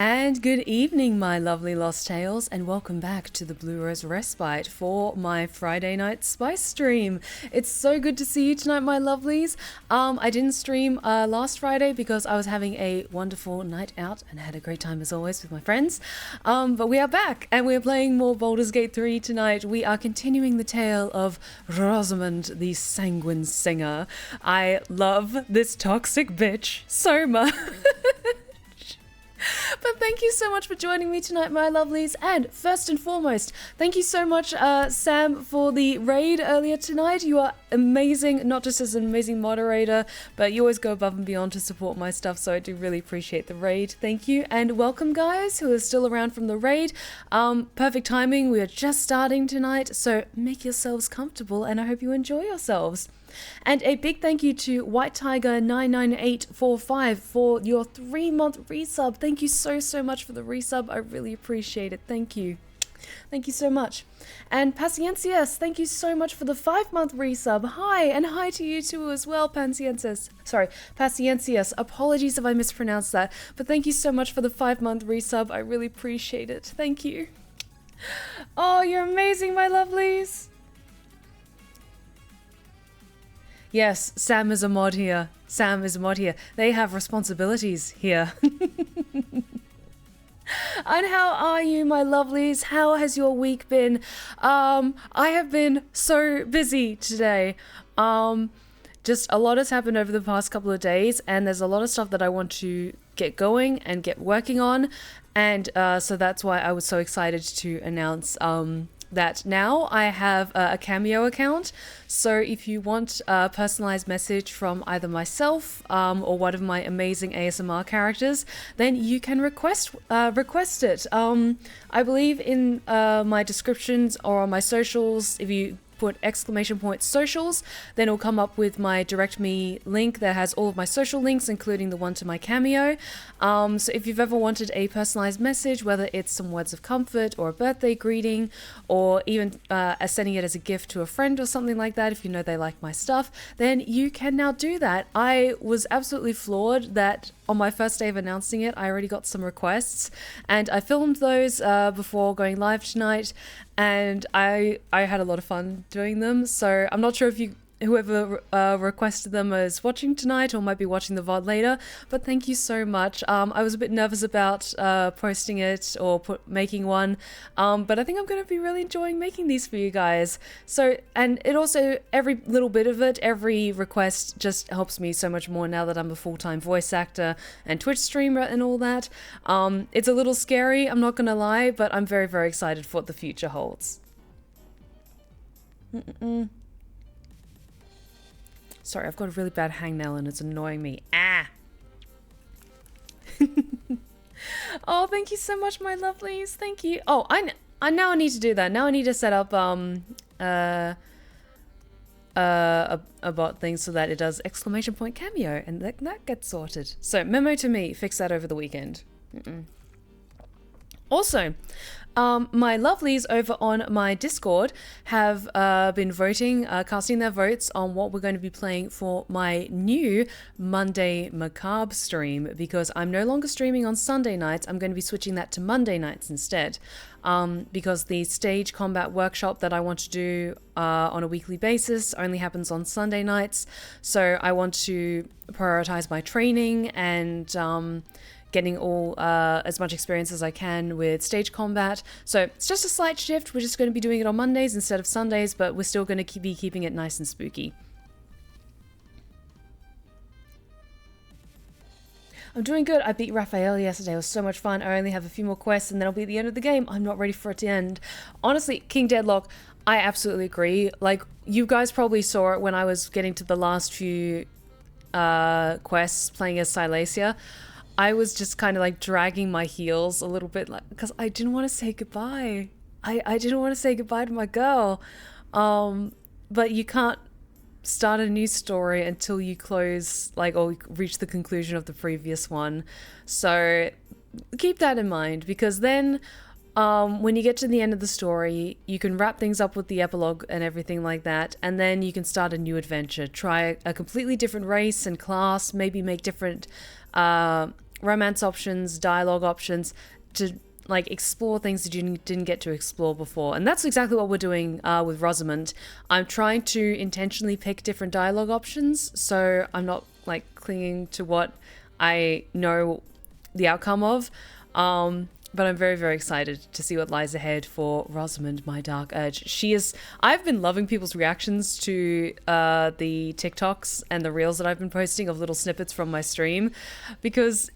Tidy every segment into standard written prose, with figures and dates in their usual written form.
And good evening, my lovely Lost Tales, and welcome back to the Blue Rose Respite for my Friday night Spice stream. It's so good to see you tonight, my lovelies. I didn't stream last Friday because I was having a wonderful night out and had a great time as always with my friends. But we are back and we're playing more Baldur's Gate 3 tonight. We are continuing the tale of Rosamund, the Sanguine Singer. I love this toxic bitch so much. But thank you so much for joining me tonight, my lovelies. And first and foremost, thank you so much, Sam, for the raid earlier tonight. You are amazing, not just as an amazing moderator, but you always go above and beyond to support my stuff, so I do really appreciate the raid. Thank you, and welcome, guys, who are still around from the raid. Perfect timing, we are just starting tonight, so make yourselves comfortable, and I hope you enjoy yourselves. And a big thank you to White Tiger 99845 for your 3-month resub. Thank you so much for the resub. I really appreciate it. Thank you. Thank you so much. And Paciencias, thank you so much for the 5-month resub. Hi, and hi to you too as well, Paciencias. Sorry, Paciencias. Apologies if I mispronounced that, but thank you so much for the 5-month resub. I really appreciate it. Thank you. Oh, you're amazing, my lovelies. Yes, Sam is a mod here. Sam is a mod here. They have responsibilities here. And how are you, my lovelies? How has your week been? I have been so busy today. Just a lot has happened over the past couple of days, and there's a lot of stuff that I want to get going and get working on. And so that's why I was so excited to announce that now I have a Cameo account. So if you want a personalized message from either myself or one of my amazing ASMR characters, then you can request it. I believe in my descriptions or on my socials, if you put !socials, then it'll come up with my direct me link that has all of my social links, including the one to my Cameo. So if you've ever wanted a personalized message, whether it's some words of comfort or a birthday greeting, or even sending it as a gift to a friend or something like that, if you know they like my stuff, then you can now do that. I was absolutely floored that on my first day of announcing it, I already got some requests, and I filmed those before going live tonight, and I had a lot of fun doing them. So I'm not sure if whoever requested them is watching tonight or might be watching the VOD later, but thank you so much. I was a bit nervous about posting it or making one, but I think I'm going to be really enjoying making these for you guys. So, and it also, every little bit of it, every request just helps me so much more now that I'm a full-time voice actor and Twitch streamer and all that. It's a little scary, I'm not going to lie, but I'm very excited for what the future holds. Sorry, I've got a really bad hangnail and it's annoying me. Ah! Oh, thank you so much, my lovelies. Thank you. Oh, I now need to do that. Now I need to set up a bot thing so that it does ! Cameo, and that gets sorted. So, memo to me, fix that over the weekend. Also, my lovelies over on my Discord have been voting, casting their votes on what we're going to be playing for my new Monday Macabre stream, because I'm no longer streaming on Sunday nights. I'm going to be switching that to Monday nights instead, because the stage combat workshop that I want to do on a weekly basis only happens on Sunday nights. So I want to prioritize my training and getting all as much experience as I can with stage combat. So it's just a slight shift. We're just going to be doing it on Mondays instead of Sundays, but we're still going to be keeping it nice and spooky. I'm doing good. I beat Raphael yesterday. It was so much fun. I only have a few more quests and then I'll be at the end of the game. I'm not ready for it to end. Honestly, King Deadlock, I absolutely agree. Like, you guys probably saw it when I was getting to the last few quests playing as Silesia. I was just kind of like dragging my heels a little bit, like, because I didn't want to say goodbye. I didn't want to say goodbye to my girl. But you can't start a new story until you close, like, or reach the conclusion of the previous one. So keep that in mind, because then when you get to the end of the story, you can wrap things up with the epilogue and everything like that, and then you can start a new adventure. Try a completely different race and class, maybe make different romance options, dialogue options to like explore things that you didn't get to explore before. And that's exactly what we're doing with Rosamund. I'm trying to intentionally pick different dialogue options, so I'm not like clinging to what I know the outcome of. But I'm very, very excited to see what lies ahead for Rosamund, my dark urge. I've been loving people's reactions to the TikToks and the reels that I've been posting of little snippets from my stream, because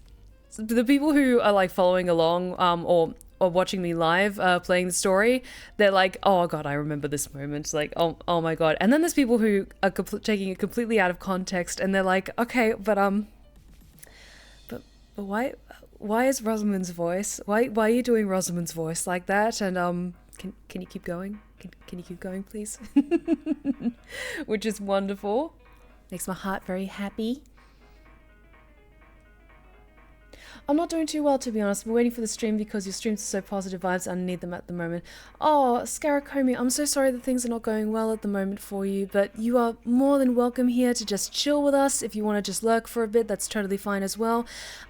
the people who are like following along or watching me live playing the story, they're like, oh god, I remember this moment, like oh my god. And then there's people who are taking it completely out of context, and they're like, okay, but why is Rosamund's voice, why are you doing Rosamund's voice like that? And can you keep going, can you keep going please? Which is wonderful, makes my heart very happy. I'm not doing too well, to be honest. I'm waiting for the stream because your streams are so positive vibes and I need them at the moment. Oh, Scaracomi, I'm so sorry that things are not going well at the moment for you, but you are more than welcome here to just chill with us. If you want to just lurk for a bit, that's totally fine as well.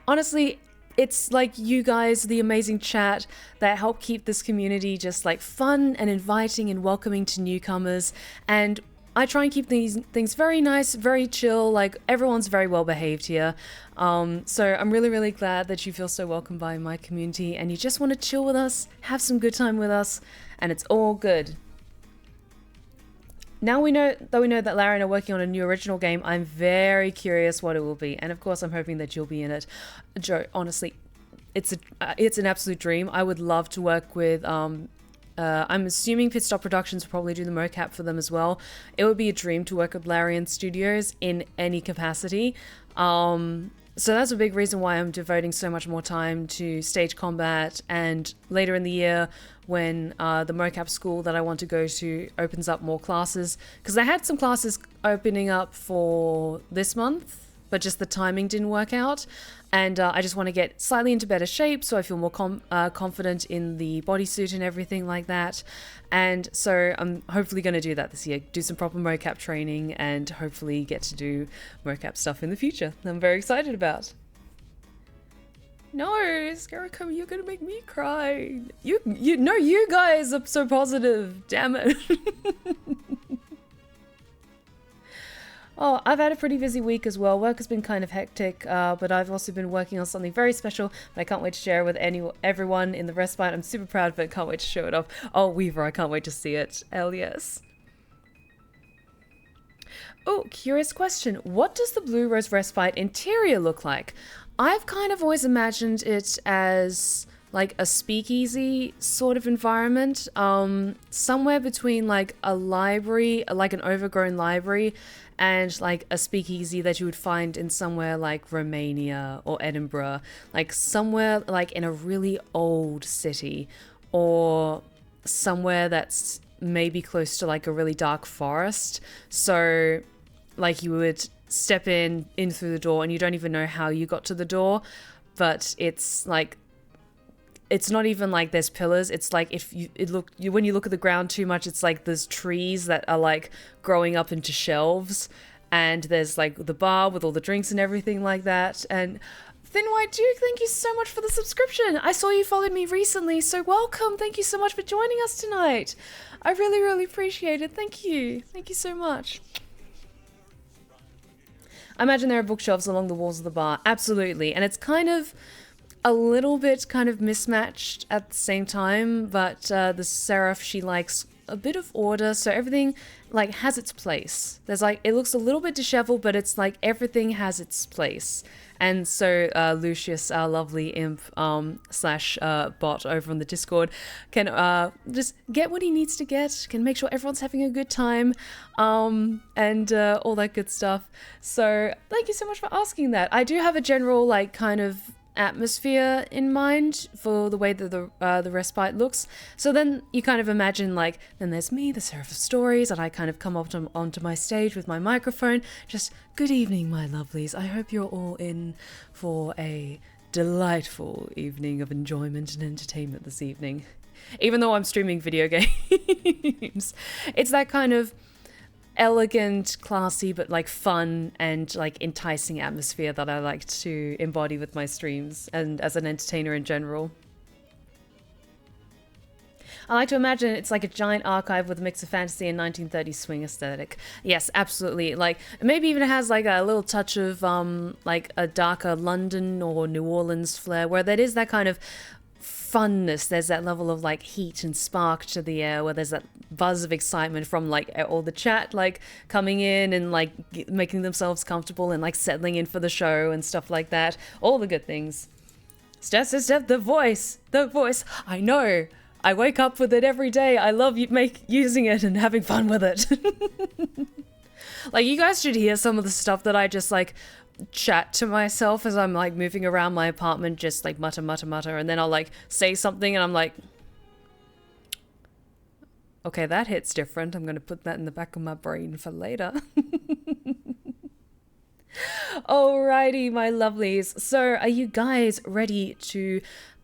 Honestly, it's like you guys, the amazing chat, that help keep this community just like fun and inviting and welcoming to newcomers. And I try and keep these things very nice, very chill, like everyone's very well behaved here. So I'm really, really glad that you feel so welcome by my community and you just want to chill with us, have some good time with us, and it's all good. Now we know that Larry and are working on a new original game, I'm very curious what it will be. And of course, I'm hoping that you'll be in it. Joe, honestly, it's an absolute dream. I would love to work with... I'm assuming Pit Stop Productions will probably do the mocap for them as well. It would be a dream to work with Larian Studios in any capacity. So that's a big reason why I'm devoting so much more time to stage combat, and later in the year when the mocap school that I want to go to opens up more classes, because I had some classes opening up for this month, but just the timing didn't work out. And I just want to get slightly into better shape so I feel more confident in the bodysuit and everything like that. And so I'm hopefully going to do that this year, do some proper mocap training and hopefully get to do mocap stuff in the future. I'm very excited about. No, Scaricum, you're going to make me cry. You guys are so positive. Damn it. Oh, I've had a pretty busy week as well. Work has been kind of hectic, but I've also been working on something very special that I can't wait to share with everyone in the respite. I'm super proud of it. Can't wait to show it off. Oh, Weaver, I can't wait to see it. Hell yes. Oh, curious question. What does the Blue Rose Respite interior look like? I've kind of always imagined it as like a speakeasy sort of environment, somewhere between like a library, like an overgrown library, and like a speakeasy that you would find in somewhere like Romania or Edinburgh, like somewhere like in a really old city, or somewhere that's maybe close to like a really dark forest. So like you would step in through the door and you don't even know how you got to the door, but it's like, it's not even like there's pillars. It's like when you look at the ground too much, it's like there's trees that are like growing up into shelves, and there's like the bar with all the drinks and everything like that. And Thin White Duke, thank you so much for the subscription. I saw you followed me recently, so welcome. Thank you so much for joining us tonight. I really, really appreciate it. Thank you. Thank you so much. I imagine there are bookshelves along the walls of the bar. Absolutely. And it's kind of a little bit kind of mismatched at the same time, but the Seraph, she likes a bit of order, so everything like has its place. There's like, it looks a little bit disheveled, but it's like everything has its place. And so Lucius, our lovely imp slash bot over on the Discord, can just get what he needs to get, can make sure everyone's having a good time, and all that good stuff. So thank you so much for asking that. I do have a general like kind of atmosphere in mind for the way that the respite looks. So then you kind of imagine like, then there's me, the Seraph of Stories, and I kind of come up onto my stage with my microphone, just, good evening, my lovelies. I hope you're all in for a delightful evening of enjoyment and entertainment this evening. Even though I'm streaming video games, it's that kind of elegant, classy, but like fun and like enticing atmosphere that I like to embody with my streams and as an entertainer in general. I like to imagine it's like a giant archive with a mix of fantasy and 1930s swing aesthetic. Yes, absolutely. Like, maybe even it has like a little touch of like a darker London or New Orleans flair, where there is that kind of funness. There's that level of like heat and spark to the air, where there's that buzz of excitement from like all the chat like coming in and like making themselves comfortable and like settling in for the show and stuff like that. All the good things. Steph, the voice. I know. I wake up with it every day. I love using it and having fun with it. Like, you guys should hear some of the stuff that I just like chat to myself as I'm like moving around my apartment, just like mutter, and then I'll like say something and I'm like, okay, that hits different. I'm gonna put that in the back of my brain for later. Alrighty, my lovelies. So, are you guys ready to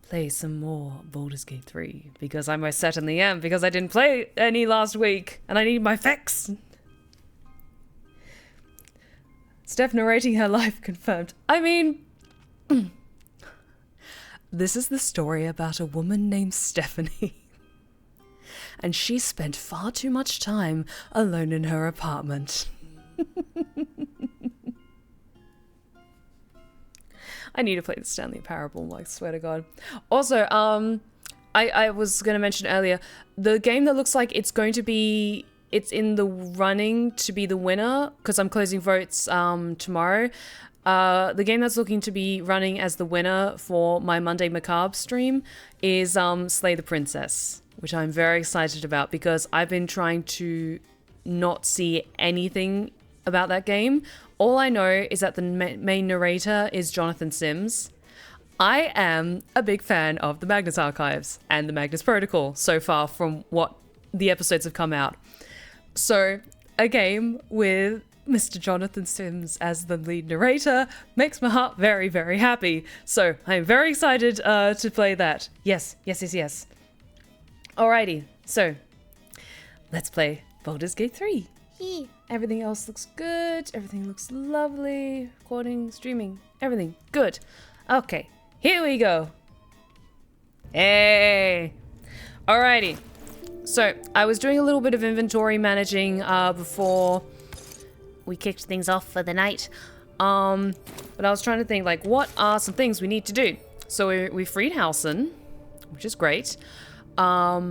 play some more Baldur's Gate 3? Because I most certainly am, because I didn't play any last week and I need my fix. Steph narrating her life confirmed. I mean, this is the story about a woman named Stephanie. And she spent far too much time alone in her apartment. I need to play the Stanley Parable, I swear to God. Also, I was going to mention earlier, the game that looks like it's in the running to be the winner, because I'm closing votes tomorrow. The game that's looking to be running as the winner for my Monday Macabre stream is Slay the Princess, which I'm very excited about because I've been trying to not see anything about that game. All I know is that the main narrator is Jonathan Sims. I am a big fan of the Magnus Archives and the Magnus Protocol so far from what the episodes have come out. So a game with Mr. Jonathan Sims as the lead narrator makes my heart very, very happy. So I'm very excited to play that. Yes. Alrighty, so let's play Baldur's Gate 3. Everything else looks good. Everything looks lovely. Recording, streaming, everything good. Okay, here we go. Hey. Alrighty. So I was doing a little bit of inventory managing before we kicked things off for the night. But I was trying to think, like, what are some things we need to do? So we freed Halson, which is great. But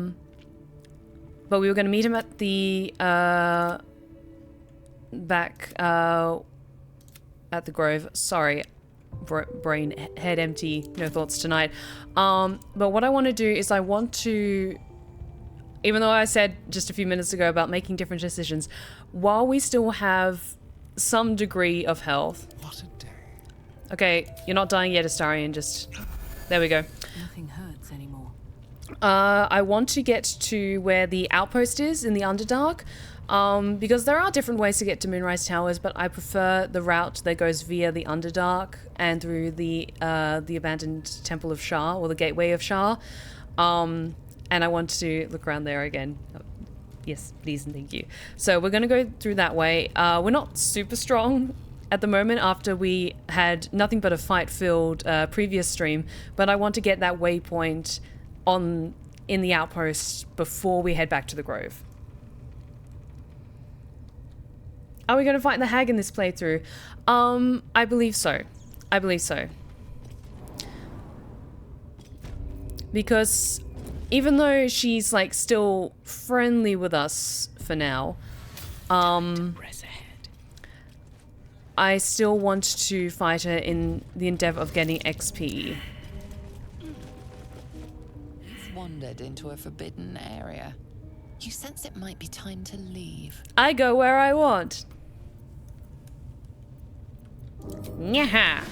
we were going to meet him at the back at the Grove. Sorry, brain head empty, no thoughts tonight. But what I want to do is I want to, even though I said just a few minutes ago about making different decisions, while we still have some degree of health. What a day. Okay, you're not dying yet, Astarion, just, there we go. Nothing hurts anymore. I want to get to where the outpost is in the Underdark, because there are different ways to get to Moonrise Towers, but I prefer the route that goes via the Underdark and through the abandoned Temple of Shah, or the Gateway of Shah, and I want to look around there again. Yes, please and thank you. So we're going to go through that way. We're not super strong at the moment after we had nothing but a fight-filled previous stream, but I want to get that waypoint in the outpost before we head back to the Grove. Are we going to fight the hag in this playthrough? I believe so. Because even though she's like still friendly with us for now, I still want to fight her in the endeavor of getting XP. You've wandered into a forbidden area. You sense it might be time to leave. I go where I want. Nyaha.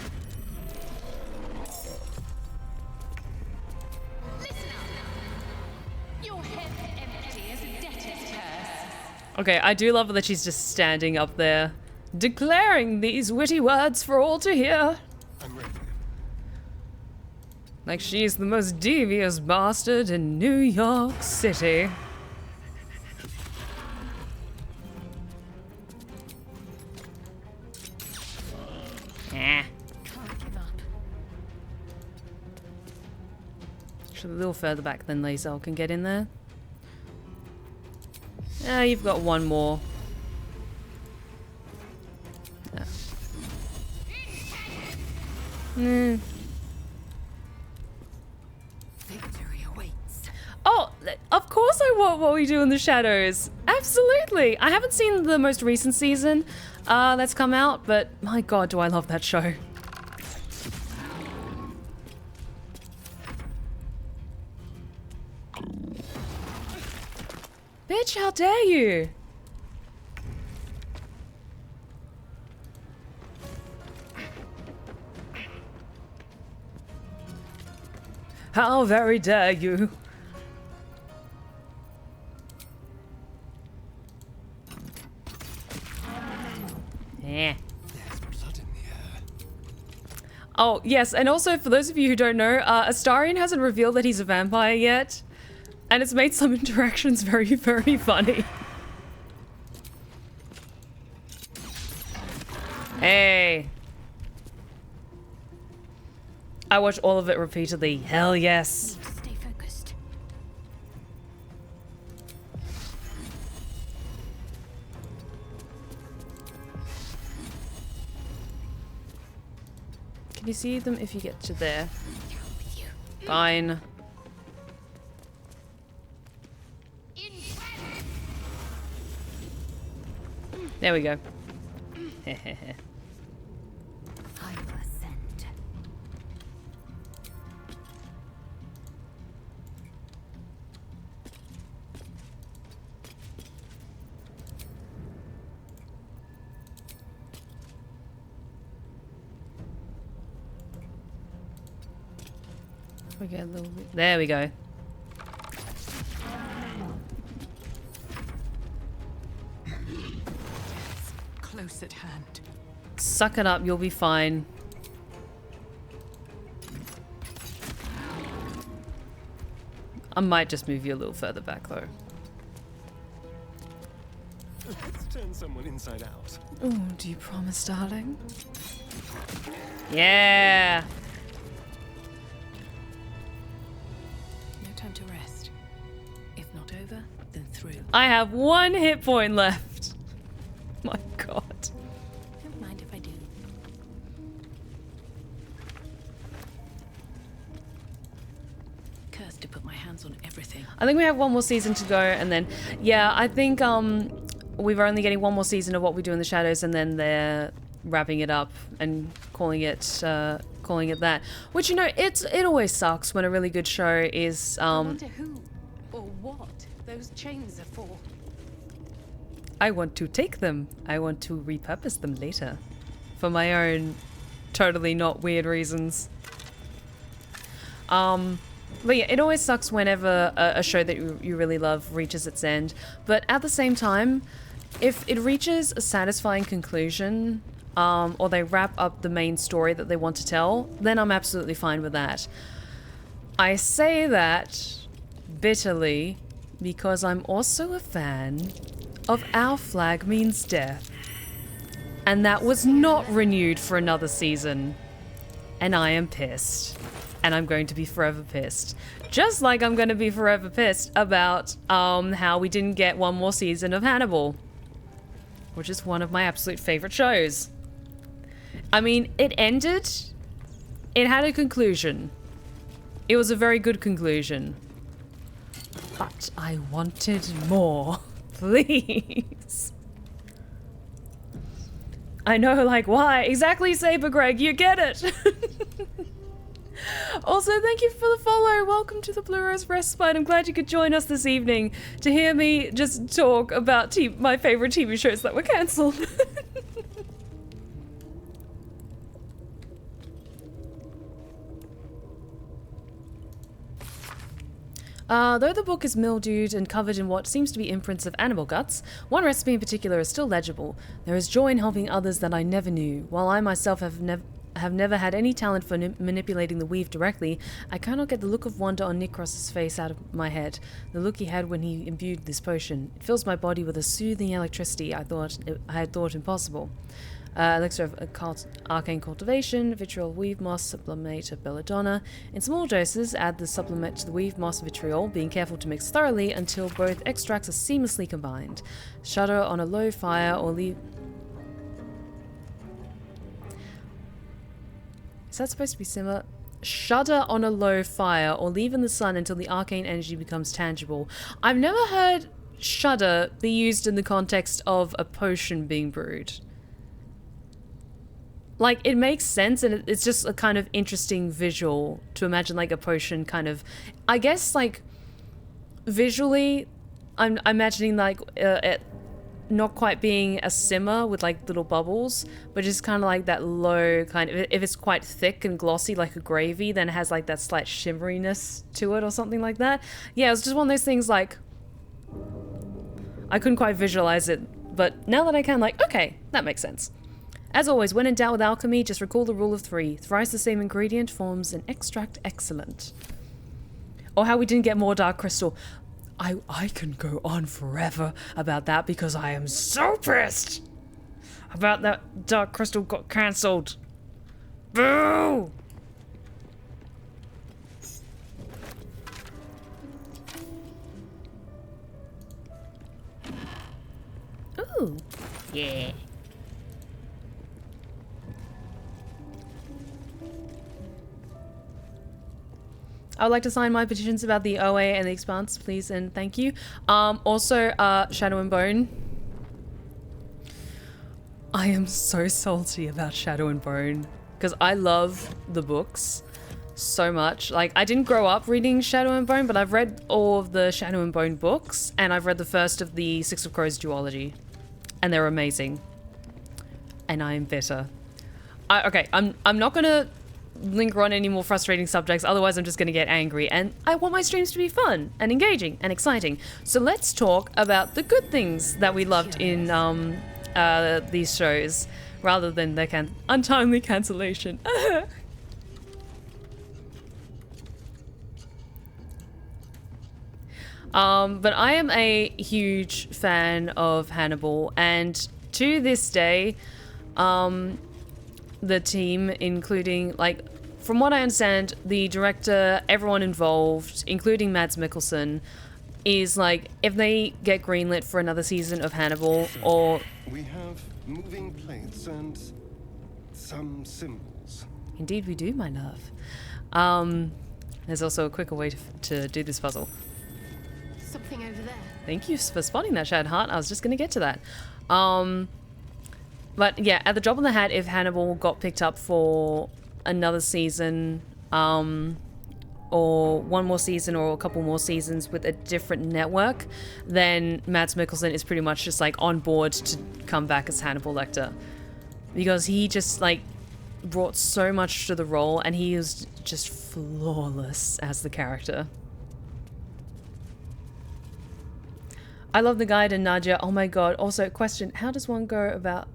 Okay, I do love that she's just standing up there, declaring these witty words for all to hear. I'm ready. Like she's the most devious bastard in New York City. Actually, a little further back than Lae'zel can get in there. Ah, you've got one more. Ah. Victory awaits. Oh, of course I want What We Do in the Shadows. Absolutely. I haven't seen the most recent season that's come out, but my god, do I love that show. Bitch, how dare you? How very dare you? Yeah. There's blood in the air. Oh, yes, and also for those of you who don't know, Astarion hasn't revealed that he's a vampire yet. And it's made some interactions very, very funny. Hey. I watch all of it repeatedly. Hell yes. Stay focused. Can you see them if you get to there? Fine. There we go. I will ascend. We get a little bit. There we go. Close at hand. Suck it up, you'll be fine. I might just move you a little further back though. Let's turn someone inside out. Oh, do you promise, darling? Yeah. No time to rest. If not over, then through. I have 1 hit point left. My god. Don't mind if I do. Cursed to put my hands on everything. I think we have 1 more season to go, and then, yeah, I think we're only getting 1 more season of What We Do in the Shadows, and then they're wrapping it up and calling it that. Which, you know, it always sucks when a really good show is I wonder who or what those chains are for. I want to take them. I want to repurpose them later. For my own totally not weird reasons. But yeah, it always sucks whenever a show that you really love reaches its end. But at the same time, if it reaches a satisfying conclusion, or they wrap up the main story that they want to tell, then I'm absolutely fine with that. I say that bitterly because I'm also a fan of Our Flag Means Death. And that was not renewed for another season. And I am pissed. And I'm going to be forever pissed. Just like I'm going to be forever pissed about how we didn't get 1 more season of Hannibal. Which is one of my absolute favorite shows. I mean, it ended. It had a conclusion. It was a very good conclusion. But I wanted more. Please. I know, like, why? Exactly, Saber Greg, you get it. Also, thank you for the follow. Welcome to the Blue Rose Respite. I'm glad you could join us this evening to hear me just talk about my favorite TV shows that were cancelled. Though the book is mildewed and covered in what seems to be imprints of animal guts, one recipe in particular is still legible. There is joy in helping others that I never knew. While I myself have never had any talent for manipulating the weave directly, I cannot get the look of wonder on Nick Cross's face out of my head. The look he had when he imbued this potion. It fills my body with a soothing electricity I had thought impossible. Elixir of Arcane Cultivation, Vitriol Weave Moss, Sublimate of Belladonna. In small doses, add the Sublimate to the Weave Moss Vitriol, being careful to mix thoroughly until both extracts are seamlessly combined. Shudder on a low fire or leave... Is that supposed to be similar? Shudder on a low fire or leave in the sun until the arcane energy becomes tangible. I've never heard shudder be used in the context of a potion being brewed. Like, it makes sense, and it's just a kind of interesting visual to imagine, like, a potion kind of... I guess, like, visually, I'm imagining, like, it not quite being a simmer with, like, little bubbles, but just kind of like that low kind of... If it's quite thick and glossy, like a gravy, then it has, like, that slight shimmeriness to it or something like that. Yeah, it was just one of those things, like... I couldn't quite visualize it, but now that I can, like, okay, that makes sense. As always, when in doubt with alchemy, just recall the rule of 3. Thrice the same ingredient forms an extract excellent. Or how we didn't get more dark crystal. I can go on forever about that because I am so pissed about that dark crystal got cancelled. Boo! Ooh, yeah. I would like to sign my petitions about the OA and the Expanse, please, and thank you. Also, Shadow and Bone. I am so salty about Shadow and Bone because I love the books so much. Like, I didn't grow up reading Shadow and Bone, but I've read all of the Shadow and Bone books, and I've read the first of the Six of Crows duology, and they're amazing. And I am bitter. Okay, I'm not gonna linger on any more frustrating subjects, otherwise I'm just going to get angry, and I want my streams to be fun and engaging and exciting. So let's talk about the good things that we loved in these shows rather than their untimely cancellation. But I am a huge fan of Hannibal, and to this day the team, including, like, from what I understand, the director, everyone involved, including Mads Mikkelsen, is like, if they get greenlit for another season of Hannibal, or... We have moving plates and some symbols. Indeed we do, my love. There's also a quicker way to do this puzzle. Something over there. Thank you for spotting that, Shad Hart. I was just going to get to that. But yeah, at the drop of the hat, if Hannibal got picked up for another season, or one more season or a couple more seasons with a different network, then Mads Mikkelsen is pretty much just, like, on board to come back as Hannibal Lecter. Because he just, like, brought so much to the role, and he is just flawless as the character. I love the guide and Nadia. Oh my god. Also, question: how does one go about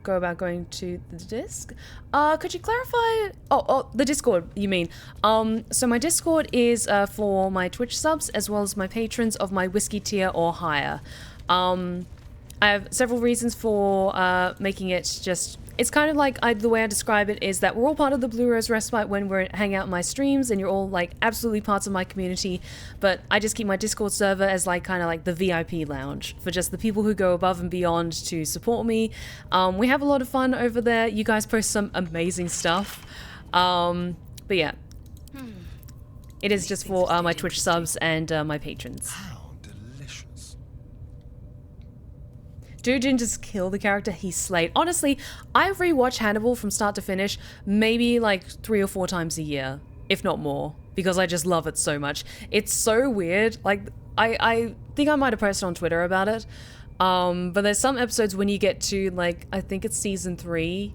going to the disc? Could you clarify? Oh, the Discord, you mean? So my Discord is for my Twitch subs as well as my patrons of my whiskey tier or higher. I have several reasons for making it just... It's kind of like, the way I describe it is that we're all part of the Blue Rose Respite when we're hanging out in my streams, and you're all, like, absolutely parts of my community, but I just keep my Discord server as, like, kind of like the VIP lounge for just the people who go above and beyond to support me. We have a lot of fun over there. You guys post some amazing stuff. But yeah. It is just for my Twitch subs and my patrons. Dude didn't just kill the character, he slayed. Honestly, I rewatch Hannibal from start to finish maybe like 3 or 4 times a year, if not more, because I just love it so much. It's so weird. Like, I think I might have posted on Twitter about it, but there's some episodes when you get to, like, I think it's season 3,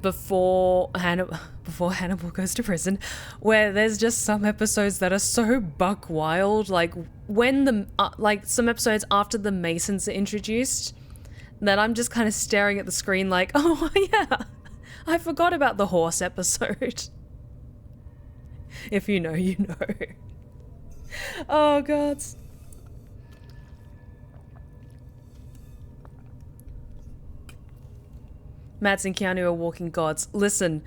before Hannibal goes to prison, where there's just some episodes that are so buck wild, like when the like some episodes after the Masons are introduced, that I'm just kind of staring at the screen like, oh yeah, I forgot about the horse episode. If you know, you know. Oh god. Mads and Keanu are walking gods. Listen,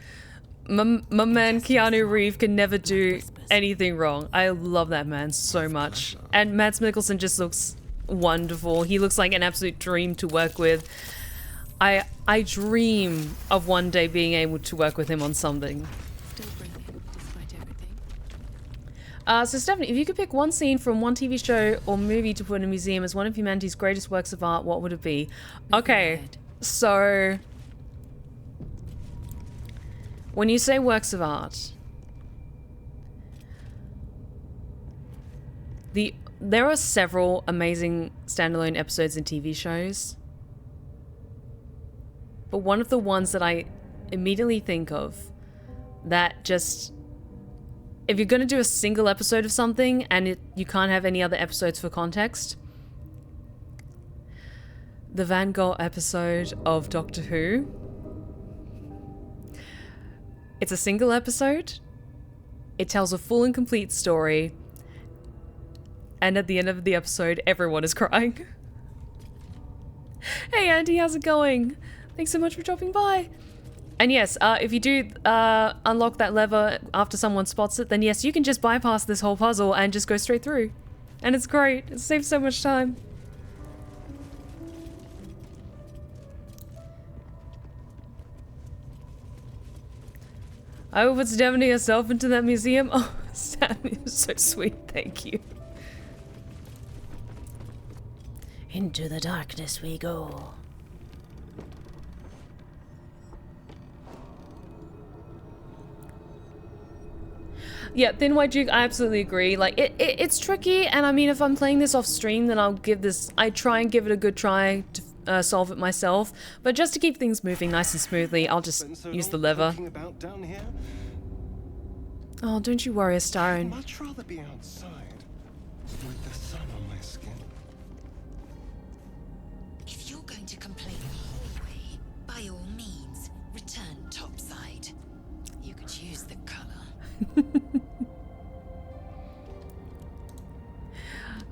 my man Keanu Reeves can never do anything wrong. I love that man so much. And Mads Mikkelsen just looks wonderful. He looks like an absolute dream to work with. I dream of one day being able to work with him on something. Still brilliant, despite everything. So Stephanie, if you could pick one scene from one TV show or movie to put in a museum as one of humanity's greatest works of art, what would it be? Okay, so when you say works of art, there are several amazing standalone episodes and TV shows. But one of the ones that I immediately think of that just, if you're going to do a single episode of something and you can't have any other episodes for context, the Van Gogh episode of Doctor Who. It's a single episode. It tells a full and complete story. And at the end of the episode, everyone is crying. Hey Andy, how's it going? Thanks so much for dropping by. And yes, if you do unlock that lever after someone spots it, then yes, you can just bypass this whole puzzle and just go straight through. And it's great. It saves so much time. I hope it's Stephanie herself into that museum. Oh, Sam, you're so sweet. Thank you. Into the darkness we go. Yeah, Thin White Duke, I absolutely agree. Like, it's tricky, and I mean, if I'm playing this off stream, then I try and give it a good try to solve it myself. But just to keep things moving nice and smoothly, I'll just use the lever. Oh, don't you worry, Astrid. I'd much rather be outside with the sun on my skin. If you're going to complete the hallway, by all means, return topside. You could use the color.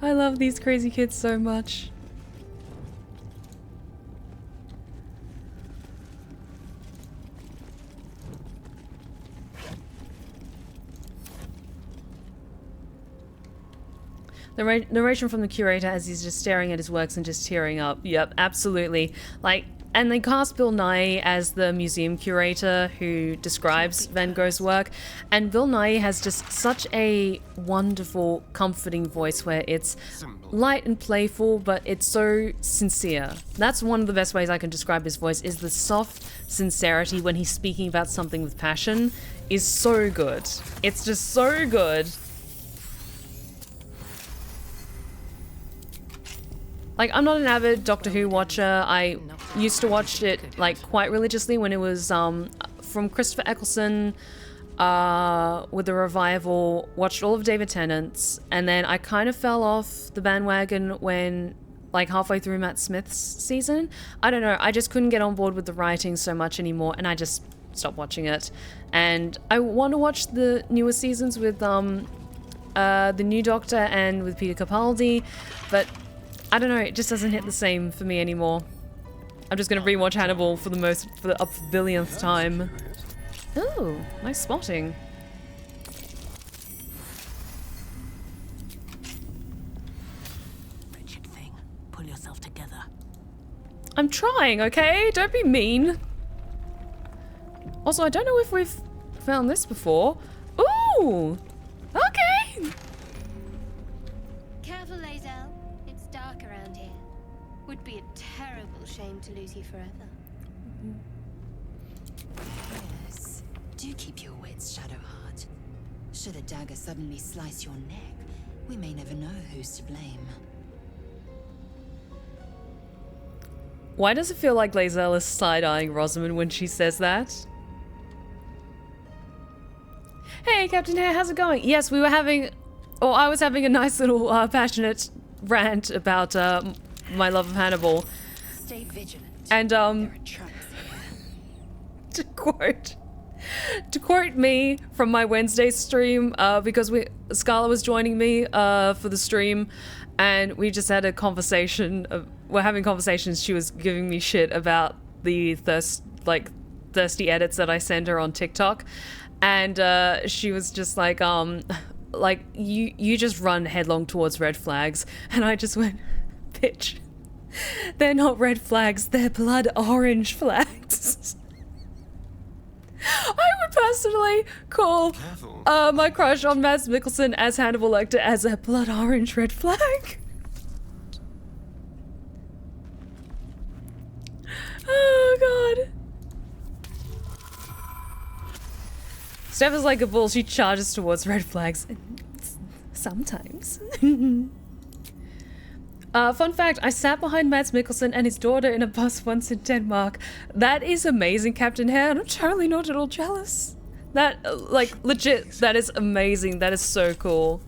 I love these crazy kids so much. The narration from the curator as he's just staring at his works and just tearing up. Yep, absolutely. Like, and they cast Bill Nighy as the museum curator who describes Van Gogh's work. And Bill Nighy has just such a wonderful, comforting voice where it's light and playful, but it's so sincere. That's one of the best ways I can describe his voice, is the soft sincerity when he's speaking about something with passion is so good. It's just so good. Like, I'm not an avid Doctor Who watcher. I used to watch it, like, quite religiously when it was from Christopher Eccleston with the revival. Watched all of David Tennant's, and then I kind of fell off the bandwagon when, like, halfway through Matt Smith's season. I don't know, I just couldn't get on board with the writing so much anymore, and I just stopped watching it. And I want to watch the newer seasons with the new Doctor and with Peter Capaldi, but I don't know, it just doesn't hit the same for me anymore. I'm just gonna rewatch Hannibal for the up billionth time. Ooh, nice spotting. Wretched thing, pull yourself together. I'm trying, okay? Don't be mean. Also, I don't know if we've found this before. Ooh! Okay! Careful, Lae'zel. It's dark around here. Would be a terrible shame to lose you forever. Yes. Do keep your wits, Shadowheart. Should a dagger suddenly slice your neck, we may never know who's to blame. Why does it feel like Lae'zel is side-eyeing Rosamund when she says that? Hey, Captain Hare, how's it going? Yes, we were having... Or I was having a nice little passionate rant about my love of Hannibal. Stay vigilant. And, There are traps here. to quote me from my Wednesday stream, because Scarlett was joining me for the stream, and we just had a conversation. We're having conversations. She was giving me shit about the thirsty edits that I send her on TikTok, and she was just like you just run headlong towards red flags, and I just went, bitch, they're not red flags, they're blood orange flags. I would personally call my crush on Mads Mikkelsen as Hannibal Lecter as a blood orange red flag. Oh god. Steph is like a bull, she charges towards red flags. Sometimes. Fun fact, I sat behind Mads Mikkelsen and his daughter in a bus once in Denmark. That is amazing, Captain Hare, and I'm totally not at all jealous. That, legit, that is amazing. That is so cool.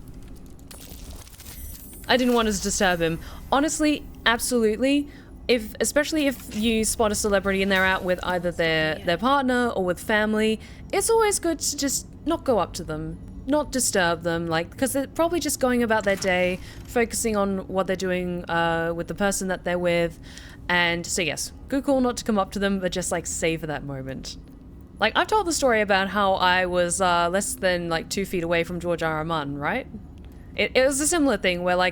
I didn't want to disturb him. Honestly, absolutely. Especially if you spot a celebrity and they're out with either their partner or with family, it's always good to just not go up to them. Not disturb them, because they're probably just going about their day, focusing on what they're doing with the person that they're with. And so yes, good call not to come up to them, but just savor that moment. I've told the story about how I was less than 2 feet away from George R.R. Martin, right? It was a similar thing where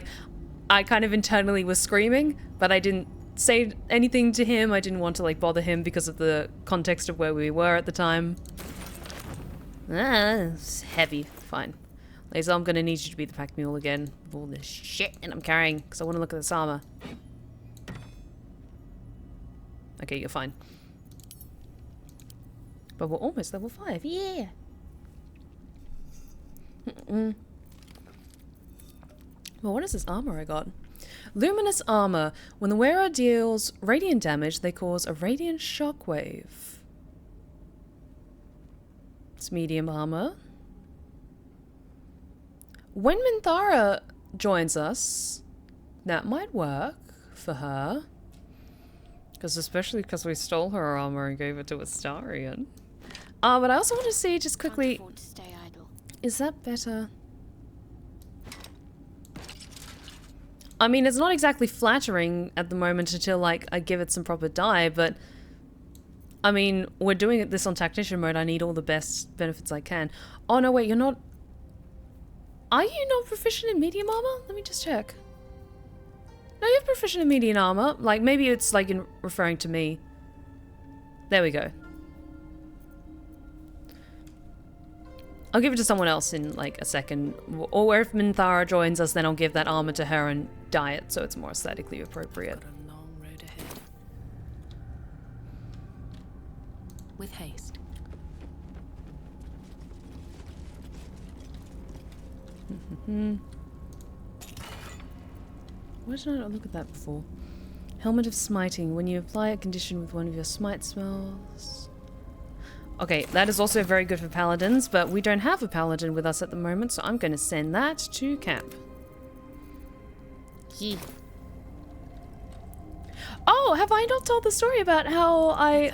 I kind of internally was screaming, but I didn't say anything to him. I didn't want to bother him because of the context of where we were at the time. It's heavy. Fine. Laser, I'm gonna need you to be the pack mule again with all this shit and I'm carrying, because I want to look at this armor. Okay, you're fine. But we're almost level 5. Yeah! Well, what is this armor I got? Luminous armor. When the wearer deals radiant damage, they cause a radiant shockwave. It's medium armor. When Minthara joins us, that might work for her. Especially because we stole her armor and gave it to Astarion. But I also want to see just quickly... Can't afford to stay idle. Is that better? I mean, it's not exactly flattering at the moment until, I give it some proper dye, but... I mean, we're doing this on Tactician mode. I need all the best benefits I can. Oh, no, wait, you're not... Are you not proficient in medium armor? Let me just check. No, you're proficient in medium armor. Maybe it's, in referring to me. There we go. I'll give it to someone else in, a second. Or if Minthara joins us, then I'll give that armor to her and dye it so it's more aesthetically appropriate. Got a long road ahead. With haste. Why did I not look at that before? Helmet of Smiting. When you apply a condition with one of your smite spells... Okay, that is also very good for paladins, but we don't have a paladin with us at the moment, so I'm going to send that to camp. Yeah. Oh, have I not told the story about how I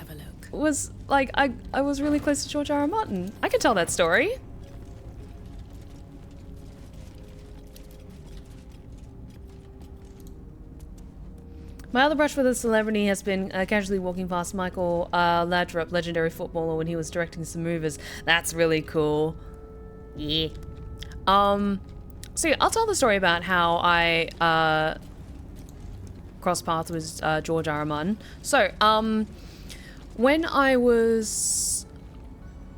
was, I was really close to George R.R. Martin? I can tell that story. My other brush with a celebrity has been casually walking past Michael Laudrup, legendary footballer, when he was directing some movies. That's really cool. Yeah. So yeah, I'll tell the story about how I crossed paths with George R.R. Martin. So, when I was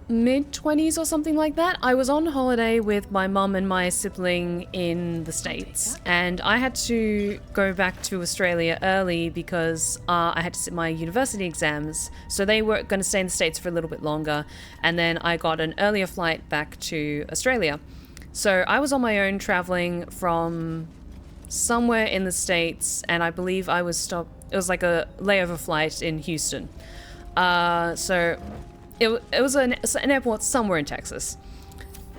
mid-20s or something like that, I was on holiday with my mum and my sibling in the States, and I had to go back to Australia early because I had to sit my university exams, so they were going to stay in the States for a little bit longer, and then I got an earlier flight back to Australia. So I was on my own traveling from somewhere in the States, and I believe I was stopped, it was like a layover flight in Houston. So it was an airport somewhere in Texas.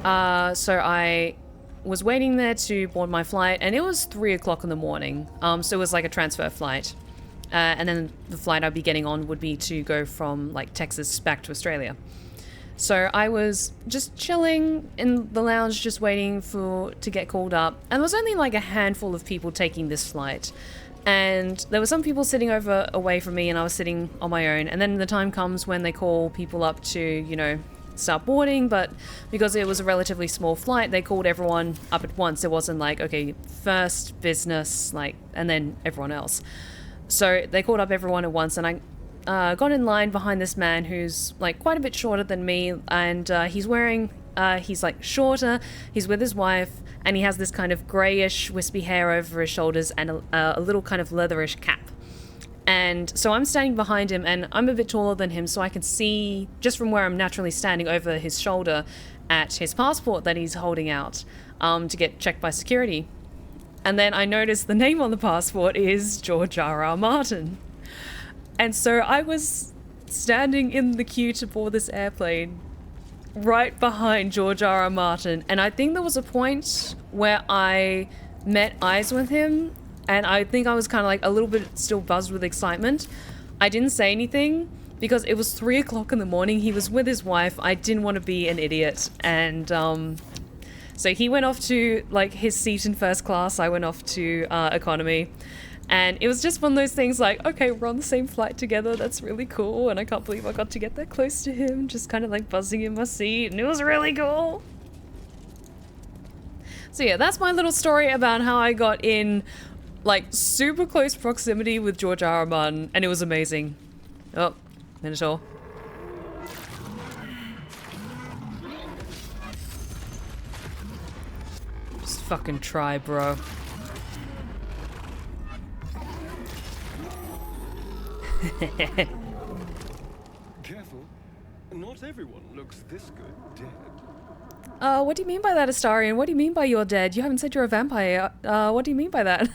So I was waiting there to board my flight, and it was 3 o'clock in the morning. So it was like a transfer flight. And then the flight I'd be getting on would be to go from Texas back to Australia. So I was just chilling in the lounge, just waiting to get called up. And there was only a handful of people taking this flight. And there were some people sitting away from me, and I was sitting on my own. And then the time comes when they call people up to, you know, start boarding, but because it was a relatively small flight, they called everyone up at once. It wasn't like, okay, first business, like, and then everyone else. So they called up everyone at once, and I got in line behind this man who's like quite a bit shorter than me, and he's wearing, he's like shorter, he's with his wife, and he has this kind of greyish wispy hair over his shoulders and a little kind of leatherish cap. And so I'm standing behind him, and I'm a bit taller than him, so I can see just from where I'm naturally standing over his shoulder at his passport that he's holding out to get checked by security. And then I noticed the name on the passport is George R.R. Martin. And so I was standing in the queue to board this airplane right behind George R.R. Martin, and I think there was a point where I met eyes with him, and I think I was kind of like a little bit still buzzed with excitement. I didn't say anything because it was 3 o'clock in the morning. He was with his wife. I didn't want to be an idiot, and so he went off to like his seat in first class. I went off to economy. And it was just one of those things like, okay, we're on the same flight together. That's really cool. And I can't believe I got to get that close to him. Just kind of like buzzing in my seat. And it was really cool. So yeah, that's my little story about how I got in like super close proximity with George R. R. Martin. And it was amazing. Oh, Minotaur. Just fucking try, bro. Careful. Not everyone looks this good dead. What do you mean by that, Astarion? What do you mean by you're dead? You haven't said you're a vampire. What do you mean by that?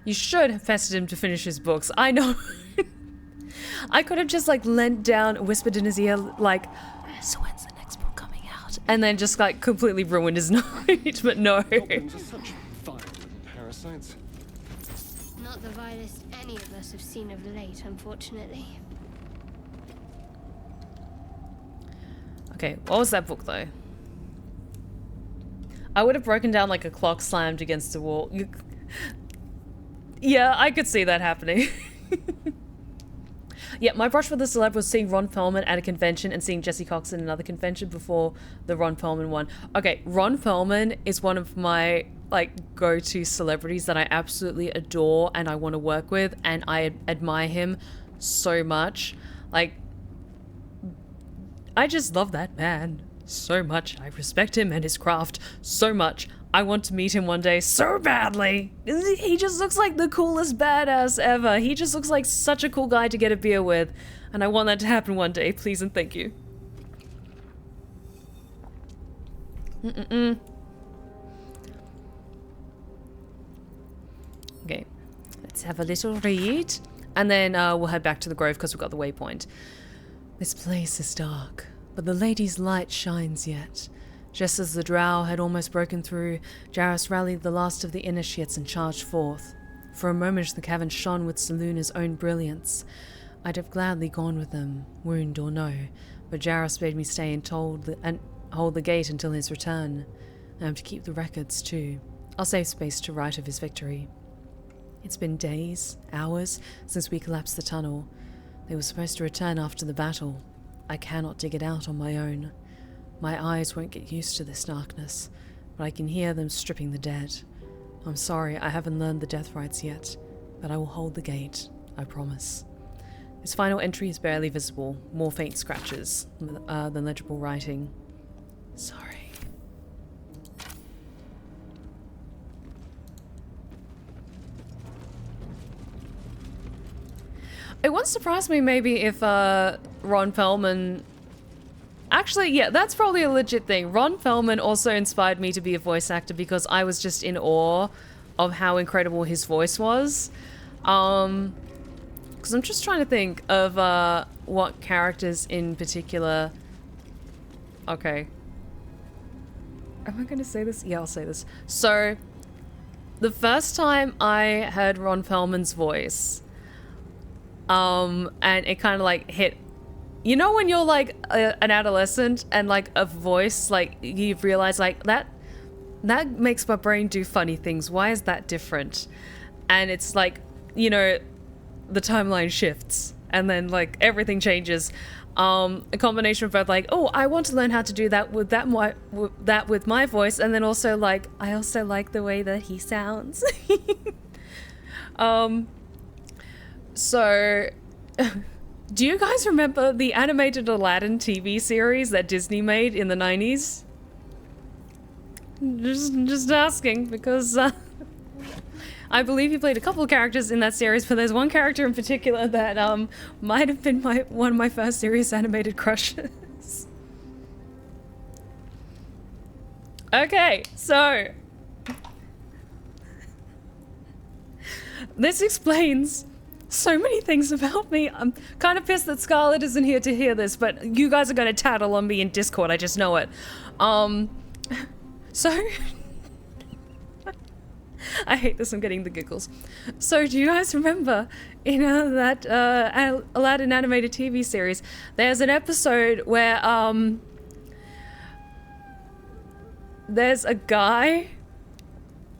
You should have pestered him to finish his books. I know. I could have just like leant down, whispered in his ear, like, so when's the next book coming out? And then just like completely ruined his night, but no. Goblins are such vile parasites. Not the vilest any of us have seen of late, unfortunately. Okay, what was that book though? I would have broken down like a clock slammed against the wall. Yeah, I could see that happening. Yeah, my brush for the celeb was seeing Ron Perlman at a convention and seeing Jesse Cox in another convention before the Ron Perlman one. Okay, Ron Perlman is one of my like go-to celebrities that I absolutely adore and I want to work with, and I admire him so much. Like, I just love that man so much. I respect him and his craft so much. I want to meet him one day so badly. He just looks like the coolest badass ever. He just looks like such a cool guy to get a beer with. And I want that to happen one day, please and thank you. Okay, let's have a little read. And then we'll head back to the grove because we've got the waypoint. This place is dark, but the lady's light shines yet. Just as the drow had almost broken through, Jarrus rallied the last of the initiates and charged forth. For a moment the cavern shone with Seluna's own brilliance. I'd have gladly gone with them, wound or no, but Jarrus bade me stay and hold the gate until his return. I am to keep the records too. I'll save space to write of his victory. It's been days, hours, since we collapsed the tunnel. They were supposed to return after the battle. I cannot dig it out on my own. My eyes won't get used to this darkness, but I can hear them stripping the dead. I'm sorry I haven't learned the death rites yet, but I will hold the gate, I promise. His final entry is barely visible, more faint scratches than legible writing. Sorry. It wouldn't surprise me maybe if Ron Perlman... Actually, yeah, that's probably a legit thing. Ron Perlman also inspired me to be a voice actor because I was just in awe of how incredible his voice was. Because I'm just trying to think of what characters in particular... Okay. Am I going to say this? Yeah, I'll say this. So, the first time I heard Ron Perlman's voice, and it kind of like hit... You know when you're like an adolescent and like a voice, like you realize like that that makes my brain do funny things. Why is that different? And it's like, you know, the timeline shifts and then like everything changes. A combination of both like, oh, I want to learn how to do that with with my voice, and then also like, I also like the way that he sounds. So do you guys remember the animated Aladdin TV series that Disney made in the 90s? Just asking, because I believe you played a couple of characters in that series, but there's one character in particular that might have been one of my first serious animated crushes. Okay, so this explains so many things about me. I'm kind of pissed that Scarlett isn't here to hear this, but you guys are going to tattle on me in Discord, I just know it. So I hate this, I'm getting the giggles. So do you guys remember in that Aladdin animated TV series, there's an episode where there's a guy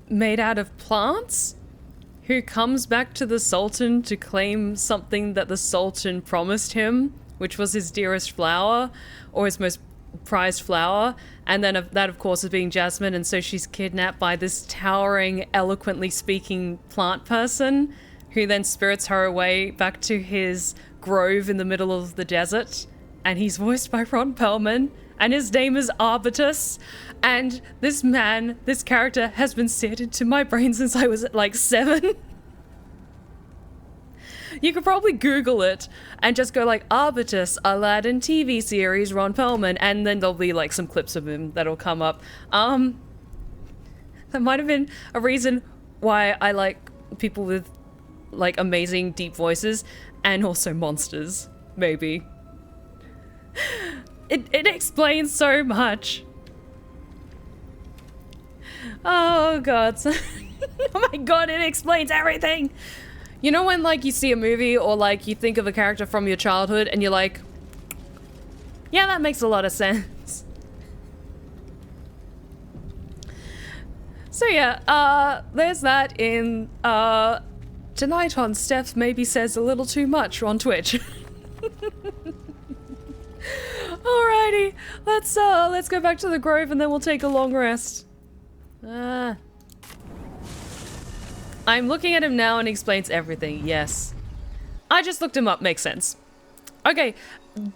made out of plants who comes back to the Sultan to claim something that the Sultan promised him, which was his dearest flower, or his most prized flower, and then that of course is being Jasmine, and so she's kidnapped by this towering, eloquently speaking plant person who then spirits her away back to his grove in the middle of the desert, and he's voiced by Ron Perlman, and his name is Arbutus, and this character has been seared into my brain since I was like 7. You could probably Google it and just go like Arbutus, Aladdin TV series, Ron Perlman, and then there'll be like some clips of him that'll come up. That might have been a reason why I like people with like amazing deep voices and also monsters, maybe. It explains so much. Oh god. Oh my god, it explains everything. You know when like you see a movie or like you think of a character from your childhood and you're like, yeah, that makes a lot of sense. So yeah, there's that in Tonight on Steph Maybe Says a Little Too Much on Twitch. Alrighty, let's go back to the grove and then we'll take a long rest. I'm looking at him now and he explains everything, yes. I just looked him up, makes sense. Okay,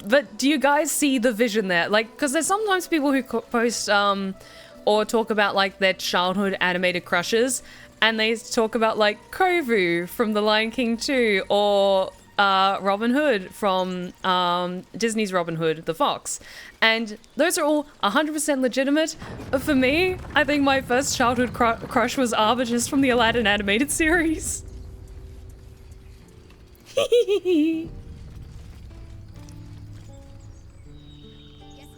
but do you guys see the vision there? Like, because there's sometimes people who post, or talk about, like, their childhood animated crushes, and they talk about, like, Kovu from The Lion King 2, or Robin Hood from Disney's Robin Hood, the Fox. And those are all 100% legitimate. For me, I think my first childhood crush was Arbutus from the Aladdin animated series. Yes,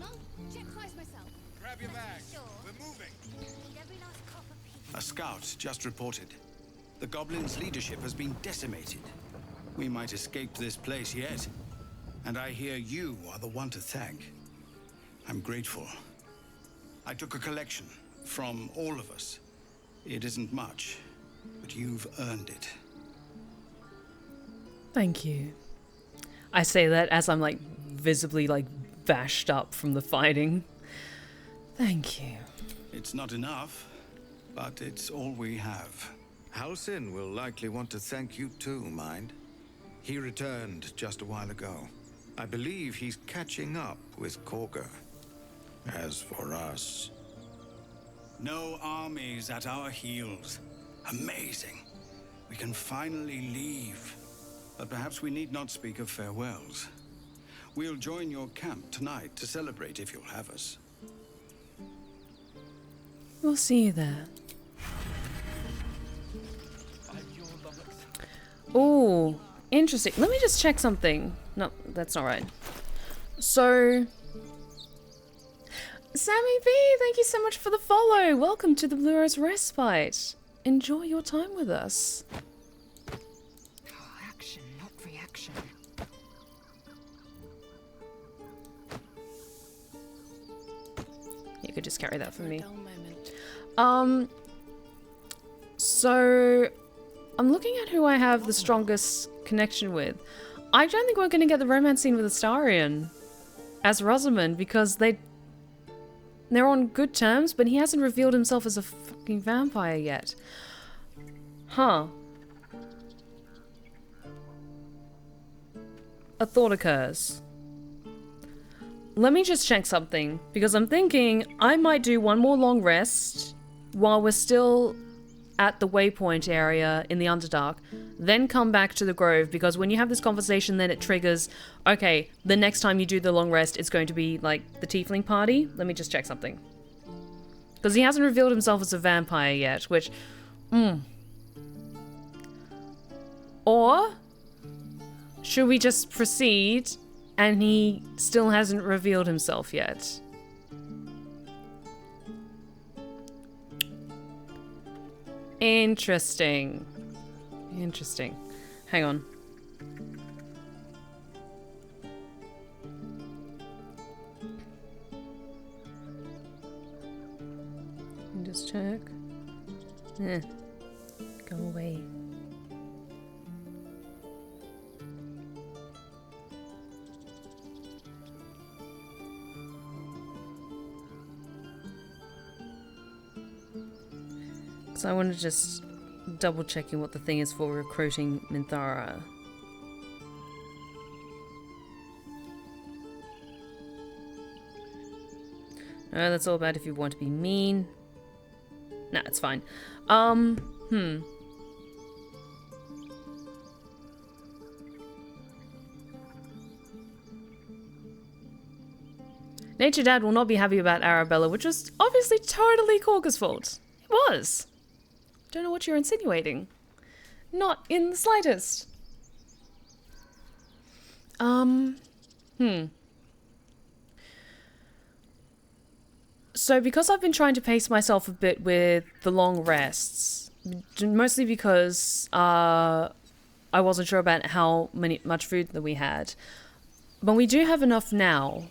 Mum? Check twice myself. Grab your bag. Sure. We're moving. Need every last copper piece. A scout just reported. The goblins' leadership has been decimated. We might escape this place yet. And I hear you are the one to thank. I'm grateful. I took a collection from all of us. It isn't much, but you've earned it. Thank you. I say that as I'm like visibly like bashed up from the fighting. Thank you. It's not enough, but it's all we have. Halsin will likely want to thank you too, mind. He returned just a while ago. I believe he's catching up with Korga. As for us... No armies at our heels. Amazing. We can finally leave. But perhaps we need not speak of farewells. We'll join your camp tonight to celebrate if you'll have us. We'll see you there. Oh, interesting. Let me just check something. No, that's not right. So... Sammy B, thank you so much for the follow. Welcome to the Blue Rose Respite. Enjoy your time with us. Action, not reaction. You could just carry that for me. Dull moment. So I'm looking at who I have the strongest connection with. I don't think we're going to get the romance scene with Astarion as Rosamund because they're on good terms, but he hasn't revealed himself as a fucking vampire yet. Huh. A thought occurs. Let me just check something, because I'm thinking I might do one more long rest while we're still at the waypoint area in the Underdark, then come back to the Grove, because when you have this conversation, then it triggers, okay, the next time you do the long rest, it's going to be, like, the Tiefling party. Let me just check something. Because he hasn't revealed himself as a vampire yet, which, Or should we just proceed and he still hasn't revealed himself yet? Interesting. Interesting. Hang on. Just check. Go away. So I want to just double checking what the thing is for recruiting Minthara. No, that's all about if you want to be mean. Nah, it's fine. Nature Dad will not be happy about Arabella, which was obviously totally Corker's fault. It was. Don't know what you're insinuating. Not in the slightest. So because I've been trying to pace myself a bit with the long rests, mostly because I wasn't sure about how much food that we had, but we do have enough now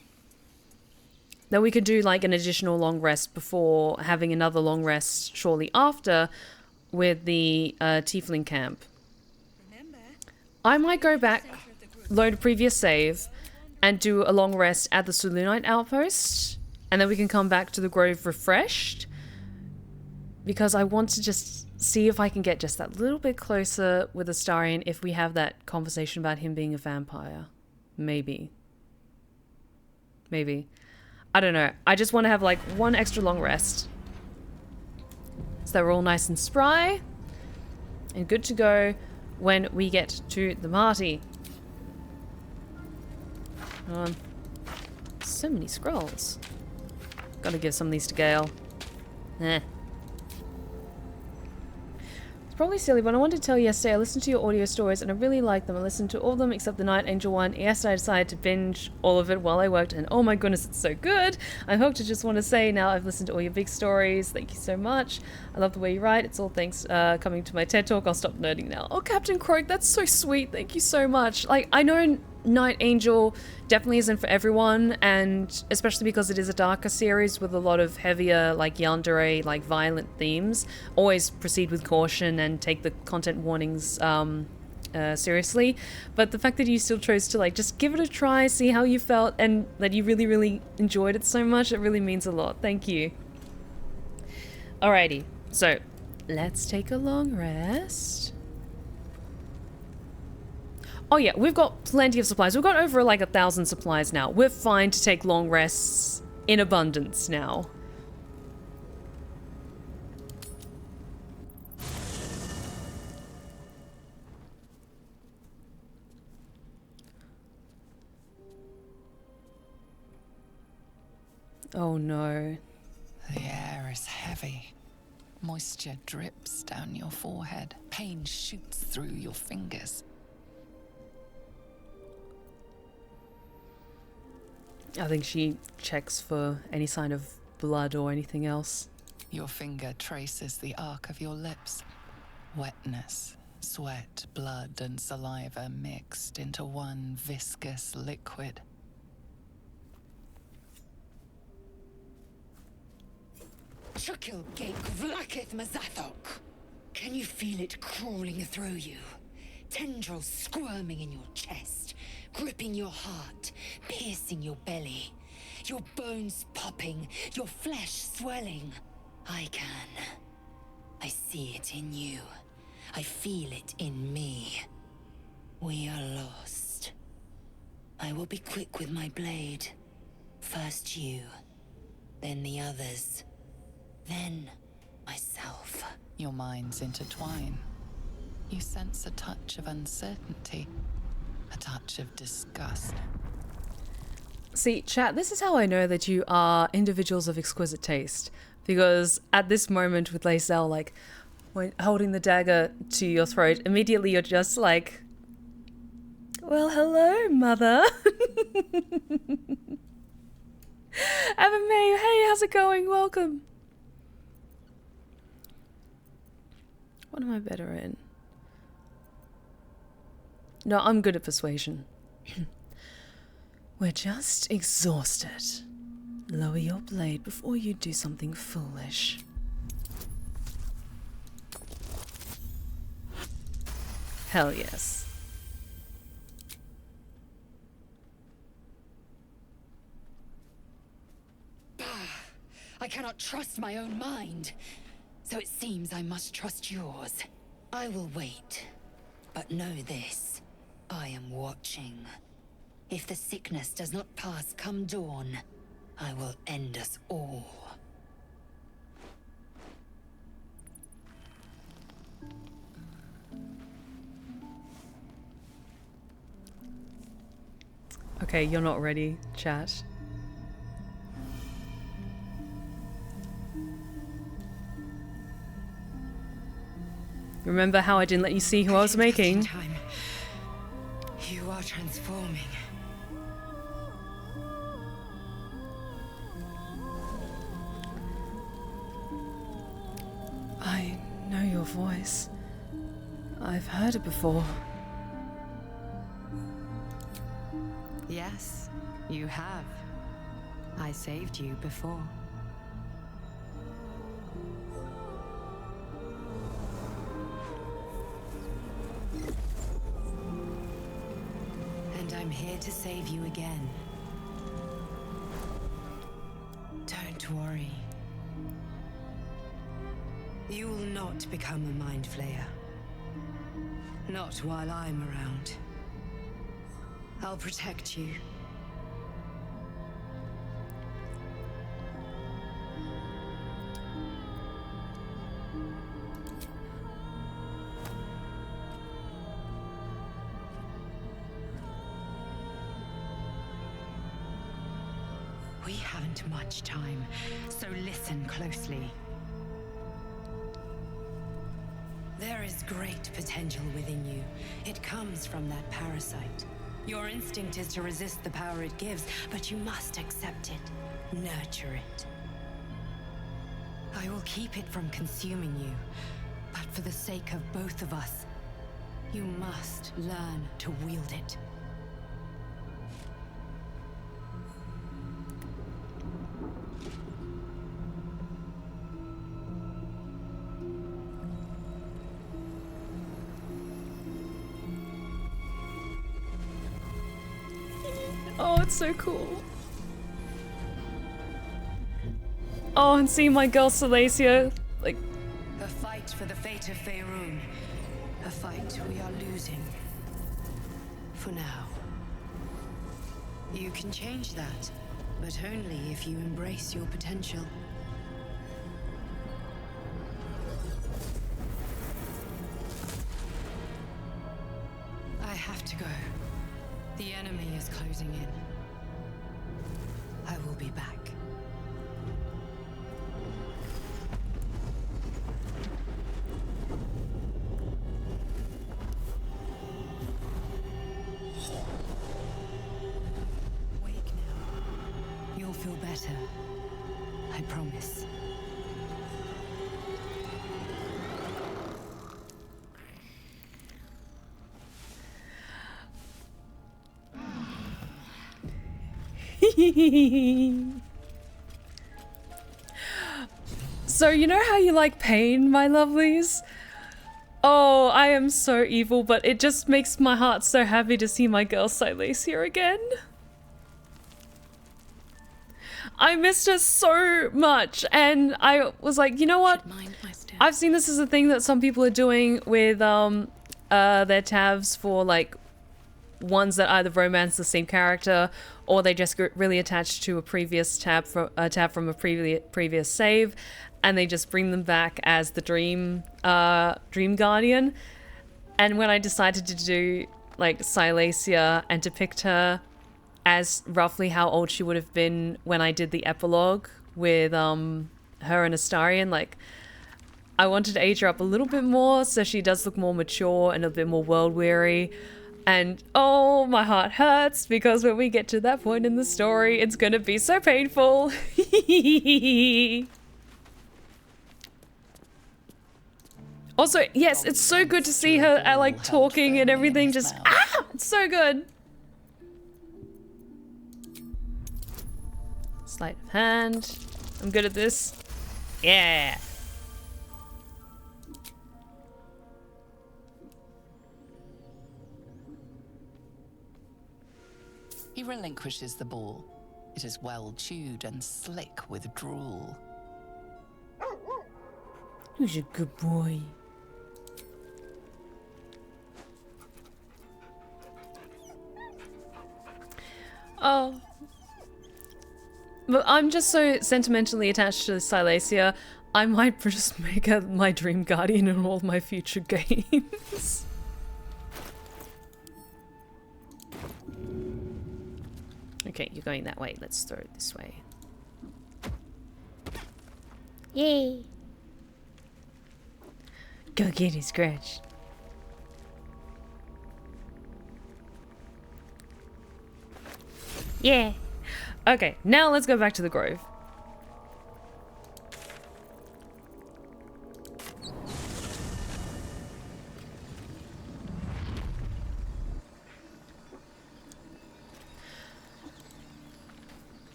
that we could do like an additional long rest before having another long rest shortly after with the Tiefling camp. I might go back, load a previous save, and do a long rest at the Sulunite outpost, and then we can come back to the Grove refreshed, because I want to just see if I can get just that little bit closer with Astarion if we have that conversation about him being a vampire. Maybe. I don't know. I just want to have like one extra long rest, so that we're all nice and spry and good to go when we get to the party. So many scrolls. Gotta give some of these to Gale. It's probably silly, but I wanted to tell you yesterday I listened to your audio stories and I really liked them. I listened to all of them except the Night Angel one. Yesterday I decided to binge all of it while I worked, and oh my goodness, it's so good. I hope to just want to say now I've listened to all your big stories. Thank you so much. I love the way you write. It's all thanks coming to my TED Talk. I'll stop nerding now. Oh, Captain Croak, that's so sweet. Thank you so much. Like, I know Night Angel definitely isn't for everyone, and especially because it is a darker series with a lot of heavier, like yandere, like violent themes. Always proceed with caution and take the content warnings seriously. But the fact that you still chose to like just give it a try, see how you felt, and that you really, really enjoyed it so much, it really means a lot. Thank you. Alrighty, so let's take a long rest. Oh yeah, we've got plenty of supplies. We've got over like 1,000 supplies now. We're fine to take long rests in abundance now. Oh no. The air is heavy. Moisture drips down your forehead. Pain shoots through your fingers. I think she checks for any sign of blood or anything else. Your finger traces the arc of your lips. Wetness, sweat, blood, and saliva mixed into one viscous liquid. Shukil Gake Vlakith Mazathok. Can you feel it crawling through you? Tendrils squirming in your chest, gripping your heart, piercing your belly. Your bones popping, your flesh swelling. I can. I see it in you. I feel it in me. We are lost. I will be quick with my blade. First you, then the others, then myself. Your minds intertwine. You sense a touch of uncertainty, a touch of disgust. See, chat, this is how I know that you are individuals of exquisite taste. Because at this moment with Lacelle, like, when holding the dagger to your throat, immediately you're just like, well, hello, mother. Evan May, hey, how's it going? Welcome. What am I better in? No, I'm good at persuasion. We're just exhausted. Lower your blade before you do something foolish. Hell yes. I cannot trust my own mind. So it seems I must trust yours. I will wait. But know this. I am watching. If the sickness does not pass come dawn, I will end us all. Okay, you're not ready, chat. Remember how I didn't let you see who I was making? Time. You are transforming. I know your voice. I've heard it before. Yes, you have. I saved you before. And I'm here to save you again. Don't worry. You will not become a mind flayer. Not while I'm around. I'll protect you. We haven't much time, so listen closely. There is great potential within you. It comes from that parasite. Your instinct is to resist the power it gives, but you must accept it, nurture it. I will keep it from consuming you, but for the sake of both of us, you must learn to wield it. Oh, it's so cool. Oh, and seeing my girl Salacia, like... A fight for the fate of Faerun. A fight we are losing. For now. You can change that, but only if you embrace your potential. I have to go. The enemy is closing in. I will be back. Wake now. You'll feel better. I promise. So you know how you like pain, my lovelies? Oh, I am so evil, but it just makes my heart so happy to see my girl Silas here again. I missed her so much, and I was like, you know what? I've seen this as a thing that some people are doing with their tabs for like ones that either romance the same character or they just get really attached to a previous tab from a previous save, and they just bring them back as the dream guardian. And when I decided to do like Silesia and depict her as roughly how old she would have been when I did the epilogue with her and Astarion, like I wanted to age her up a little bit more so she does look more mature and a bit more world weary. And oh, my heart hurts because when we get to that point in the story, it's gonna be so painful. Also, yes, it's so good to see her like talking and everything. Just it's so good. Sleight of hand. I'm good at this. Yeah. He relinquishes the ball. It is well chewed and slick with drool. Who's a good boy? Oh. But I'm just so sentimentally attached to Silesia, I might just make her my dream guardian in all my future games. Okay, you're going that way. Let's throw it this way. Yay! Go get his scratch. Yeah. Okay, now let's go back to the grove.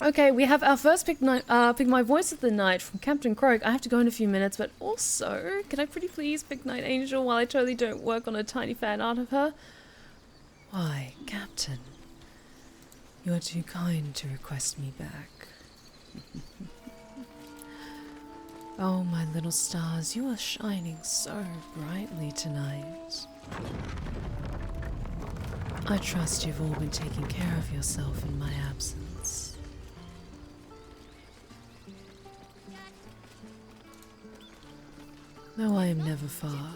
Okay, we have our first pick my voice of the night from Captain Croak. I have to go in a few minutes, but also, can I pretty please pick Night Angel while I totally don't work on a tiny fan art of her? Why, Captain, you're too kind to request me back. Oh, my little stars, you are shining so brightly tonight. I trust you've all been taking care of yourself in my absence. Though I am never far.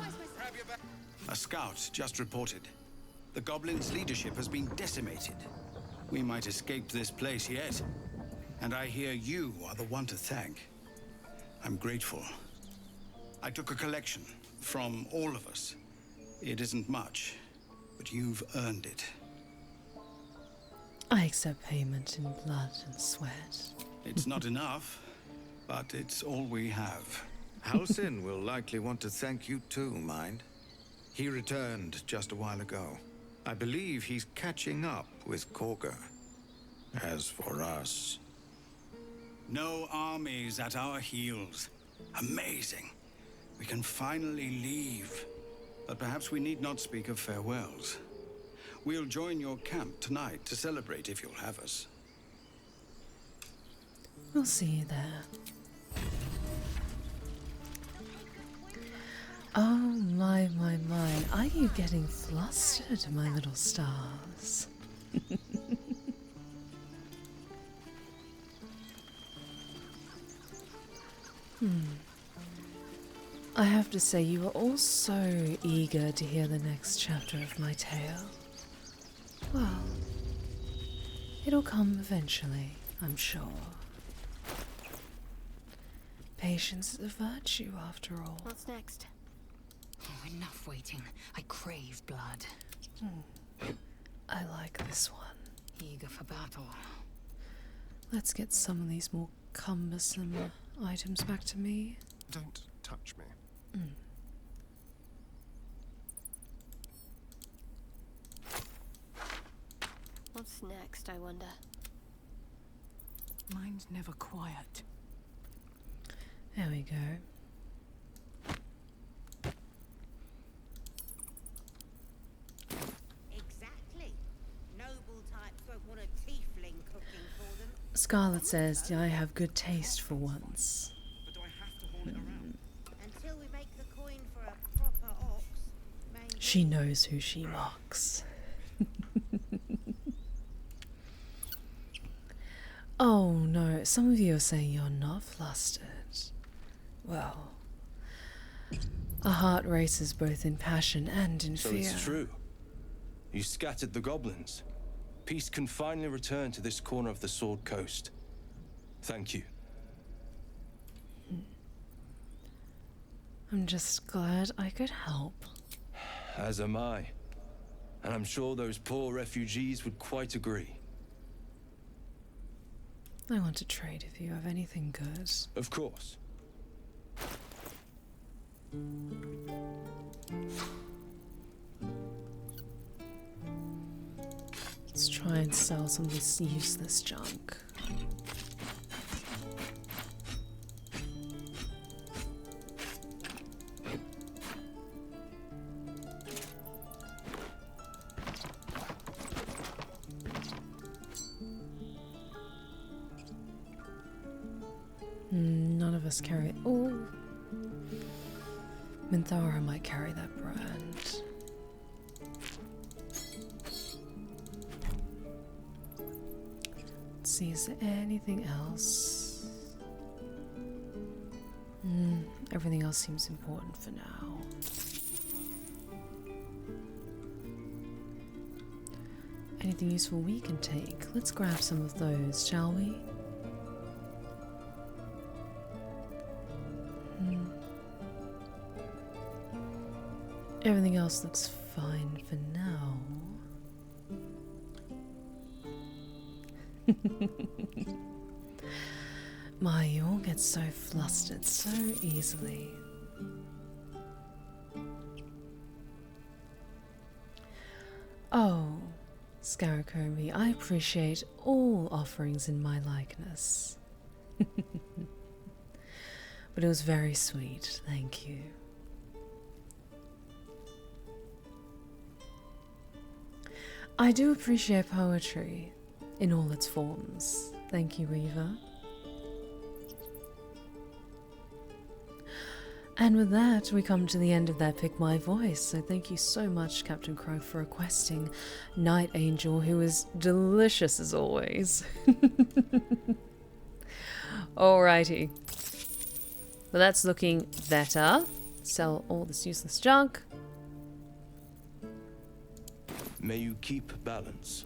A scout just reported. The goblins' leadership has been decimated. We might escape this place yet. And I hear you are the one to thank. I'm grateful. I took a collection from all of us. It isn't much, but you've earned it. I accept payment in blood and sweat. It's not enough, but it's all we have. Halsin will likely want to thank you too, mind. He returned just a while ago. I believe he's catching up with Korga. As for us... No armies at our heels. Amazing. We can finally leave. But perhaps we need not speak of farewells. We'll join your camp tonight to celebrate if you'll have us. We'll see you there. Oh my. Are you getting flustered, my little stars? I have to say, you are all so eager to hear the next chapter of my tale. Well, it'll come eventually, I'm sure. Patience is a virtue, after all. What's next? Oh, enough waiting. I crave blood. I like this one. Eager for battle. Let's get some of these more cumbersome items back to me. Don't touch me. What's next, I wonder? Mine's never quiet. There we go. Exactly. Noble types won't want a tiefling cooking for them. Scarlet says, I have good taste for once. But do I have to haul it around? Until we make the coin for a proper ox, maybe. She knows who she mocks. Oh no, some of you are saying you're not flustered. Well, a heart races both in passion and in So fear. it's true. You scattered the goblins. Peace can finally return to this corner of the Sword Coast. Thank you. I'm just glad I could help. As am I. And I'm sure those poor refugees would quite agree. I want to trade if you have anything good. Of course. Let's try and sell some of this useless junk. None of us carry. Oh, Minthara might carry that brand. Let's see, is there anything else? Everything else seems important for now. Anything useful we can take? Let's grab some of those, shall we? Everything else looks fine for now. You all get so flustered so easily. Oh, Scaracomi, I appreciate all offerings in my likeness. But it was very sweet, thank you. I do appreciate poetry in all its forms. Thank you, Weaver. And with that, we come to the end of that Pick My Voice. So thank you so much, Captain Crow, for requesting Night Angel, who is delicious as always. Alrighty. Well, that's looking better. Sell all this useless junk. May you keep balance.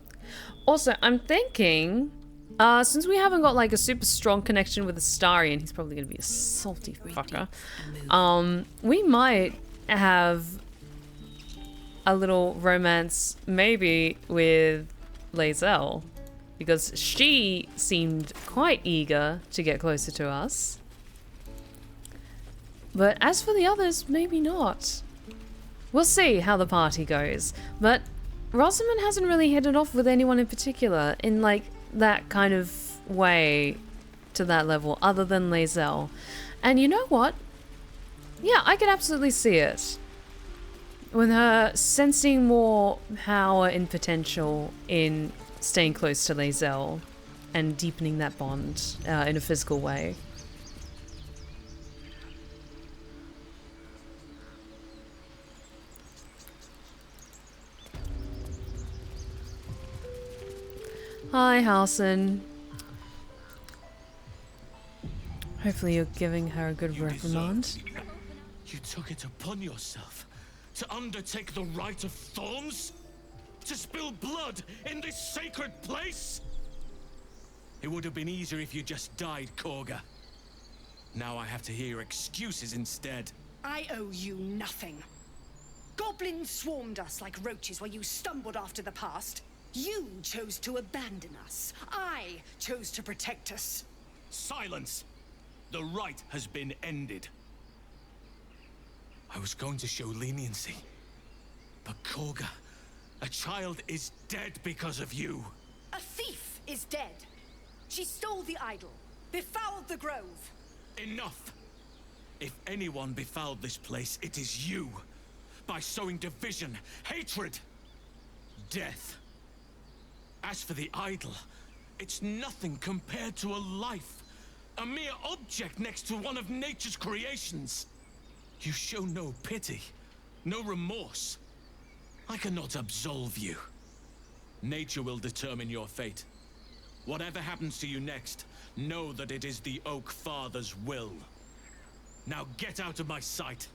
Also, I'm thinking, since we haven't got like a super strong connection with Astarion, he's probably going to be a salty fucker. We might have a little romance maybe with Lae'zel, because she seemed quite eager to get closer to us. But as for the others, maybe not. We'll see how the party goes. But Rosamund hasn't really hit it off with anyone in particular in like that kind of way to that level other than Lae'zel. And you know what? Yeah, I could absolutely see it. With her sensing more power and potential in staying close to Lae'zel and deepening that bond in a physical way. Hi, Halson. Hopefully you're giving her a good reprimand. You took it upon yourself to undertake the rite of thorns? To spill blood in this sacred place? It would have been easier if you just died, Korga. Now I have to hear excuses instead. I owe you nothing. Goblins swarmed us like roaches while you stumbled after the past. You chose to abandon us. I chose to protect us. Silence! The rite has been ended. I was going to show leniency. But Korga, a child is dead because of you. A thief is dead. She stole the idol, befouled the grove. Enough! If anyone befouled this place, it is you. By sowing division, hatred, death. As for the idol, it's nothing compared to a life. A mere object next to one of nature's creations. You show no pity, no remorse. I cannot absolve you. Nature will determine your fate. Whatever happens to you next, know that it is the Oak Father's will. Now get out of my sight.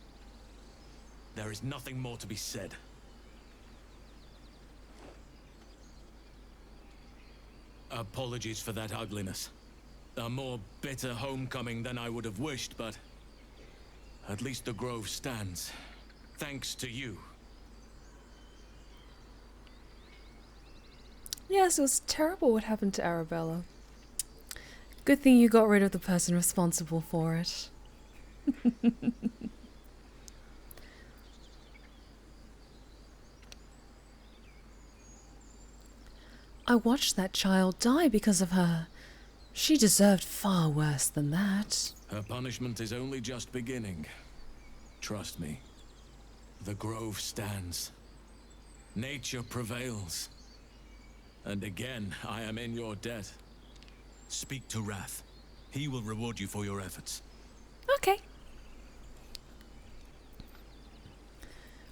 There is nothing more to be said. Apologies for that ugliness. A more bitter homecoming than I would have wished, but at least the grove stands. Thanks to you. Yes, it was terrible what happened to Arabella. Good thing you got rid of the person responsible for it. I watched that child die because of her. She deserved far worse than that. Her punishment is only just beginning. Trust me. The grove stands. Nature prevails. And again, I am in your debt. Speak to Wrath. He will reward you for your efforts. Okay.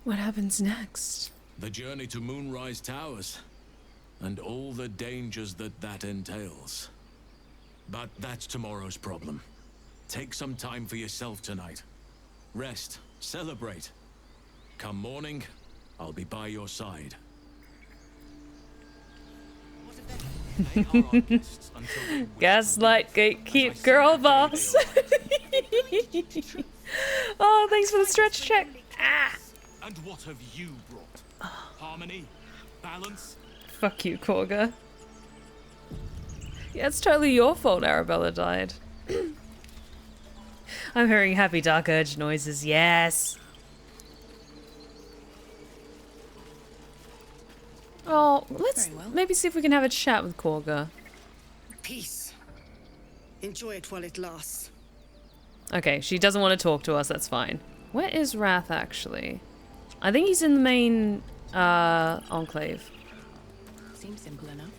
What happens next? The journey to Moonrise Towers. And all the dangers that entails. But that's tomorrow's problem. Take some time for yourself tonight. Rest, celebrate. Come morning, I'll be by your side. Gaslight, gatekeep, girl boss. Oh, thanks for the stretch check. Ah. And what have you brought? Harmony? Balance? Fuck you, Korga. Yeah, it's totally your fault Arabella died. I'm hearing happy dark urge noises, yes. Oh, let's maybe see if we can have a chat with Korga. Peace. Enjoy it while it lasts. Okay, she doesn't want to talk to us, that's fine. Where is Wrath, actually? I think he's in the main, enclave. Seems simple enough.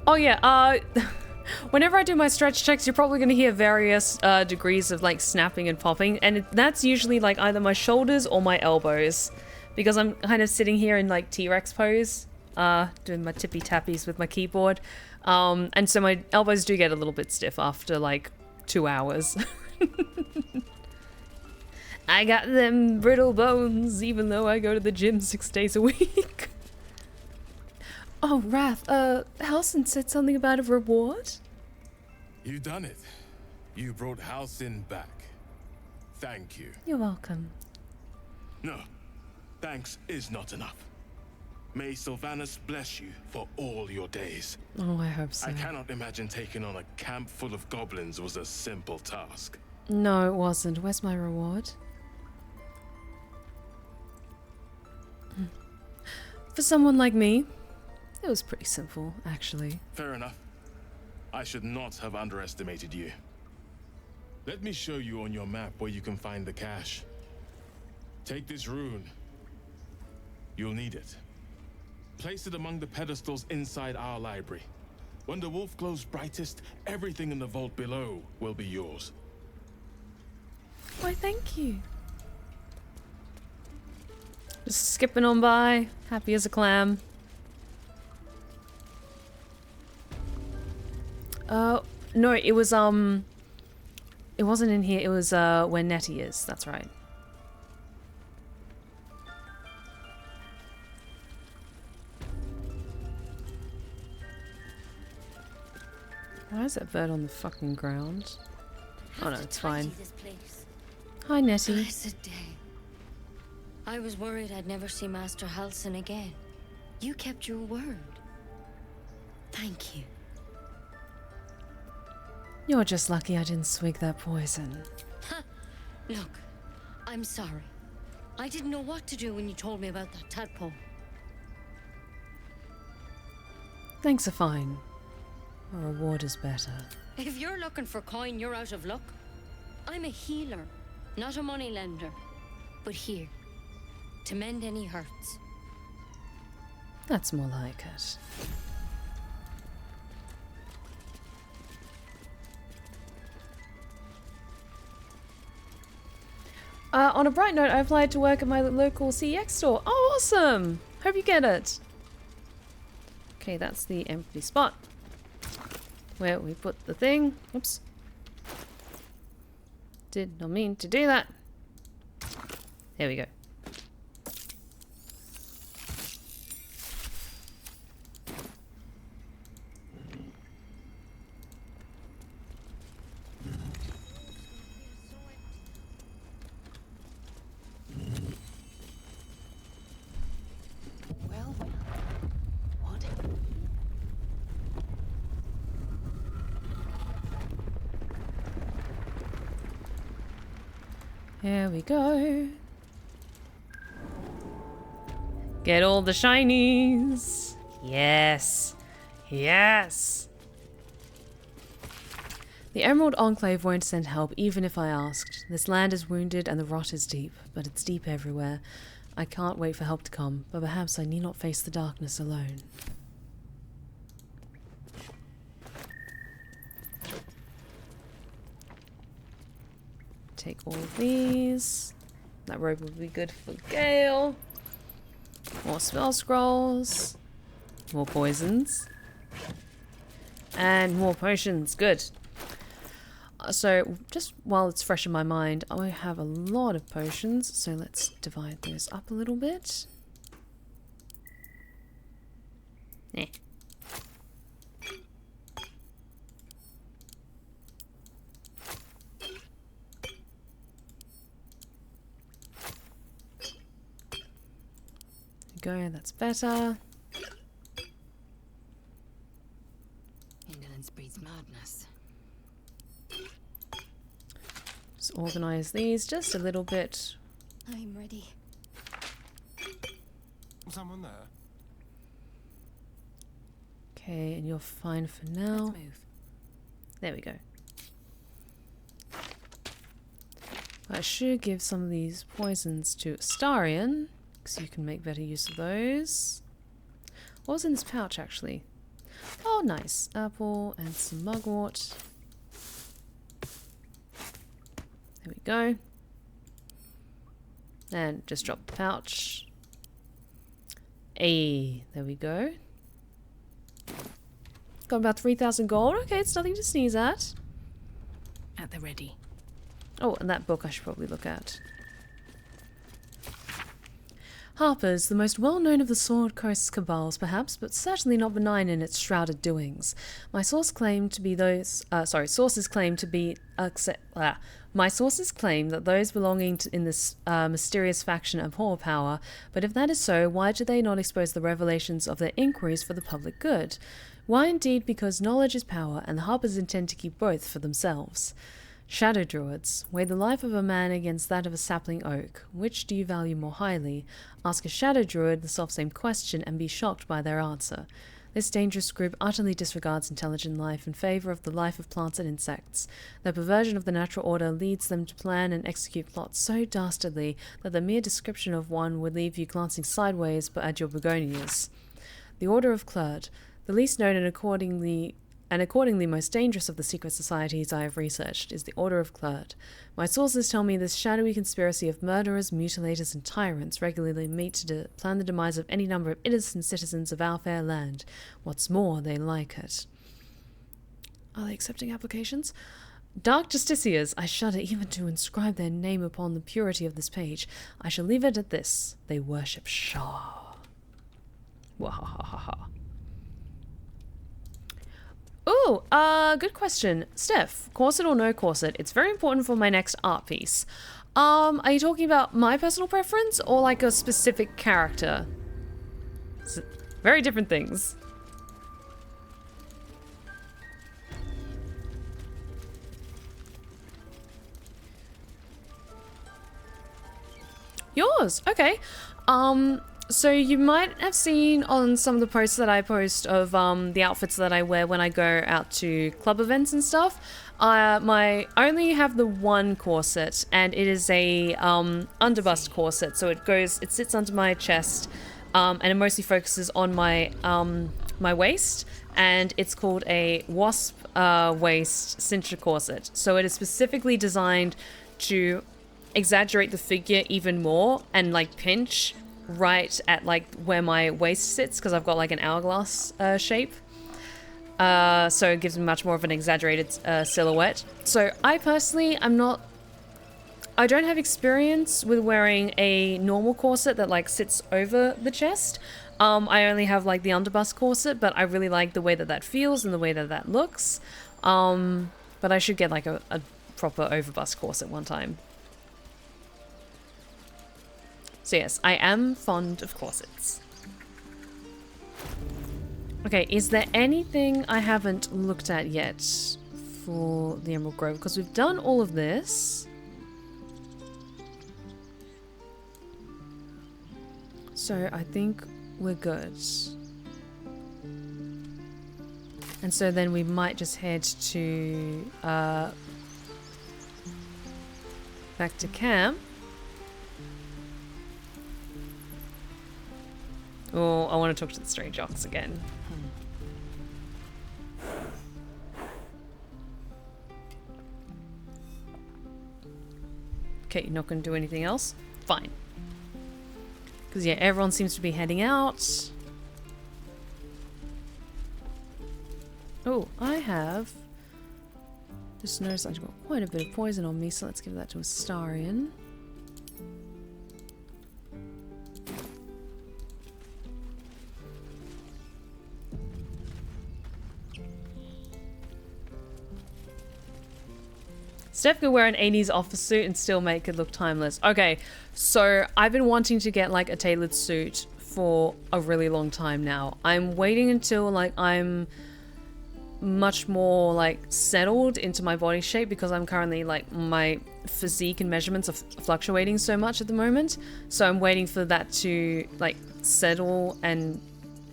Oh yeah, whenever I do my stretch checks, you're probably going to hear various degrees of like snapping and popping, and that's usually like either my shoulders or my elbows, because I'm kind of sitting here in like T-Rex pose, doing my tippy tappies with my keyboard, and so my elbows do get a little bit stiff after like 2 hours. I got them brittle bones, even though I go to the gym 6 days a week. Oh, Wrath, Halsin said something about a reward? You done it. You brought Halsin back. Thank you. You're welcome. No, thanks is not enough. May Sylvanus bless you for all your days. Oh, I hope so. I cannot imagine taking on a camp full of goblins was a simple task. No, it wasn't. Where's my reward? For someone like me, it was pretty simple, actually. Fair enough. I should not have underestimated you. Let me show you on your map where you can find the cache. Take this rune. You'll need it. Place it among the pedestals inside our library. When the wolf glows brightest, everything in the vault below will be yours. Why, thank you. Just skipping on by, happy as a clam. No, it was, it wasn't in here, it was, where Nettie is, that's right. Why is that bird on the fucking ground? Oh no, it's fine. Hi, Nettie. Blessed day. I was worried I'd never see Master Halsin again. You kept your word. Thank you. You're just lucky I didn't swig that poison. Ha! Look, I'm sorry. I didn't know what to do when you told me about that tadpole. Thanks are fine. A reward is better. If you're looking for coin, you're out of luck. I'm a healer, not a moneylender. But here, to mend any hurts. That's more like it. On a bright note, I applied to work at my local CX store. Oh, awesome! Hope you get it. Okay, that's the empty spot where we put the thing. Oops. Did not mean to do that. There we go. There we go. Get all the shinies. Yes. Yes. The Emerald Enclave won't send help even if I asked. This land is wounded and the rot is deep, but it's deep everywhere. I can't wait for help to come, but perhaps I need not face the darkness alone. Take all of these. That robe will be good for Gale. More spell scrolls. More poisons. And more potions. Good. So, just while it's fresh in my mind, I have a lot of potions. So let's divide those up a little bit. Eh. Go, that's better. Indolence breeds madness. Just organize these just a little bit. I'm ready. Someone there? Okay, and you're fine for now. Let's move. There we go. I should give some of these poisons to Astarion, because you can make better use of those. What was in this pouch, actually? Oh, nice. Apple and some mugwort. There we go. And just drop the pouch. Hey, there we go. Got about 3,000 gold. Okay, it's nothing to sneeze at. At the ready. Oh, and that book I should probably look at. Harper's, the most well-known of the Sword Coast's cabals, perhaps, but certainly not benign in its shrouded doings. My sources claim to be those... sources claim to be... My sources claim that those belonging to, in this mysterious faction abhor power, but if that is so, why do they not expose the revelations of their inquiries for the public good? Why indeed? Because knowledge is power, and the Harpers intend to keep both for themselves. Shadow Druids, weigh the life of a man against that of a sapling oak. Which do you value more highly? Ask a Shadow Druid the self-same question and be shocked by their answer. This dangerous group utterly disregards intelligent life in favour of the life of plants and insects. Their perversion of the natural order leads them to plan and execute plots so dastardly that the mere description of one would leave you glancing sideways but at your begonias. The Order of Clerd, the least known and accordingly most dangerous of the secret societies I have researched, is the Order of Clerd. My sources tell me this shadowy conspiracy of murderers, mutilators, and tyrants regularly meet to plan the demise of any number of innocent citizens of our fair land. What's more, they like it. Are they accepting applications? Dark Justiciars, I shudder even to inscribe their name upon the purity of this page. I shall leave it at this. They worship Shah. Wahahaha. Ooh, good question. Steph, corset or no corset? It's very important for my next art piece. Are you talking about my personal preference or like a specific character? It's very different things. Yours, okay. So you might have seen on some of the posts that I post of the outfits that I wear when I go out to club events and stuff. I only have the one corset, and it is a underbust corset. So it sits under my chest, and it mostly focuses on my my waist, and it's called a wasp waist cincher corset. So it is specifically designed to exaggerate the figure even more and like pinch right at like where my waist sits, because I've got like an hourglass shape. So it gives me much more of an exaggerated silhouette. So I personally I don't have experience with wearing a normal corset that like sits over the chest. I only have like the underbust corset, but I really like the way that that feels and the way that that looks. But I should get like a proper overbust corset one time. So yes, I am fond of corsets. Okay, is there anything I haven't looked at yet for the Emerald Grove? Because we've done all of this. So I think we're good. And so then we might just head to back to camp. Oh, I want to talk to the stray jocks again. Okay, you're not going to do anything else? Fine. Because, yeah, everyone seems to be heading out. Oh, I have just noticed I've got quite a bit of poison on me, so let's give that to Astarion. Steph could wear an 80s office suit and still make it look timeless. Okay, so I've been wanting to get like a tailored suit for a really long time now. I'm waiting until like I'm much more like settled into my body shape, because I'm currently like my physique and measurements are fluctuating so much at the moment. So I'm waiting for that to like settle and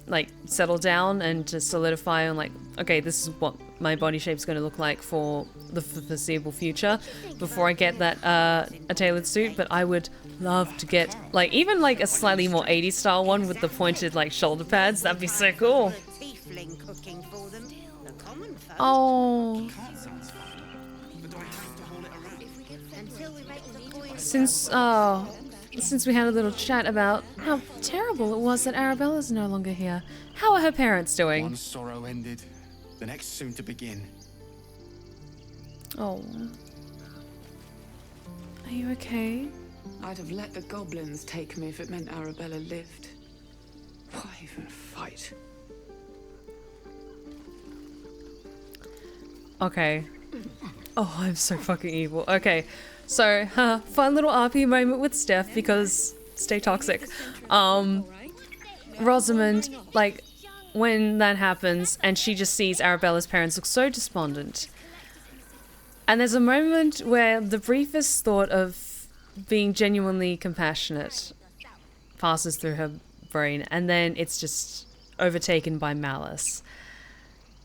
like settle down and to solidify on like, okay, this is what my body shape's going to look like for the foreseeable future before I get that a tailored suit. But I would love to get like even like a slightly more 80s style one with the pointed like shoulder pads. That'd be so cool. Oh, since we had a little chat about how terrible it was that Arabella's no longer here, how are her parents doing? One sorrow ended, the next soon to begin. Oh. Are you okay? I'd have let the goblins take me if it meant Arabella lived. Why even fight? Okay. Oh, I'm so fucking evil. Okay. So, fun little RP moment with Steph, because stay toxic. Rosamund, like, when that happens and she just sees Arabella's parents look so despondent. And there's a moment where the briefest thought of being genuinely compassionate passes through her brain, and then it's just overtaken by malice.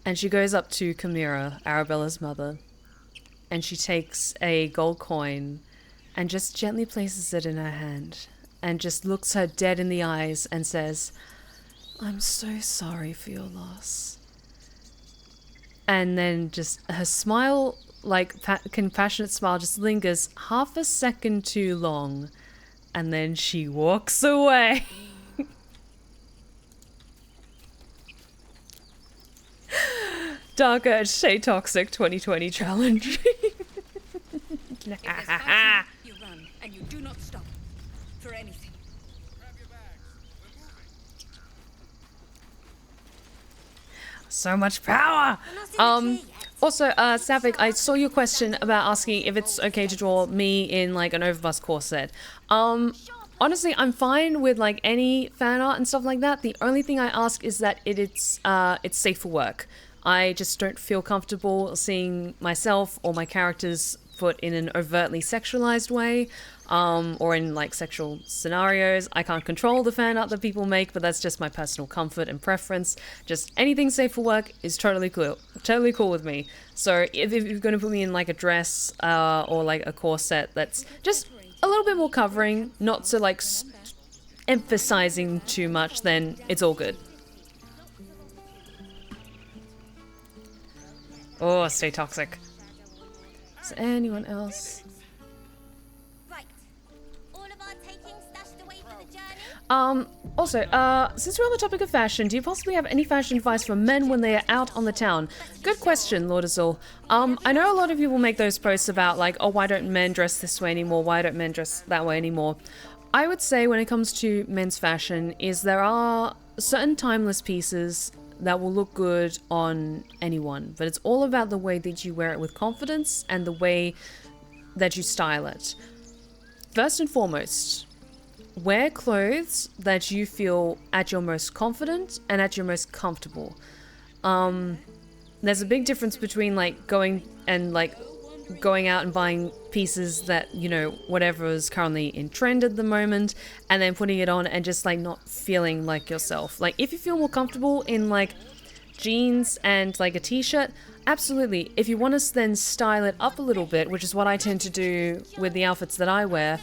And she goes up to Chimera, Arabella's mother, and she takes a gold coin and just gently places it in her hand and just looks her dead in the eyes and says, "I'm so sorry for your loss." And then just her smile, like compassionate smile, just lingers half a second too long, and then she walks away. Dark Urge Stay Toxic 2020 challenge. You run, and you do not stop for anything. So much power! Also, Savik, I saw your question about asking if it's okay to draw me in like an overbust corset. Honestly, I'm fine with like any fan art and stuff like that. The only thing I ask is that it's safe for work. I just don't feel comfortable seeing myself or my characters put in an overtly sexualized way, or in like sexual scenarios. I can't control the fan art that people make, but that's just my personal comfort and preference. Just anything safe for work is totally cool with me. So if you're going to put me in like a dress or like a corset that's just a little bit more covering, not so like emphasizing too much, then it's all good. Oh, stay toxic. Is there anyone else? Also, since we're on the topic of fashion, do you possibly have any fashion advice for men when they are out on the town? Good question, Lord Azul. I know a lot of people make those posts about like, oh, why don't men dress this way anymore? Why don't men dress that way anymore? I would say when it comes to men's fashion is there are certain timeless pieces that will look good on anyone, but it's all about the way that you wear it with confidence and the way that you style it. First and foremost, wear clothes that you feel at your most confident and at your most comfortable. There's a big difference between like going out and buying pieces that, you know, whatever is currently in trend at the moment, and then putting it on and just like not feeling like yourself. Like if you feel more comfortable in like jeans and like a t-shirt, absolutely. If you want to then style it up a little bit, which is what I tend to do with the outfits that I wear,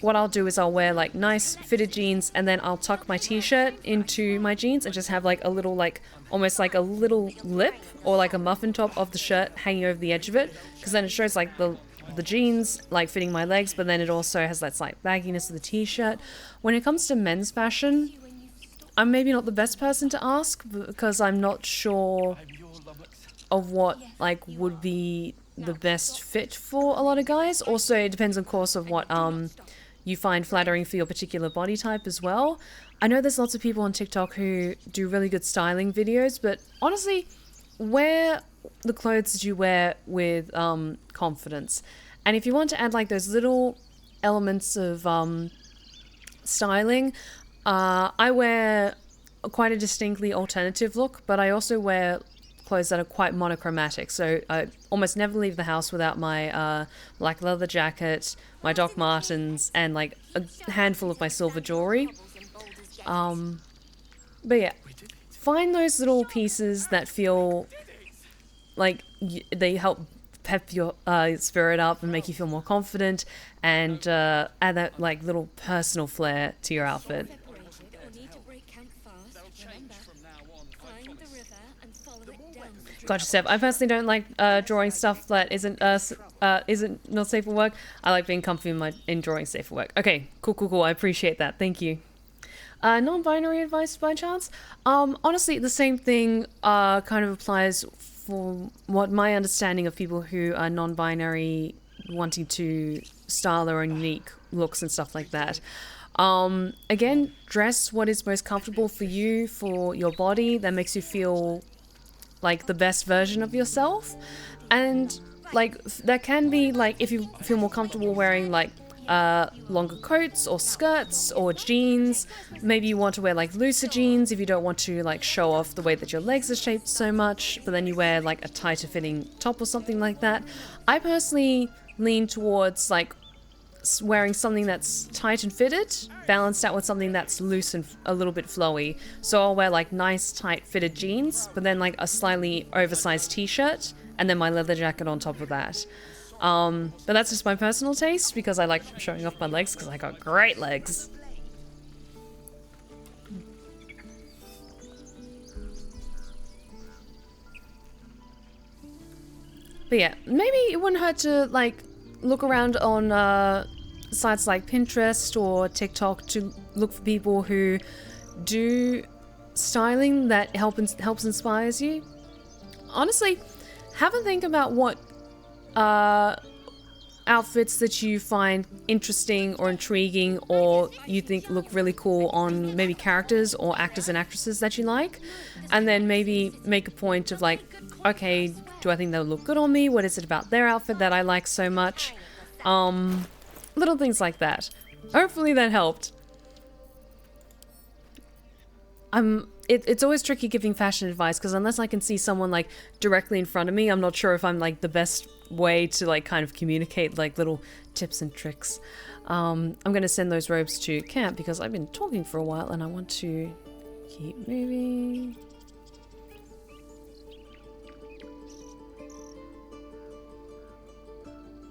what I'll do is I'll wear like nice fitted jeans, and then I'll tuck my t-shirt into my jeans and just have like a little like almost like a little lip or like a muffin top of the shirt hanging over the edge of it, because then it shows like the jeans like fitting my legs, but then it also has that slight bagginess of the t-shirt. When it comes to men's fashion, I'm maybe not the best person to ask because I'm not sure of what like would be the best fit for a lot of guys. Also, it depends of course of what you find flattering for your particular body type as well. I know there's lots of people on TikTok who do really good styling videos, but honestly, wear the clothes that you wear with confidence. And if you want to add like those little elements of styling, I wear quite a distinctly alternative look, but I also wear clothes that are quite monochromatic. So I almost never leave the house without my black leather jacket, my Doc Martens, and like a handful of my silver jewelry. But yeah, find those little pieces that feel like they help pep your spirit up and make you feel more confident, and add that like little personal flair to your outfit. Gotcha, Steph. I personally don't like drawing stuff that isn't not safe for work. I like being comfy in drawing safe for work. Okay, cool. I appreciate that. Thank you. Non-binary advice by chance? Honestly, the same thing kind of applies for what my understanding of people who are non-binary wanting to style their own unique looks and stuff like that. Again, dress what is most comfortable for you, for your body, that makes you feel like the best version of yourself. And like that can be like if you feel more comfortable wearing like longer coats or skirts or jeans. Maybe you want to wear like looser jeans if you don't want to like show off the way that your legs are shaped so much, but then you wear like a tighter fitting top or something like that. I personally lean towards like wearing something that's tight and fitted, balanced out with something that's loose and a little bit flowy. So I'll wear like nice tight fitted jeans, but then like a slightly oversized t-shirt, and then my leather jacket on top of that. But that's just my personal taste because I like showing off my legs because I got great legs. But yeah, maybe it wouldn't hurt to like look around on sites like Pinterest or TikTok to look for people who do styling that helps inspires you. Honestly, have a think about what outfits that you find interesting or intriguing or you think look really cool on maybe characters or actors and actresses that you like, and then maybe make a point of like, okay, do I think they'll look good on me? What is it about their outfit that I like so much? Little things like that. Hopefully that helped. it's always tricky giving fashion advice, because unless I can see someone like directly in front of me, I'm not sure if I'm like the best way to like kind of communicate like little tips and tricks. I'm gonna send those robes to camp because I've been talking for a while and I want to keep moving.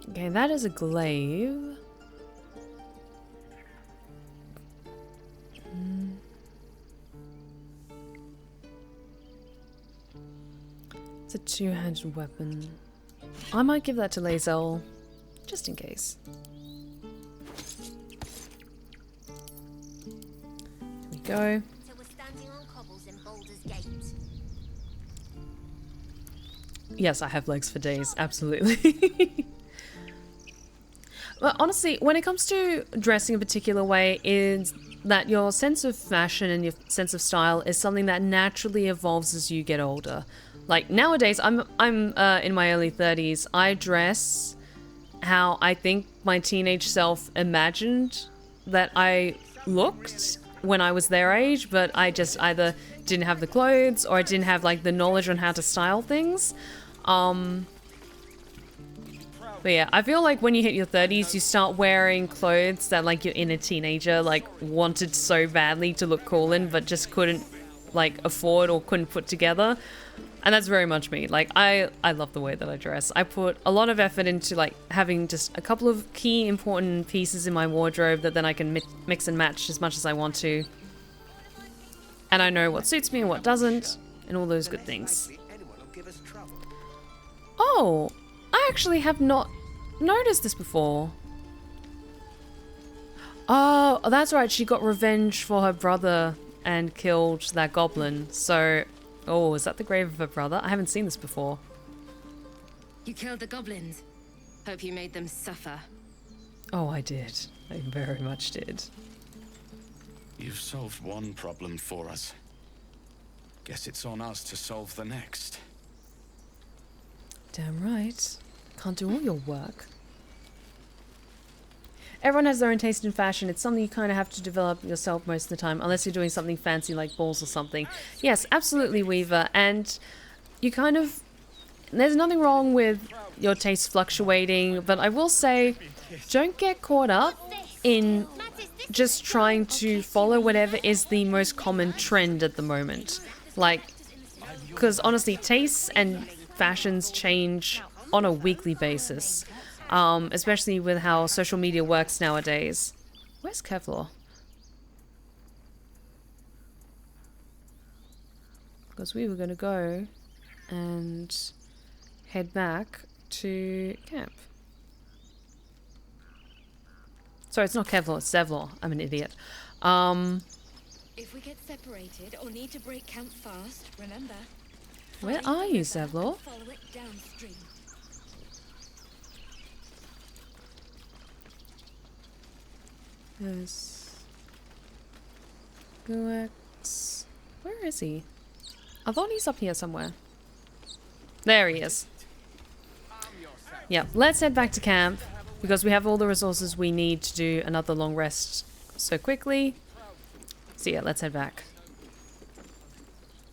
Okay, that is a glaive. It's a two-handed weapon. I might give that to Lae'zel, just in case. Here we go. So we're standing on cobbles in Baldur's Gate. Yes, I have legs for days, absolutely. But honestly, when it comes to dressing a particular way, is that your sense of fashion and your sense of style is something that naturally evolves as you get older. Like nowadays, I'm in my early 30s. I dress how I think my teenage self imagined that I looked when I was their age, but I just either didn't have the clothes or I didn't have like the knowledge on how to style things. But yeah, I feel like when you hit your 30s, you start wearing clothes that like your inner teenager like wanted so badly to look cool in, but just couldn't like afford or couldn't put together. And that's very much me. Like I love the way that I dress. I put a lot of effort into like having just a couple of key important pieces in my wardrobe that then I can mix and match as much as I want to. And I know what suits me and what doesn't, and all those good things. Oh, I actually have not noticed this before. Oh, that's right. She got revenge for her brother and killed that goblin. So, oh, is that the grave of her brother? I haven't seen this before. You killed the goblins. Hope you made them suffer. Oh, I did. I very much did. You've solved one problem for us. Guess it's on us to solve the next. Damn right. Can't do all your work. Everyone has their own taste in fashion. It's something you kind of have to develop yourself most of the time, unless you're doing something fancy like balls or something. Yes, absolutely, Weaver. And you kind of... There's nothing wrong with your taste fluctuating, but I will say, don't get caught up in just trying to follow whatever is the most common trend at the moment. Like, because honestly, tastes and fashions change on a weekly basis, especially with how social media works nowadays. Where's Kevlar? Because we were going to go and head back to camp. Sorry, it's not Kevlar, it's Zevlor. I'm an idiot. If we get separated or need to break camp fast, remember. Where are you, Zevlor? Follow it downstream. Yes. Goex. Where is he? I thought he's up here somewhere. There he is. Yeah, let's head back to camp because we have all the resources we need to do another long rest so quickly. So yeah, let's head back.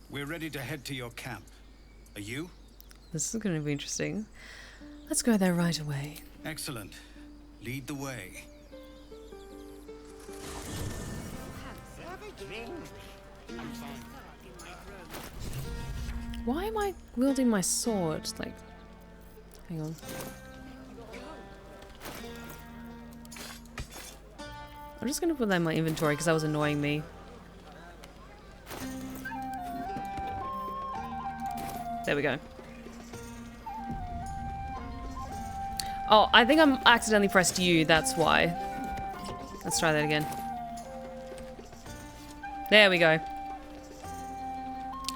We're ready to head to your camp. Are you? This is going to be interesting. Let's go there right away. Excellent. Lead the way. Why am I wielding my sword? Like, hang on. I'm just going to put that in my inventory because that was annoying me. There we go. Oh, I think I'm accidentally pressed U, that's why. Let's try that again. There we go.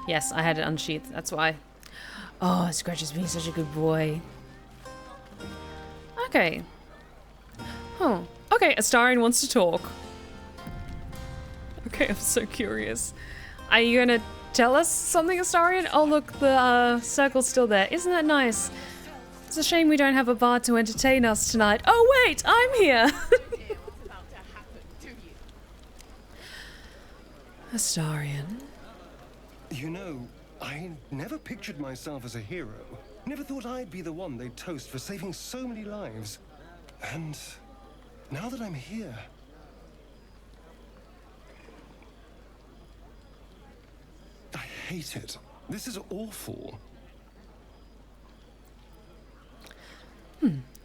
Yes, I had it unsheathed, that's why. Oh, Scratch is being such a good boy. Okay. Oh, okay, Astarion wants to talk. Okay, I'm so curious. Are you gonna tell us something, Astarion? Oh look, the circle's still there. Isn't that nice? It's a shame we don't have a bard to entertain us tonight. Oh wait, I'm here! Astarion. I never pictured myself as a hero. Never thought I'd be the one they'd toast for saving so many lives. And now that I'm here... I hate it. This is awful.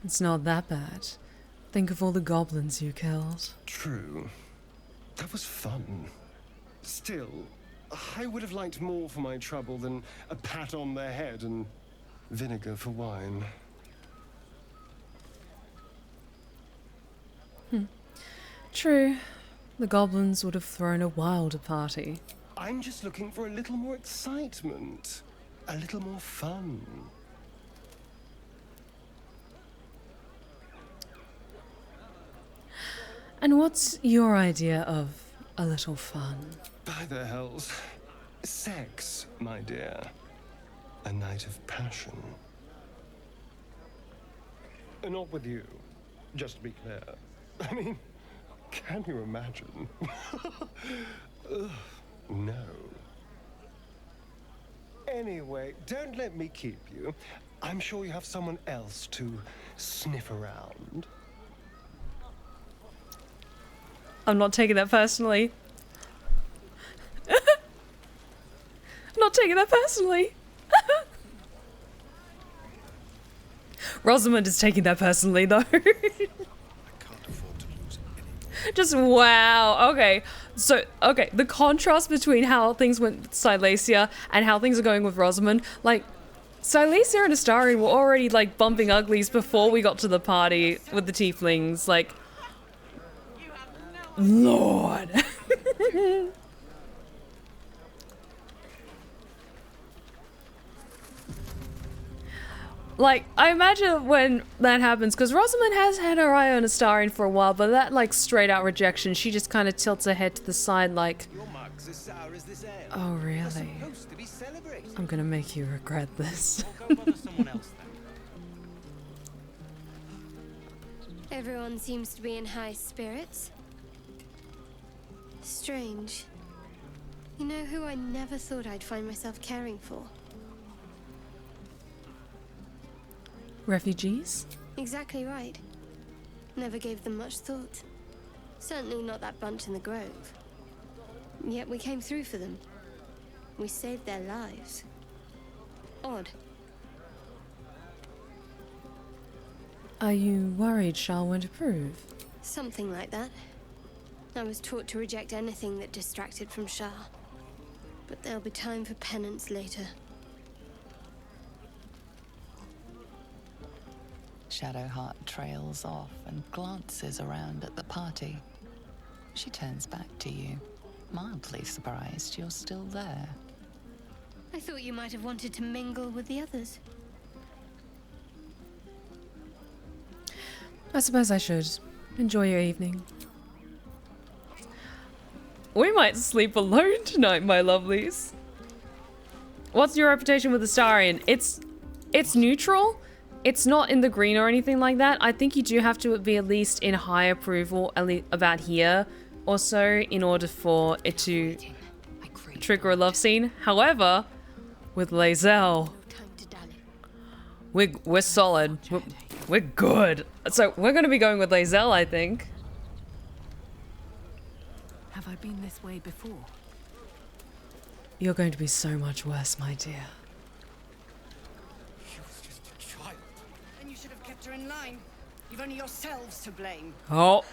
It's not that bad. Think of all the goblins you killed. True. That was fun. Still, I would have liked more for my trouble than a pat on the head and vinegar for wine. True. The goblins would have thrown a wilder party. I'm just looking for a little more excitement. A little more fun. And what's your idea of a little fun? By the hells. Sex, my dear. A night of passion. Not with you, just to be clear. I mean, can you imagine? Ugh, no. Anyway, don't let me keep you. I'm sure you have someone else to sniff around. I'm not taking that personally. I'm not taking that personally. Rosamund is taking that personally, though. Just wow. Okay. So, okay. The contrast between how things went with Silesia and how things are going with Rosamund. Like, Silesia and Astrid were already, like, bumping uglies before we got to the party with the tieflings. Like, Lord. Like, I imagine when that happens, because Rosamund has had her eye on Astarion for a while, but that, like, straight out rejection, she just kind of tilts her head to the side like, oh, really? I'm gonna make you regret this. Everyone seems to be in high spirits. Strange. You know who I never thought I'd find myself caring for? Refugees? Exactly right. Never gave them much thought. Certainly not that bunch in the grove. Yet we came through for them. We saved their lives. Odd. Are you worried Shah won't approve? Something like that. I was taught to reject anything that distracted from Shah. But there'll be time for penance later. Shadowheart trails off and glances around at the party. She turns back to you, mildly surprised you're still there. I thought you might have wanted to mingle with the others. I suppose I should. Enjoy your evening. We might sleep alone tonight, my lovelies. What's your reputation with Astarion? It's neutral. It's not in the green or anything like that. I think you do have to be at least in high approval about here or so in order for it to trigger a love scene. However, with Lae'zel, we're solid. We're good. So we're going to be going with Lae'zel, I think. Have I been this way before? You're going to be so much worse, my dear. And you should have kept her in line. You've only yourselves to blame. Oh,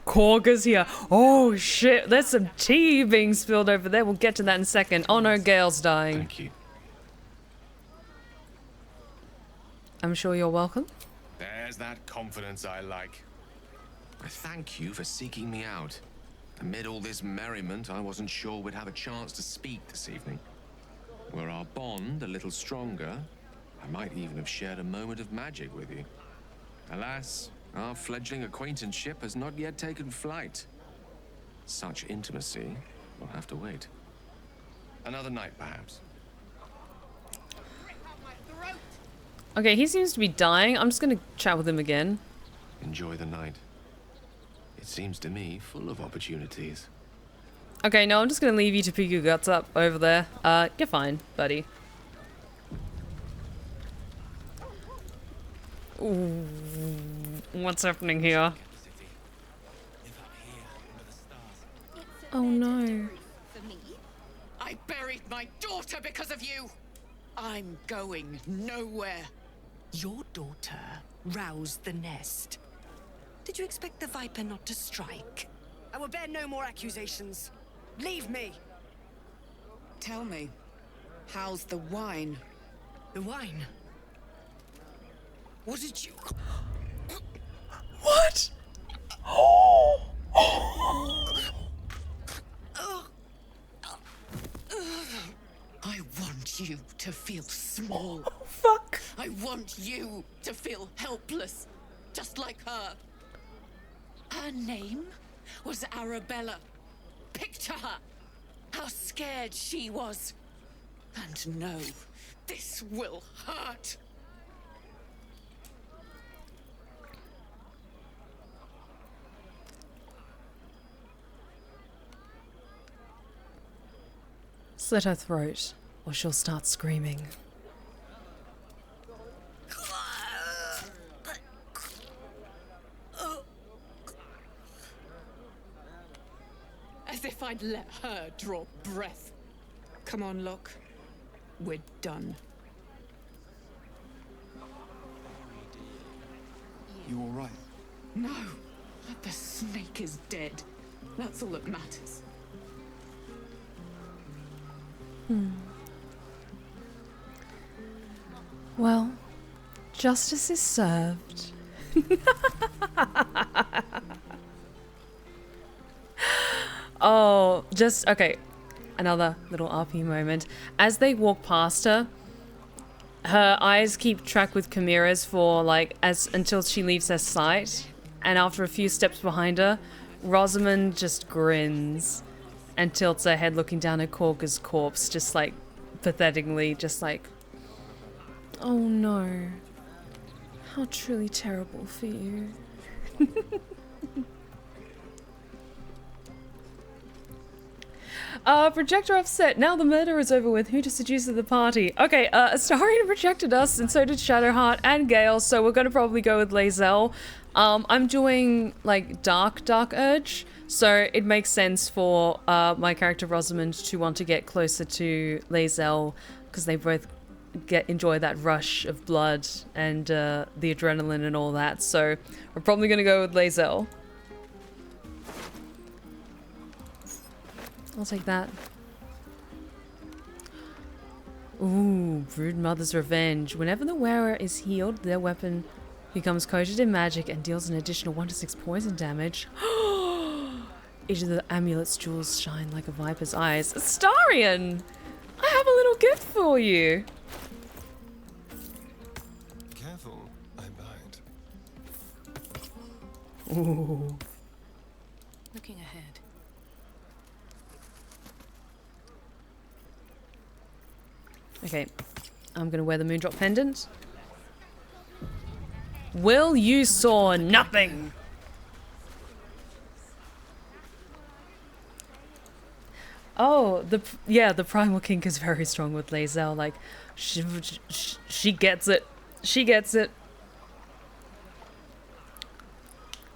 Korga's here. Oh, shit. There's some tea being spilled over there. We'll get to that in a second. Oh, no, Gale's dying. Thank you. I'm sure you're welcome. There's that confidence I like. I thank you for seeking me out. Amid all this merriment, I wasn't sure we'd have a chance to speak this evening. Were our bond a little stronger, I might even have shared a moment of magic with you. Alas, our fledgling acquaintanceship has not yet taken flight. Such intimacy will have to wait. Another night, perhaps. Okay, he seems to be dying. I'm just gonna chat with him again. Enjoy the night. It seems to me full of opportunities. Okay, no, I'm just gonna leave you to pick your guts up over there. You're fine, buddy. Ooh, what's happening here? Oh no. I buried my daughter because of you. I'm going nowhere. Your daughter roused the nest. Did you expect the Viper not to strike? I will bear no more accusations. Leave me. Tell me, how's the wine? The wine? What did you... What? I want you to feel small. Oh, fuck. I want you to feel helpless, just like her. Her name was Arabella. Picture her. How scared she was. And no, this will hurt. Slit her throat, or she'll start screaming. As if I'd let her draw breath. Come on, Locke. We're done. You all right? No, the snake is dead. That's all that matters. Well, justice is served. Oh, just, okay. Another little RP moment. As they walk past her, her eyes keep track with Chimera's for like until she leaves their sight. And after a few steps behind her, Rosamund just grins and tilts her head looking down at Korga's corpse, just like pathetically, just like, oh no. How truly terrible for you. Projector offset. Now the murder is over with. Who to seduce at the party? Okay, Astarion projected us, and so did Shadowheart and Gale, so we're gonna probably go with Lae'zel. I'm doing, like, Dark Urge, so it makes sense for my character Rosamund to want to get closer to Lae'zel, because they both enjoy that rush of blood and the adrenaline and all that, so we're probably gonna go with Lae'zel. I'll take that. Ooh, Broodmother's Revenge. Whenever the wearer is healed, their weapon becomes coated in magic and deals an additional 1 to 6 poison damage. Each of the amulet's jewels shine like a viper's eyes. Astarion! I have a little gift for you. Careful, I bite. Ooh. Looking ahead. Okay, I'm gonna wear the Moondrop Pendant. Will you saw nothing? Oh, the Primal Kink is very strong with Lae'zel. Like, she gets it. She gets it.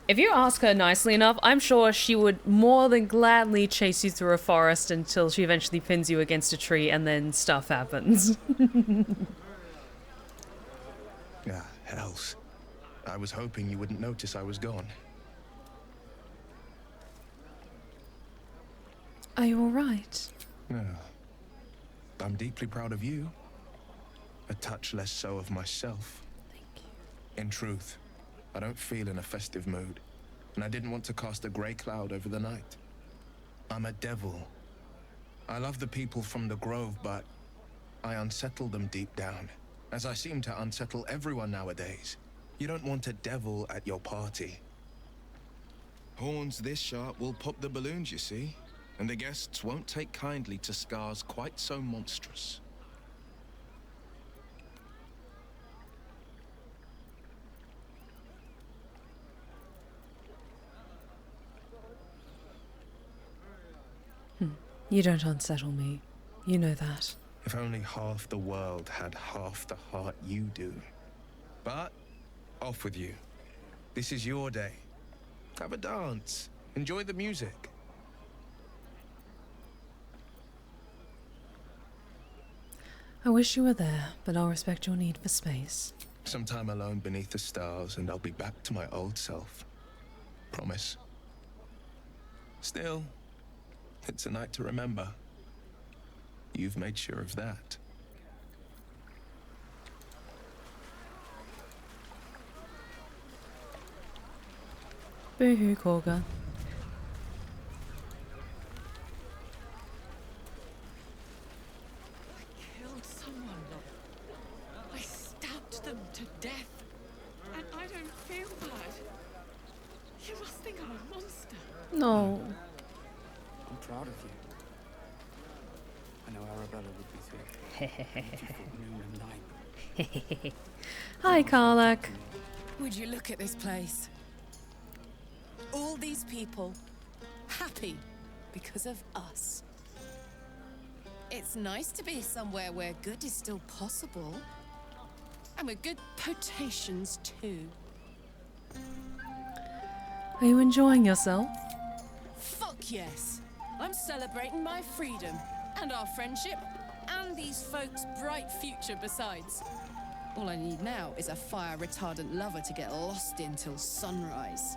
If you ask her nicely enough, I'm sure she would more than gladly chase you through a forest until she eventually pins you against a tree and then stuff happens. Ah, hells. I was hoping you wouldn't notice I was gone. Are you alright? No. I'm deeply proud of you. A touch less so of myself. Thank you. In truth, I don't feel in a festive mood, and I didn't want to cast a grey cloud over the night. I'm a devil. I love the people from the Grove, but I unsettle them deep down, as I seem to unsettle everyone nowadays. You don't want a devil at your party. Horns this sharp will pop the balloons, you see, and the guests won't take kindly to scars quite so monstrous. You don't unsettle me. You know that. If only half the world had half the heart you do. But Off with you. This is your day. Have a dance. Enjoy the music. I wish you were there, but I'll respect your need for space. Some time alone beneath the stars, and I'll be back to my old self. Promise. Still, it's a night to remember. You've made sure of that. Boo-hoo, Korga. Killed someone. I stabbed them to death. And I don't feel bad. You must think I'm a monster. No. I'm proud of you. I know Arabella would be too. You fought noon and night. Hi, Karlak. Would you look at this place? All these people happy because of us. It's nice to be somewhere where good is still possible. And with good potations too. Are you enjoying yourself? Fuck yes. I'm celebrating my freedom and our friendship and these folks' bright future besides. All I need now is a fire-retardant lover to get lost in till sunrise.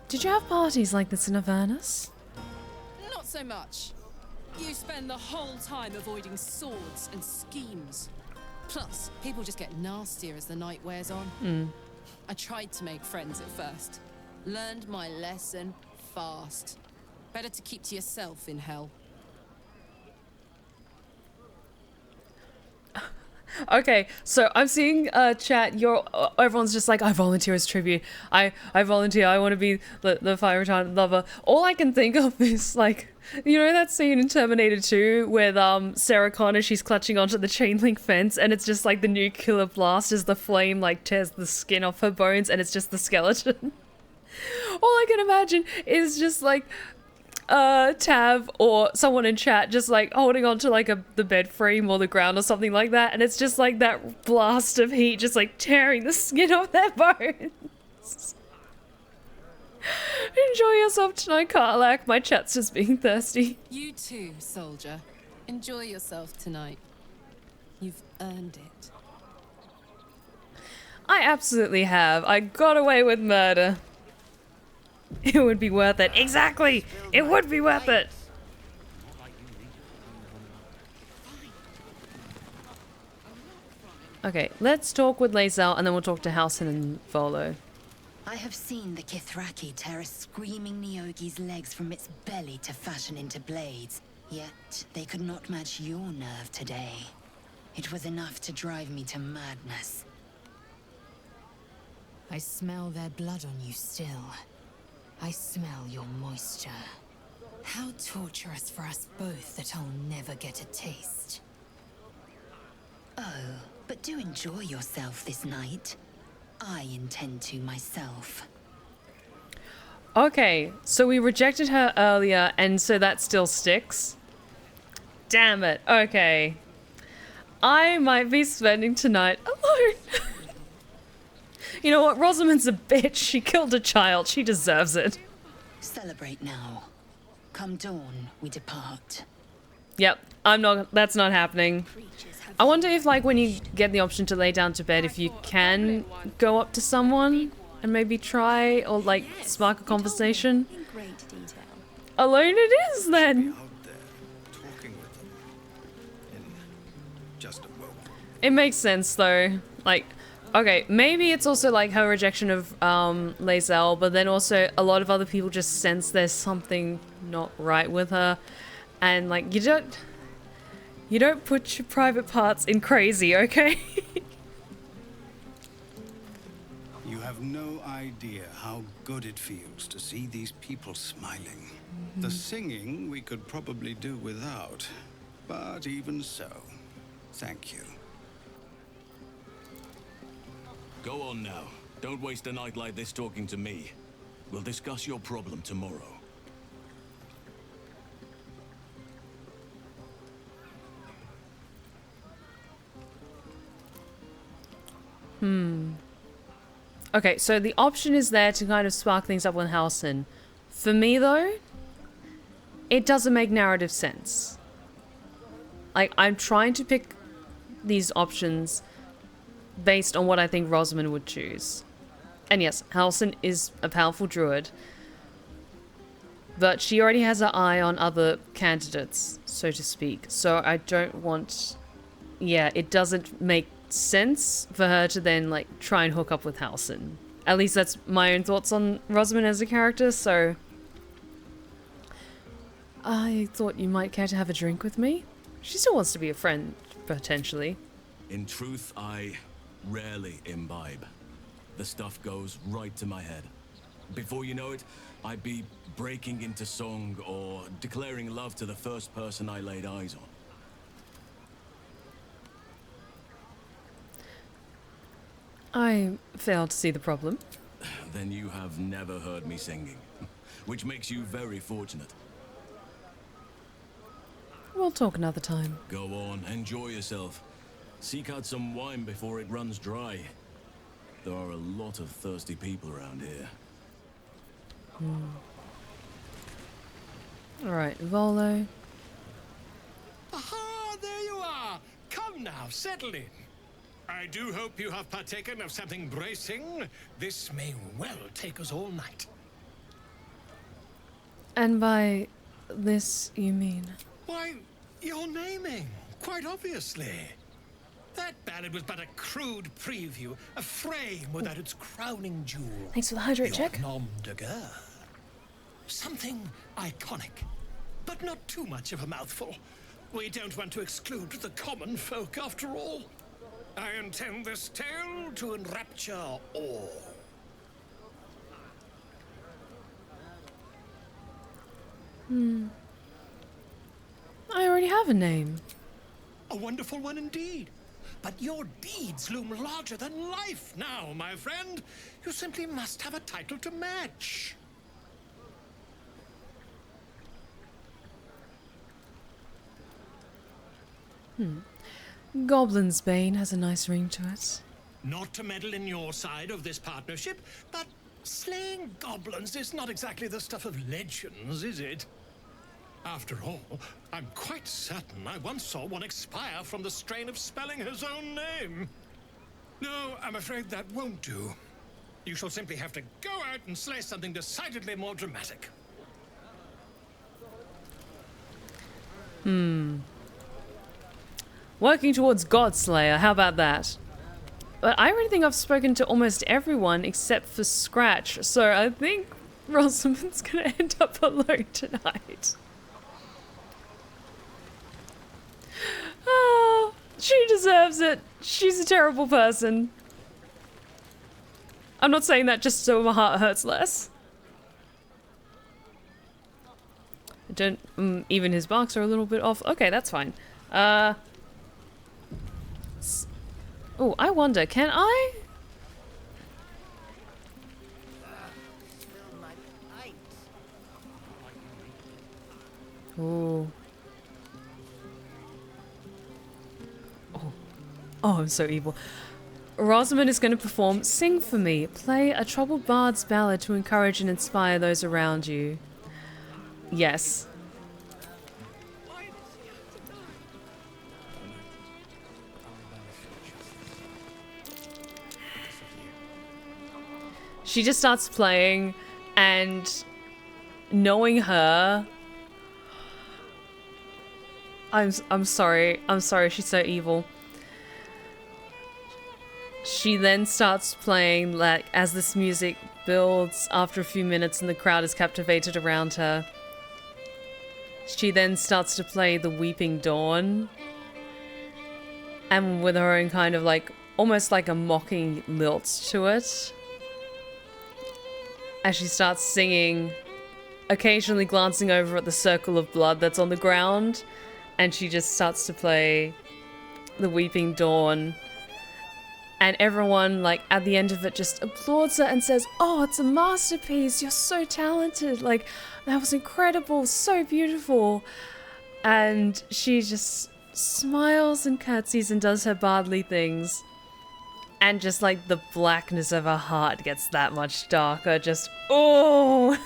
Did you have parties like this in Avernus? Not so much. You spend the whole time avoiding swords and schemes. Plus, people just get nastier as the night wears on. I tried to make friends at first. Learned my lesson fast. Better to keep to yourself in hell. Okay, so I'm seeing chat. Everyone's just like, I volunteer as tribute. I volunteer. I want to be the fire retardant lover. All I can think of is like, you know that scene in Terminator 2 with Sarah Connor, she's clutching onto the chain link fence, and it's just like the nuclear blast as the flame like tears the skin off her bones, and it's just the skeleton. All I can imagine is just like Tav or someone in chat just like holding on to like the bed frame or the ground or something like that, and it's just like that blast of heat just like tearing the skin off their bones. Enjoy yourself tonight, Karlak. My chat's just being thirsty. You too, soldier. Enjoy yourself tonight. You've earned it. I absolutely have. I got away with murder. It would be worth it. Exactly! It would be worth it! Okay, let's talk with Lae'zel and then we'll talk to Halsin and Volo. I have seen the Kithraki tear a screaming Neogi's legs from its belly to fashion into blades. Yet, they could not match your nerve today. It was enough to drive me to madness. I smell their blood on you still. I smell your moisture. How torturous for us both that I'll never get a taste. Oh, but do enjoy yourself this night. I intend to myself. Okay, so we rejected her earlier and so that still sticks? Damn it, okay. I might be spending tonight alone. You know what? Rosamund's a bitch. She killed a child. She deserves it. Celebrate now. Come dawn, we depart. Yep, that's not happening. I wonder if, like, when you get the option to lay down to bed, if you can go up to someone and maybe try or, like, spark a conversation. Alone it is, then. It makes sense, though. Like, okay, maybe it's also like her rejection of Lae'zel, but then also a lot of other people just sense there's something not right with her, and like you don't put your private parts in crazy, okay? You have no idea how good it feels to see these people smiling. The singing we could probably do without, but even so, thank you. Go on now. Don't waste a night like this talking to me. We'll discuss your problem tomorrow. Okay, so the option is there to kind of spark things up with Halcyon. For me, though, it doesn't make narrative sense. Like, I'm trying to pick these options based on what I think Rosamund would choose. And yes, Halcyon is a powerful druid, but she already has her eye on other candidates, so to speak. So I don't want... Yeah, it doesn't make sense for her to then, like, try and hook up with Halcyon. At least that's my own thoughts on Rosamund as a character, so... I thought you might care to have a drink with me. She still wants to be a friend, potentially. In truth, I rarely imbibe. The stuff goes right to my head. Before you know it, I'd be breaking into song or declaring love to the first person I laid eyes on. I fail to see the problem. Then you have never heard me singing, which makes you very fortunate. We'll talk another time. Go on, enjoy yourself. Seek out some wine before it runs dry. There are a lot of thirsty people around here. Alright, Volo. Aha, there you are! Come now, settle in. I do hope you have partaken of something bracing. This may well take us all night. And by this, you mean? Why, your naming, quite obviously. That ballad was but a crude preview, a frame without its crowning jewel. Thanks for the hydrate check. Nom de guerre. Something iconic, but not too much of a mouthful. We don't want to exclude the common folk, after all. I intend this tale to enrapture all. I already have a name. A wonderful one indeed. But your deeds loom larger than life now, my friend. You simply must have a title to match. Goblin's Bane has a nice ring to it. Not to meddle in your side of this partnership, but slaying goblins is not exactly the stuff of legends, is it? After all, I'm quite certain I once saw one expire from the strain of spelling his own name. No, I'm afraid that won't do. You shall simply have to go out and slay something decidedly more dramatic. Working towards Godslayer, how about that? But I already think I've spoken to almost everyone except for Scratch, so I think Rosamund's gonna end up alone tonight. Oh, she deserves it. She's a terrible person. I'm not saying that just so my heart hurts less. I don't, even his barks are a little bit off. Okay, that's fine. Oh, I wonder, can I? Oh. Oh, I'm so evil. Rosamund is going to perform Sing For Me. Play a troubled bard's ballad to encourage and inspire those around you. Yes. She just starts playing, and knowing her, I'm sorry, she's so evil. She then starts playing, like, as this music builds after a few minutes and the crowd is captivated around her. She then starts to play The Weeping Dawn, and with her own kind of, like, almost like a mocking lilt to it. As she starts singing, occasionally glancing over at the circle of blood that's on the ground, and she just starts to play The Weeping Dawn. And everyone, like, at the end of it just applauds her and says, "Oh, it's a masterpiece, you're so talented, like, that was incredible, so beautiful." And she just smiles and curtsies and does her bardly things. And just like the blackness of her heart gets that much darker. Just, oh.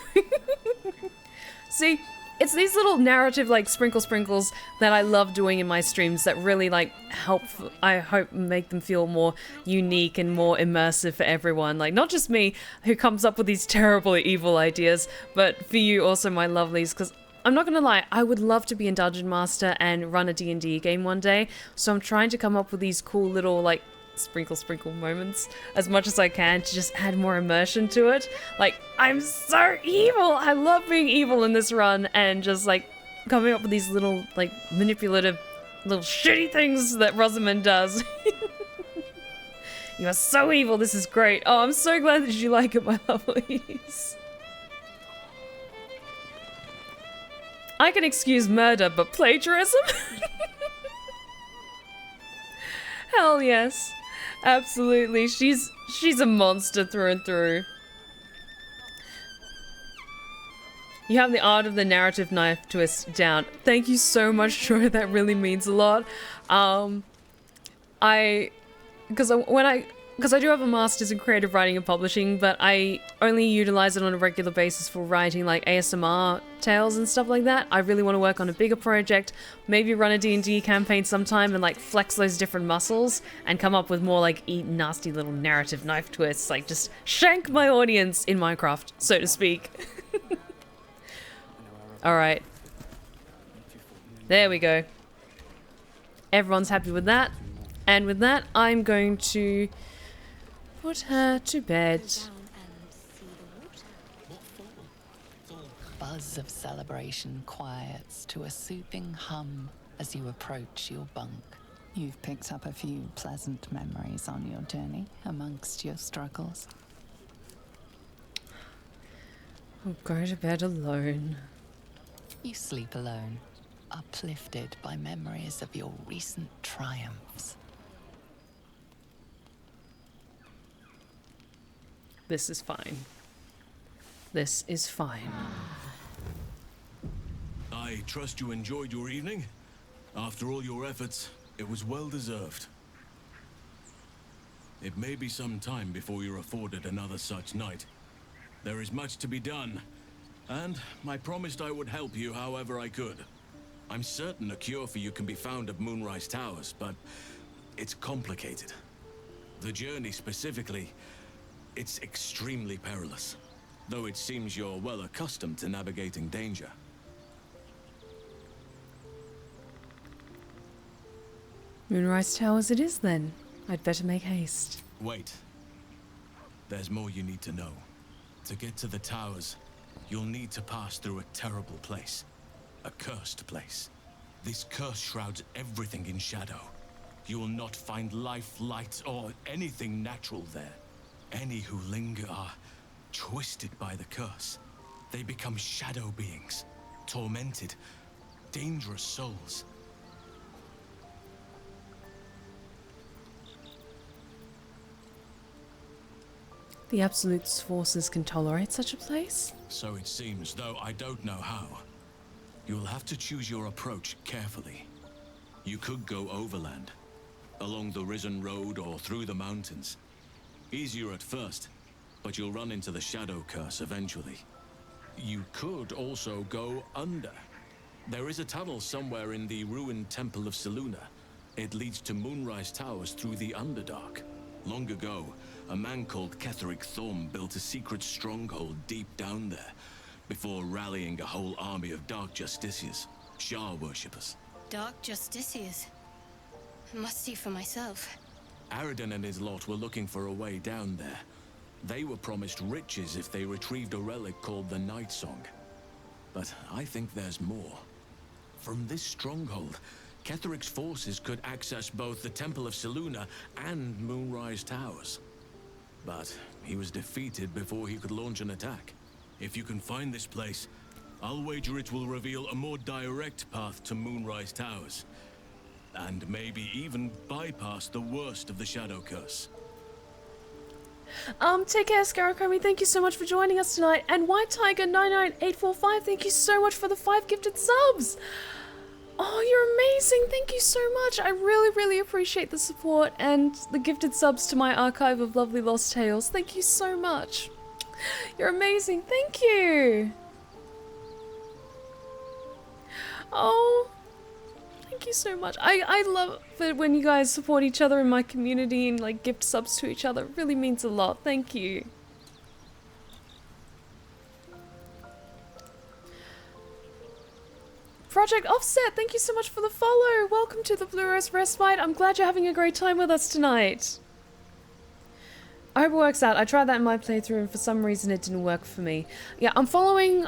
See, it's these little narrative like sprinkles that I love doing in my streams that really like help, I hope, make them feel more unique and more immersive for everyone. Like not just me who comes up with these terrible evil ideas, but for you also, my lovelies, because I'm not gonna lie, I would love to be in Dungeon Master and run a D&D game one day, so I'm trying to come up with these cool little like sprinkle moments as much as I can to just add more immersion to it. Like, I'm so evil! I love being evil in this run and just like coming up with these little like manipulative little shitty things that Rosamund does. You are so evil, this is great. Oh, I'm so glad that you like it, my lovelies. I can excuse murder, but plagiarism? Hell yes. Absolutely. She's a monster through and through. You have the art of the narrative knife twist down. Thank you so much, Troy. That really means a lot. Because I do have a master's in creative writing and publishing, but I only utilize it on a regular basis for writing like ASMR tales and stuff like that. I really want to work on a bigger project, maybe run a D&D campaign sometime and like flex those different muscles and come up with more like nasty little narrative knife twists, like just shank my audience in Minecraft, so to speak. Alright. There we go. Everyone's happy with that. And with that, I'm going to put her to bed. Buzz of celebration quiets to a soothing hum as you approach your bunk. You've picked up a few pleasant memories on your journey amongst your struggles. I'll go to bed alone. You sleep alone, uplifted by memories of your recent triumphs. This is fine. This is fine. I trust you enjoyed your evening. After all your efforts, it was well deserved. It may be some time before you're afforded another such night. There is much to be done, and I promised I would help you however I could. I'm certain a cure for you can be found at Moonrise Towers, but it's complicated. The journey specifically, it's extremely perilous, though it seems you're well accustomed to navigating danger. Moonrise Towers it is then. I'd better make haste. Wait. There's more you need to know. To get to the towers, you'll need to pass through a terrible place. A cursed place. This curse shrouds everything in shadow. You will not find life, light, or anything natural there. Any who linger are twisted by the curse. They become shadow beings, tormented, dangerous souls. The Absolute's forces can tolerate such a place? So it seems, though I don't know how. You'll have to choose your approach carefully. You could go overland, along the Risen Road or through the mountains. Easier at first, but you'll run into the shadow curse eventually. You could also go under. There is a tunnel somewhere in the ruined Temple of Selûne. It leads to Moonrise Towers through the Underdark. Long ago, a man called Ketheric Thorm built a secret stronghold deep down there, before rallying a whole army of Dark Justiciars, Shah worshippers. Dark Justiciars? I must see for myself. Aridin and his lot were looking for a way down there. They were promised riches if they retrieved a relic called the Night Song. But I think there's more. From this stronghold, Ketheric's forces could access both the Temple of Selûne and Moonrise Towers. But he was defeated before he could launch an attack. If you can find this place, I'll wager it will reveal a more direct path to Moonrise Towers. And maybe even bypass the worst of the Shadow Curse. Take care, Scarecrow. Thank you so much for joining us tonight. And White Tiger 99845, thank you so much for the 5 gifted subs. Oh, you're amazing. Thank you so much. I really, really appreciate the support and the gifted subs to my archive of lovely lost tales. Thank you so much. You're amazing. Thank you. Oh, thank you so much. I love it when you guys support each other in my community and like gift subs to each other. It really means a lot. Thank you. Project Offset, thank you so much for the follow. Welcome to the Blue Rose Respite. I'm glad you're having a great time with us tonight. I hope it works out. I tried that in my playthrough and for some reason it didn't work for me. Yeah, I'm following,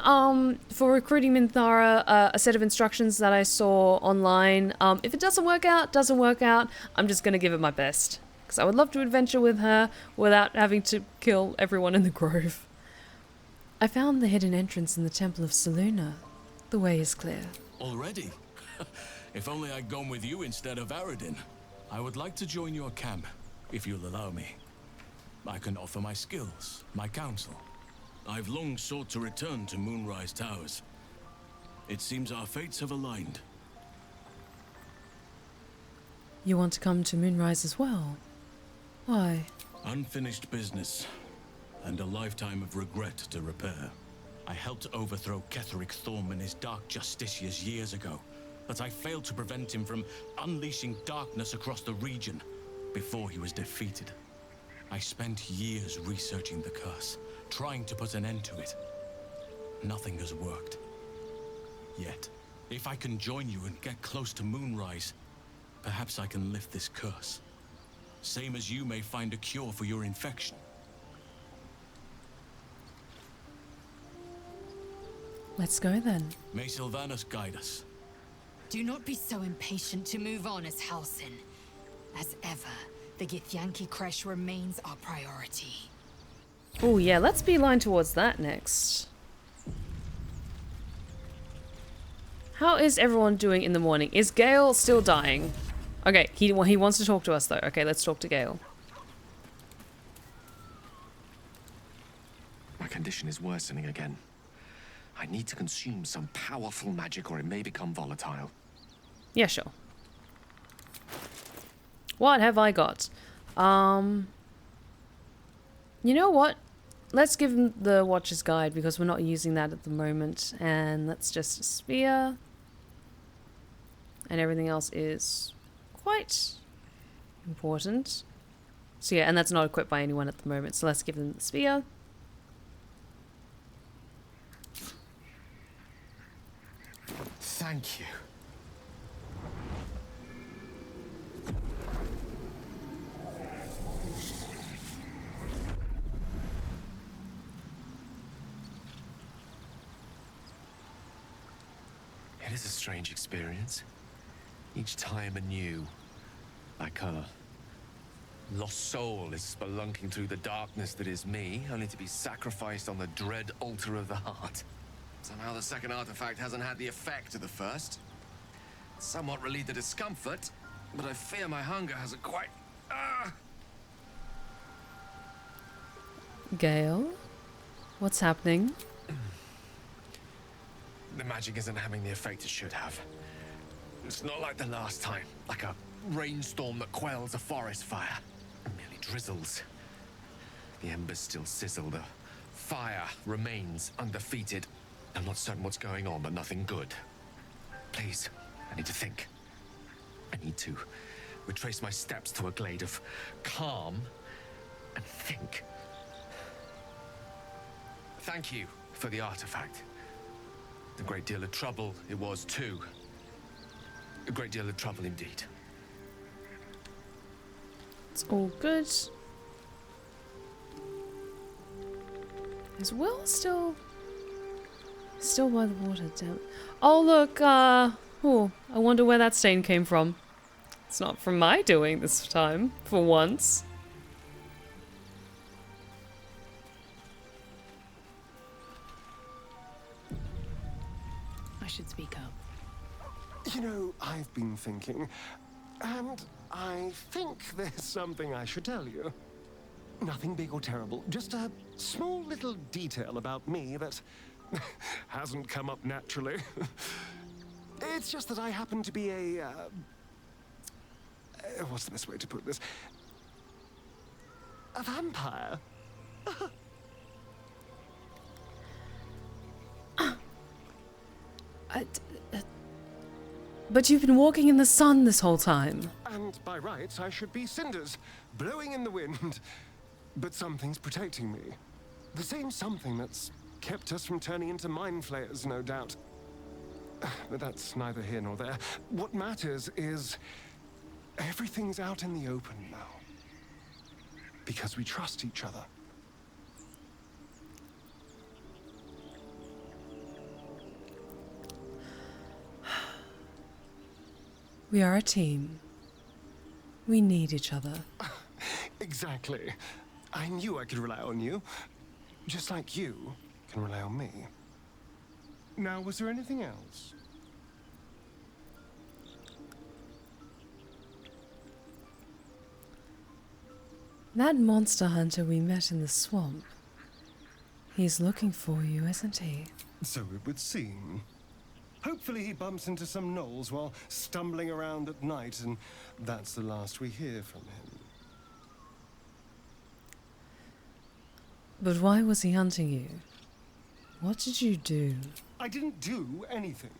for recruiting Minthara, a set of instructions that I saw online. If it doesn't work out, doesn't work out. I'm just gonna give it my best. Because I would love to adventure with her without having to kill everyone in the grove. I found the hidden entrance in the Temple of Selûne. The way is clear. Already? If only I'd gone with you instead of Aradin. I would like to join your camp, if you'll allow me. I can offer my skills, my counsel. I've long sought to return to Moonrise Towers. It seems our fates have aligned. You want to come to Moonrise as well? Why? Unfinished business, and a lifetime of regret to repair. I helped overthrow Ketheric Thorm and his Dark Justiciars years ago, but I failed to prevent him from unleashing darkness across the region before he was defeated. I spent years researching the curse, trying to put an end to it. Nothing has worked. Yet, if I can join you and get close to Moonrise, perhaps I can lift this curse. Same as you may find a cure for your infection. Let's go then. May Sylvanas guide us. Do not be so impatient to move on as Halsin. As ever, the Githyanki Kresh remains our priority. Oh yeah, let's beeline towards that next. How is everyone doing in the morning? Is Gale still dying? Okay, he wants to talk to us though. Okay, let's talk to Gale. My condition is worsening again. I need to consume some powerful magic or it may become volatile. Yeah, sure. What have I got? You know what? Let's give him the Watcher's Guide because we're not using that at the moment. And that's just a spear. And everything else is quite important. So yeah, and that's not equipped by anyone at the moment. So let's give them the spear. Thank you. It is a strange experience. Each time anew. Like a lost soul is spelunking through the darkness that is me, only to be sacrificed on the dread altar of the heart. Somehow the second artifact hasn't had the effect of the first. It's somewhat relieved the discomfort, but I fear my hunger hasn't quite... Gale? What's happening? The magic isn't having the effect it should have. It's not like the last time, like a rainstorm that quells a forest fire. It merely drizzles. The embers still sizzle, the fire remains undefeated. I'm not certain what's going on, but nothing good. Please, I need to think. I need to retrace my steps to a glade of calm and think. Thank you for the artifact. A great deal of trouble it was too. A great deal of trouble indeed. It's all good. Is Will still by the water? Damn. Oh look, oh, I wonder where that stain came from. It's not from my doing this time, for once. I should speak up. You know, I've been thinking, and I think there's something I should tell you. Nothing big or terrible, just a small little detail about me that hasn't come up naturally. It's just that I happen to be a... what's the best way to put this? A vampire. But you've been walking in the sun this whole time. And by rights, I should be cinders, blowing in the wind. But something's protecting me. The same something that's kept us from turning into mind flayers, no doubt. But that's neither here nor there. What matters is everything's out in the open now. Because we trust each other. We are a team. We need each other. Exactly. I knew I could rely on you. Just like you can rely on me. Now, was there anything else? That monster hunter we met in the swamp. He's looking for you, isn't he? So it would seem. Hopefully he bumps into some gnolls while stumbling around at night, and that's the last we hear from him. But why was he hunting you? What did you do? I didn't do anything.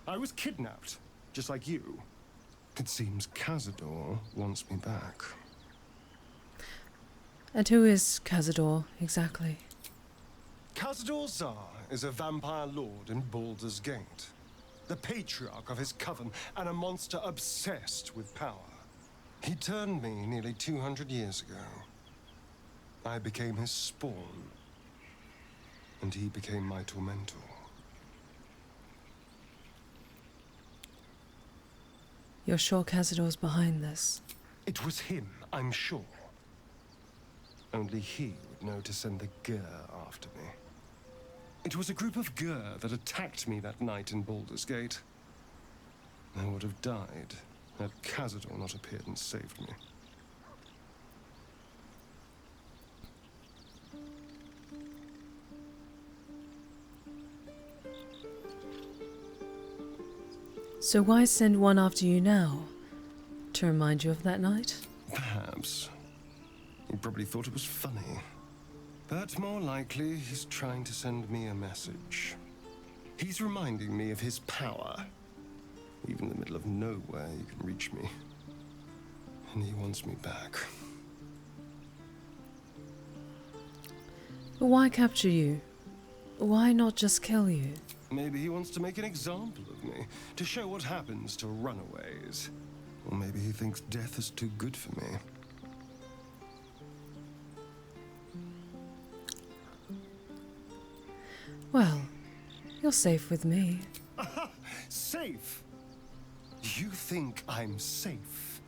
I was kidnapped, just like you. It seems Cazador wants me back. And who is Cazador, exactly? Cazador Zar is a vampire lord in Baldur's Gate. The patriarch of his coven, and a monster obsessed with power. He turned me nearly 200 years ago. I became his spawn, and he became my tormentor. You're sure Cazador's behind this? It was him, I'm sure. Only he would know to send the Gur after me. It was a group of Gur that attacked me that night in Baldur's Gate. I would have died had Cazador not appeared and saved me. So why send one after you now? To remind you of that night? Perhaps. He probably thought it was funny. But more likely, he's trying to send me a message. He's reminding me of his power. Even in the middle of nowhere, you can reach me. And he wants me back. But why capture you? Why not just kill you? Maybe he wants to make an example of me, to show what happens to runaways. Or maybe he thinks death is too good for me. Well, you're safe with me. Safe? You think I'm safe?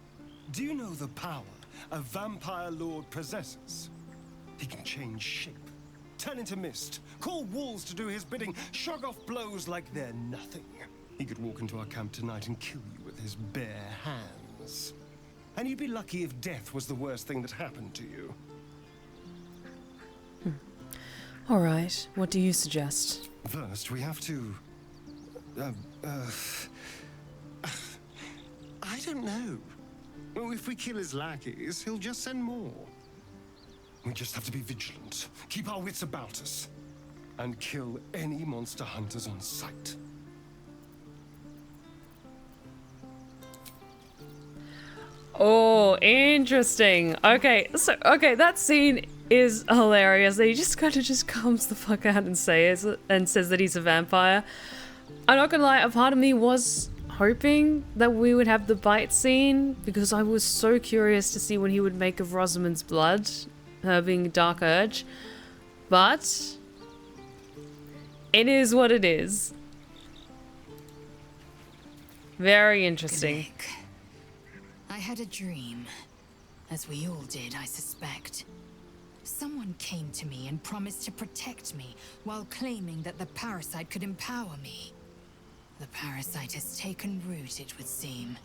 Do you know the power a vampire lord possesses? He can change shape, turn into mist, call wolves to do his bidding, shrug off blows like they're nothing. He could walk into our camp tonight and kill you with his bare hands. And you'd be lucky if death was the worst thing that happened to you. All right, what do you suggest? First, we have to... I don't know. Well, if we kill his lackeys, he'll just send more. We just have to be vigilant, keep our wits about us, and kill any monster hunters on sight. Oh, interesting. Okay, that scene is hilarious. He just kind of just comes the fuck out and says that he's a vampire. I'm not gonna lie, a part of me was hoping that we would have the bite scene because I was so curious to see what he would make of Rosamund's blood, her being a dark urge. But it is what it is. Very interesting. I had a dream, as we all did, I suspect. Someone came to me and promised to protect me while claiming that the parasite could empower me. The parasite has taken root, it would seem.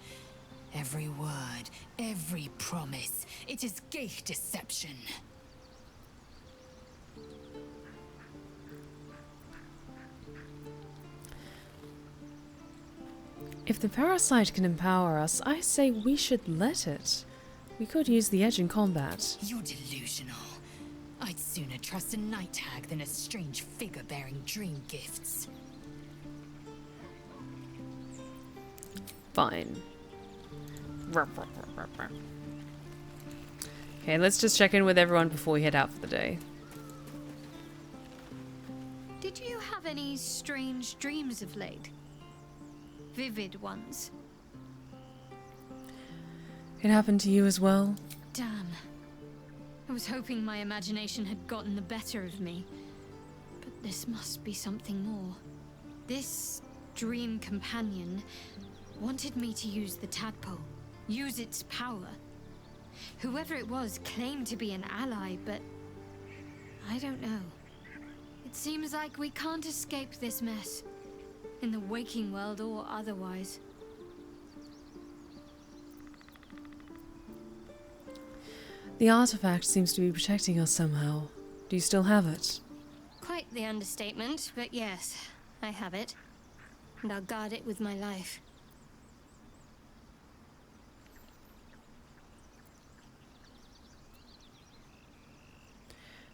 Every word, every promise, it is gay deception. If the parasite can empower us, I say we should let it. We could use the edge in combat. You're delusional. I'd sooner trust a night hag than a strange figure bearing dream gifts. Fine. Okay, let's just check in with everyone before we head out for the day. Did you have any strange dreams of late? Vivid ones? It happened to you as well? Damn. I was hoping my imagination had gotten the better of me. But this must be something more. This dream companion wanted me to use the tadpole. Use its power. Whoever it was claimed to be an ally, but I don't know. It seems like we can't escape this mess. In the waking world or otherwise. The artifact seems to be protecting us somehow. Do you still have it? Quite the understatement, but yes, I have it. And I'll guard it with my life.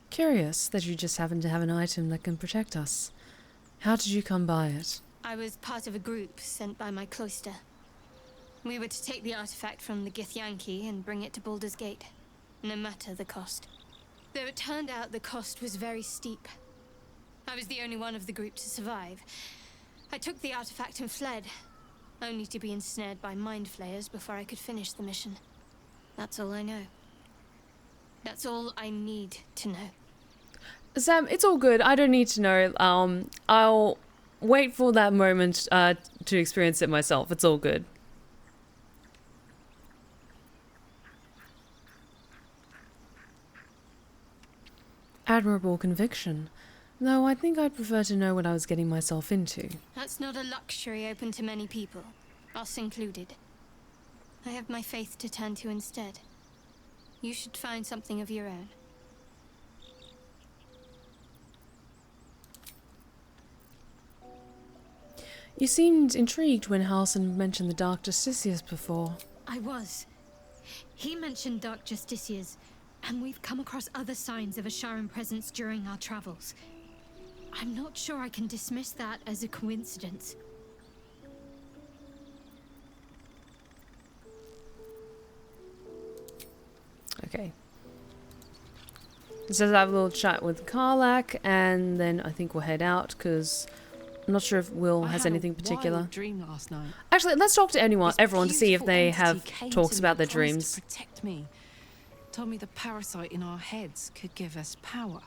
Curious that you just happen to have an item that can protect us. How did you come by it? I was part of a group sent by my cloister. We were to take the artifact from the Githyanki and bring it to Baldur's Gate, no matter the cost. Though it turned out the cost was very steep. I was the only one of the group to survive. I took the artifact and fled, only to be ensnared by mind flayers before I could finish the mission. That's all I know. That's all I need to know. Sam, it's all good. I don't need to know. I'll wait for that moment to experience it myself. It's all good. Admirable conviction. Though I think I'd prefer to know what I was getting myself into. That's not a luxury open to many people, us included. I have my faith to turn to instead. You should find something of your own. You seemed intrigued when Halson mentioned the Dark Justiciars before. I was. He mentioned Dark Justiciars, and we've come across other signs of a Sharon presence during our travels. I'm not sure I can dismiss that as a coincidence. Okay. It says I have a little chat with Karlach, and then I think we'll head out, because I'm not sure if Will has anything particular. Dream last night. Actually, let's talk to everyone to see if beautiful they entity have came talks to about me their and promised dreams. to protect me. Told me the parasite in our heads could give us power.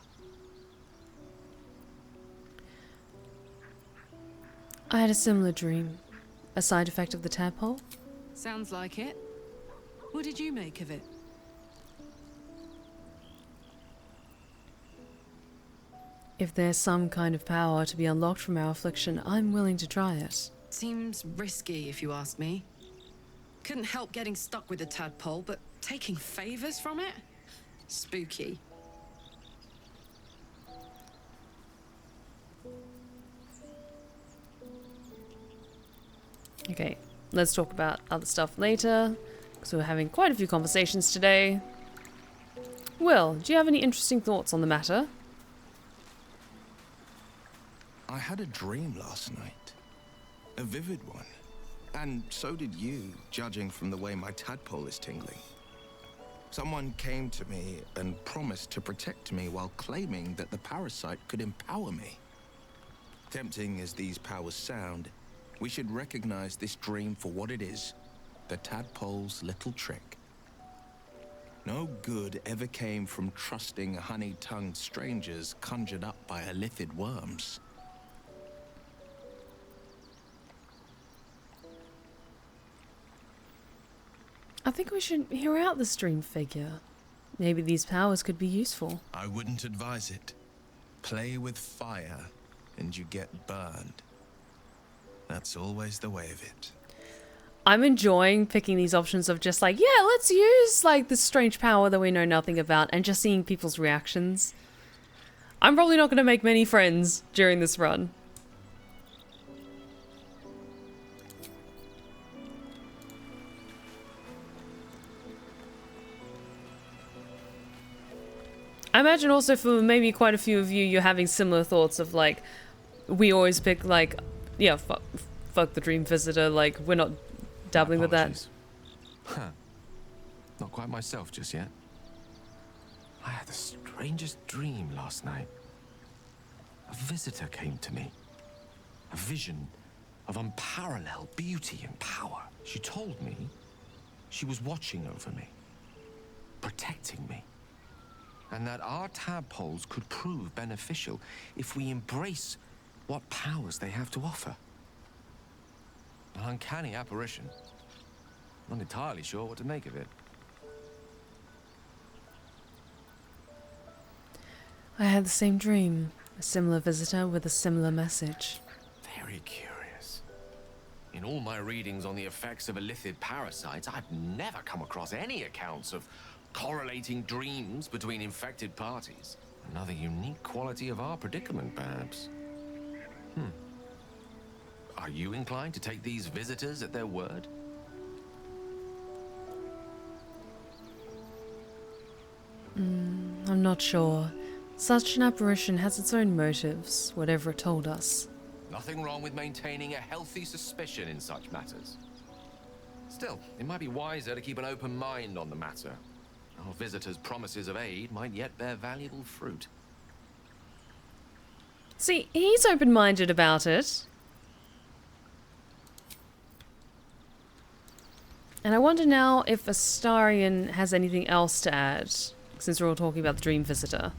I had a similar dream. A side effect of the tadpole. Sounds like it. What did you make of it? If there's some kind of power to be unlocked from our affliction, I'm willing to try it. Seems risky, if you ask me. Couldn't help getting stuck with the tadpole, but taking favors from it? Spooky. Okay, let's talk about other stuff later, because we're having quite a few conversations today. Will, do you have any interesting thoughts on the matter? I had a dream last night. A vivid one. And so did you, judging from the way my tadpole is tingling. Someone came to me and promised to protect me while claiming that the parasite could empower me. Tempting as these powers sound, we should recognize this dream for what it is, the tadpole's little trick. No good ever came from trusting honey-tongued strangers conjured up by illithid worms. I think we should hear out the dream figure. Maybe these powers could be useful. I wouldn't advise it. Play with fire, and you get burned. That's always the way of it. I'm enjoying picking these options of just like, yeah, let's use like this strange power that we know nothing about, and just seeing people's reactions. I'm probably not going to make many friends during this run. I imagine also for maybe quite a few of you, you're having similar thoughts of like, we always pick like, yeah, fuck the dream visitor, like we're not dabbling with that. Huh. Not quite myself just yet. I had the strangest dream last night. A visitor came to me. A vision of unparalleled beauty and power. She told me she was watching over me, protecting me, and that our tadpoles could prove beneficial if we embrace what powers they have to offer. An uncanny apparition. Not entirely sure what to make of it. I had the same dream. A similar visitor with a similar message. Very curious. In all my readings on the effects of illithid parasites, I've never come across any accounts of correlating dreams between infected parties. Another unique quality of our predicament, perhaps. Are you inclined to take these visitors at their word? I'm not sure. Such an apparition has its own motives, whatever it told us. Nothing wrong with maintaining a healthy suspicion in such matters. Still, it might be wiser to keep an open mind on the matter. Our visitors' promises of aid might yet bear valuable fruit. See, he's open-minded about it. And I wonder now if Astarion has anything else to add, since we're all talking about the dream visitor.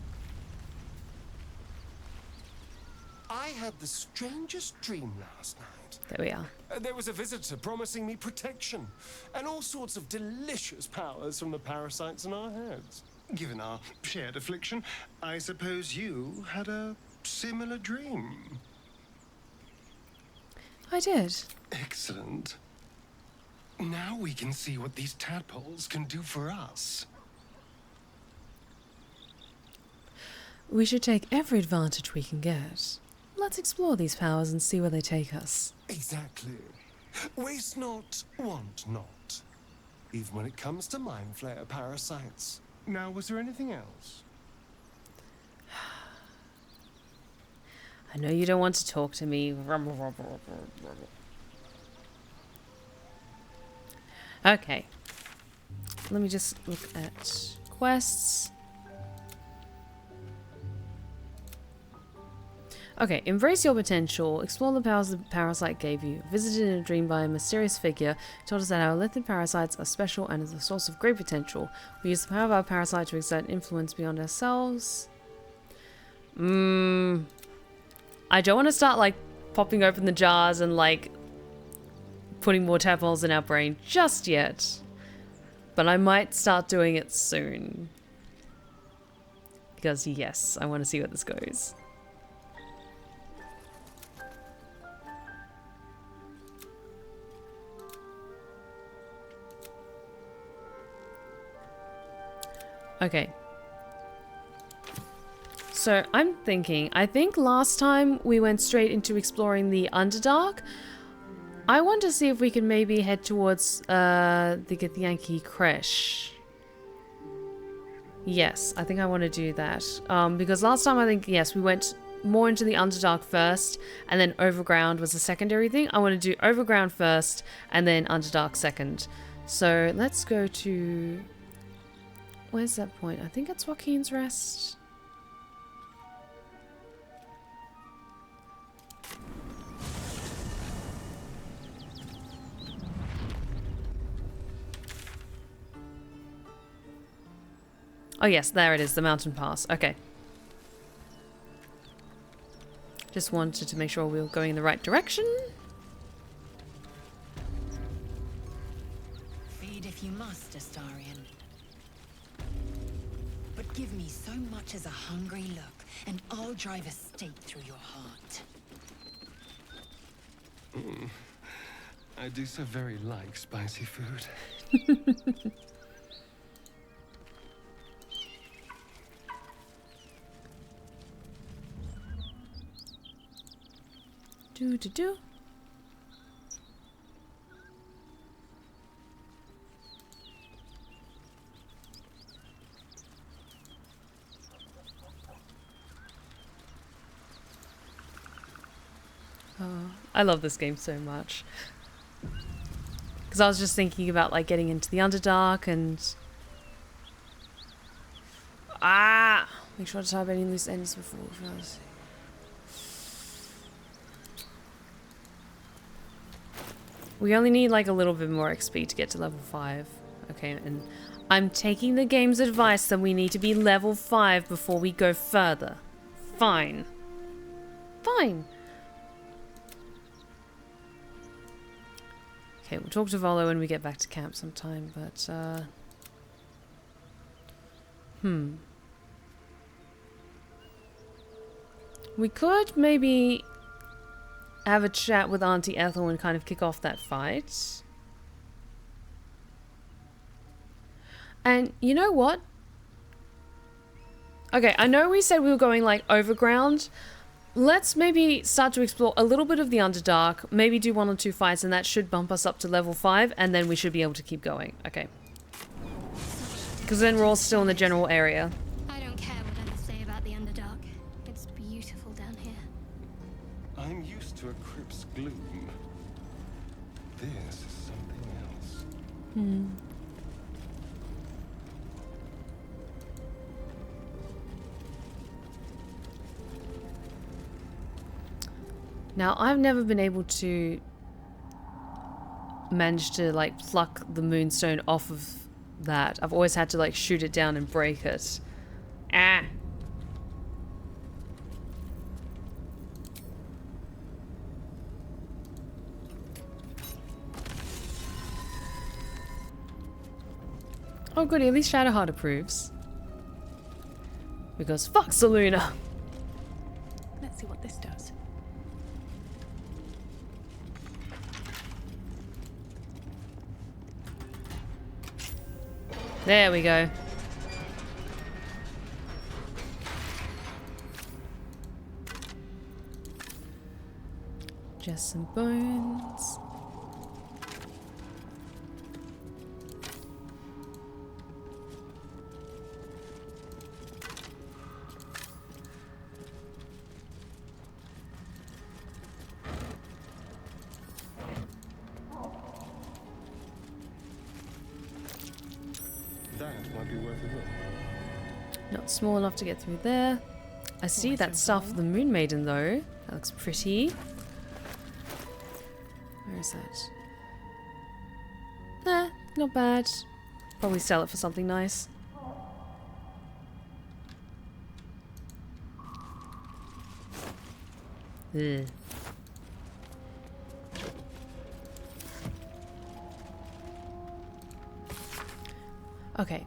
I had the strangest dream last night. There we are. There was a visitor promising me protection and all sorts of delicious powers from the parasites in our heads. Given our shared affliction, I suppose you had a similar dream. I did. Excellent. Now we can see what these tadpoles can do for us. We should take every advantage we can get. Let's explore these powers and see where they take us. Exactly. Waste not, want not. Even when it comes to mind flayer parasites. Now, was there anything else? I know you don't want to talk to me. Okay. Let me just look at quests. Okay, embrace your potential. Explore the powers the parasite gave you. Visited in a dream by a mysterious figure, told us that our illithid parasites are special and is a source of great potential. We use the power of our parasite to exert influence beyond ourselves. I don't want to start like popping open the jars and like putting more tadpoles in our brain just yet. But I might start doing it soon. Because yes, I want to see where this goes. Okay. So I'm thinking, I think last time we went straight into exploring the Underdark. I want to see if we can maybe head towards the Githyanki Creche. Yes, I think I want to do that. Because last time I think, yes, we went more into the Underdark first, and then Overground was a secondary thing. I want to do Overground first, and then Underdark second. So let's go to... Where's that point? I think it's Joaquin's Rest. Oh yes, there it is, the mountain pass. Okay. Just wanted to make sure we were going in the right direction. Feed if you must, Astarion. But give me so much as a hungry look, and I'll drive a stake through your heart. I do so very like spicy food. Do. I love this game so much. Because I was just thinking about like getting into the Underdark and... Make sure to type any loose ends before first. We only need like a little bit more XP to get to level 5. Okay, and I'm taking the game's advice that we need to be level 5 before we go further. Fine. Fine. Okay, we'll talk to Volo when we get back to camp sometime, but, we could maybe have a chat with Auntie Ethel and kind of kick off that fight. And you know what? Okay, I know we said we were going like overground. Let's maybe start to explore a little bit of the Underdark, maybe do 1 or 2 fights, and that should bump us up to level 5, and then we should be able to keep going. Okay. Because then we're all still in the general area. I don't care what others say about the Underdark. It's beautiful down here. I'm used to a crypt's gloom. This is something else. Now, I've never been able to manage to, like, pluck the moonstone off of that. I've always had to, like, shoot it down and break it. Ah! Oh, goody, at least Shadowheart approves. Because fuck Saluna! Let's see what this does. There we go. Just some bones. Not small enough to get through there. I see that stuff of the Moon Maiden though. That looks pretty. Where is that? Not bad. Probably sell it for something nice. Ugh. Okay.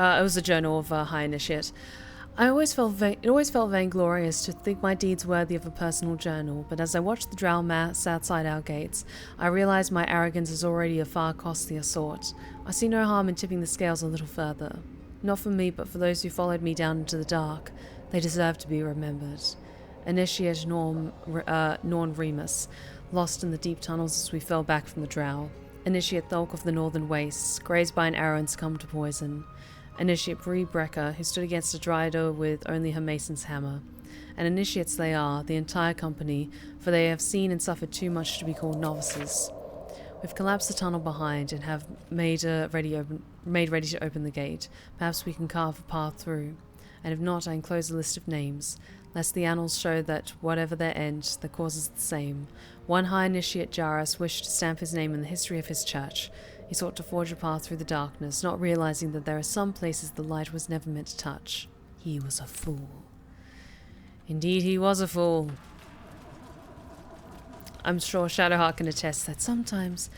It was a journal of High Initiate. It always felt vainglorious to think my deeds worthy of a personal journal, but as I watched the drow mass outside our gates, I realized my arrogance is already a far costlier sort. I see no harm in tipping the scales a little further. Not for me, but for those who followed me down into the dark. They deserve to be remembered. Initiate Norn Remus, lost in the deep tunnels as we fell back from the drow. Initiate Tholk of the Northern Wastes, grazed by an arrow and succumbed to poison. Initiate Bree Brecker, who stood against a Drydo with only her mason's hammer. And initiates they are, the entire company, for they have seen and suffered too much to be called novices. We've collapsed the tunnel behind and have made ready to open the gate. Perhaps we can carve a path through. And if not, I enclose a list of names, lest the annals show that, whatever their end, the cause is the same. One High Initiate Jairus wished to stamp his name in the history of his church. He sought to forge a path through the darkness, not realizing that there are some places the light was never meant to touch. He was a fool. Indeed, he was a fool. I'm sure Shadowheart can attest that sometimes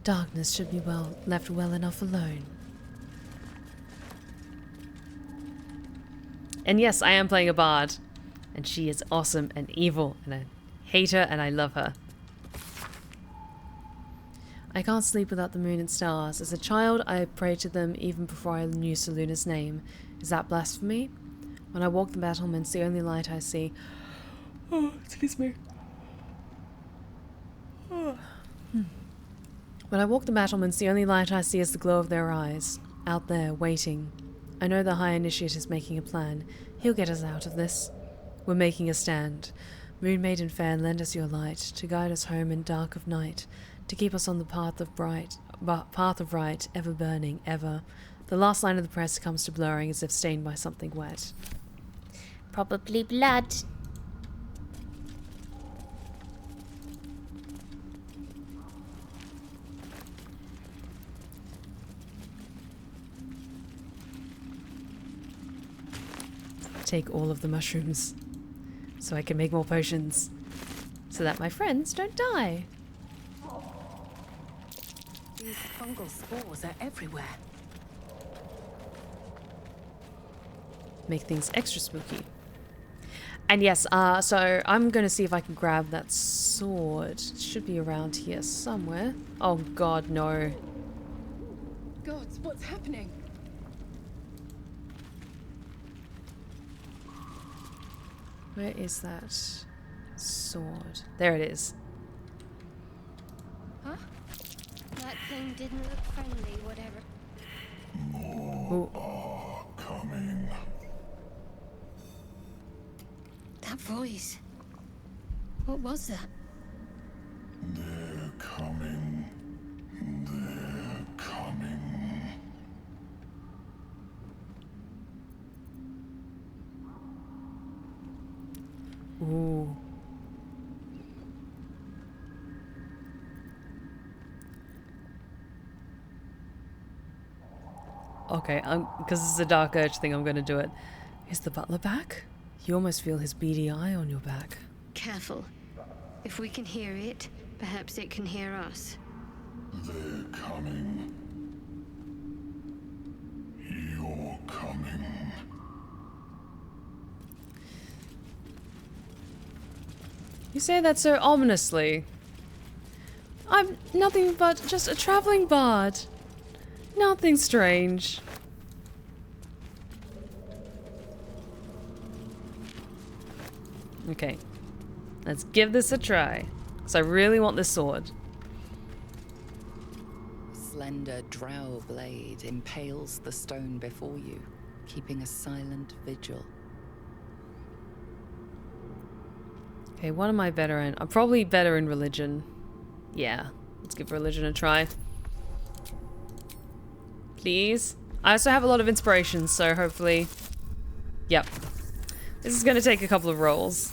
darkness should be left well enough alone. And yes, I am playing a bard. And she is awesome and evil, and I hate her and I love her. I can't sleep without the moon and stars. As a child, I prayed to them even before I knew Saluna's name. Is that blasphemy? When I walk the battlements, the only light I see... Oh, excuse me. Oh. When I walk the battlements, the only light I see is the glow of their eyes. Out there, waiting. I know the High Initiate is making a plan. He'll get us out of this. We're making a stand. Moon Maiden fair, lend us your light, to guide us home in dark of night, to keep us on the path of right, ever burning, ever. The last line of the press comes to blurring as if stained by something wet. Probably blood. Take all of the mushrooms so I can make more potions so that my friends don't die. These fungal spores are everywhere. Make things extra spooky. And yes, so I'm going to see if I can grab that sword. It should be around here somewhere. Oh god, no. Gods, what's happening? Where is that sword? There it is. Huh? That thing didn't look friendly, whatever. More are coming. That voice. What was that? They're coming. They're coming. Ooh. Okay, because this is a dark urge thing, I'm gonna do it. Is the butler back? You almost feel his beady eye on your back. Careful. If we can hear it, perhaps it can hear us. They're coming. You're coming. You say that so ominously. I'm nothing but just a traveling bard. Nothing strange. Okay. Let's give this a try. Because I really want this sword. Slender drow blade impales the stone before you, keeping a silent vigil. Okay, what am I better in? I'm probably better in religion. Yeah, let's give religion a try. Please. I also have a lot of inspiration, so hopefully... Yep. This is gonna take a couple of rolls.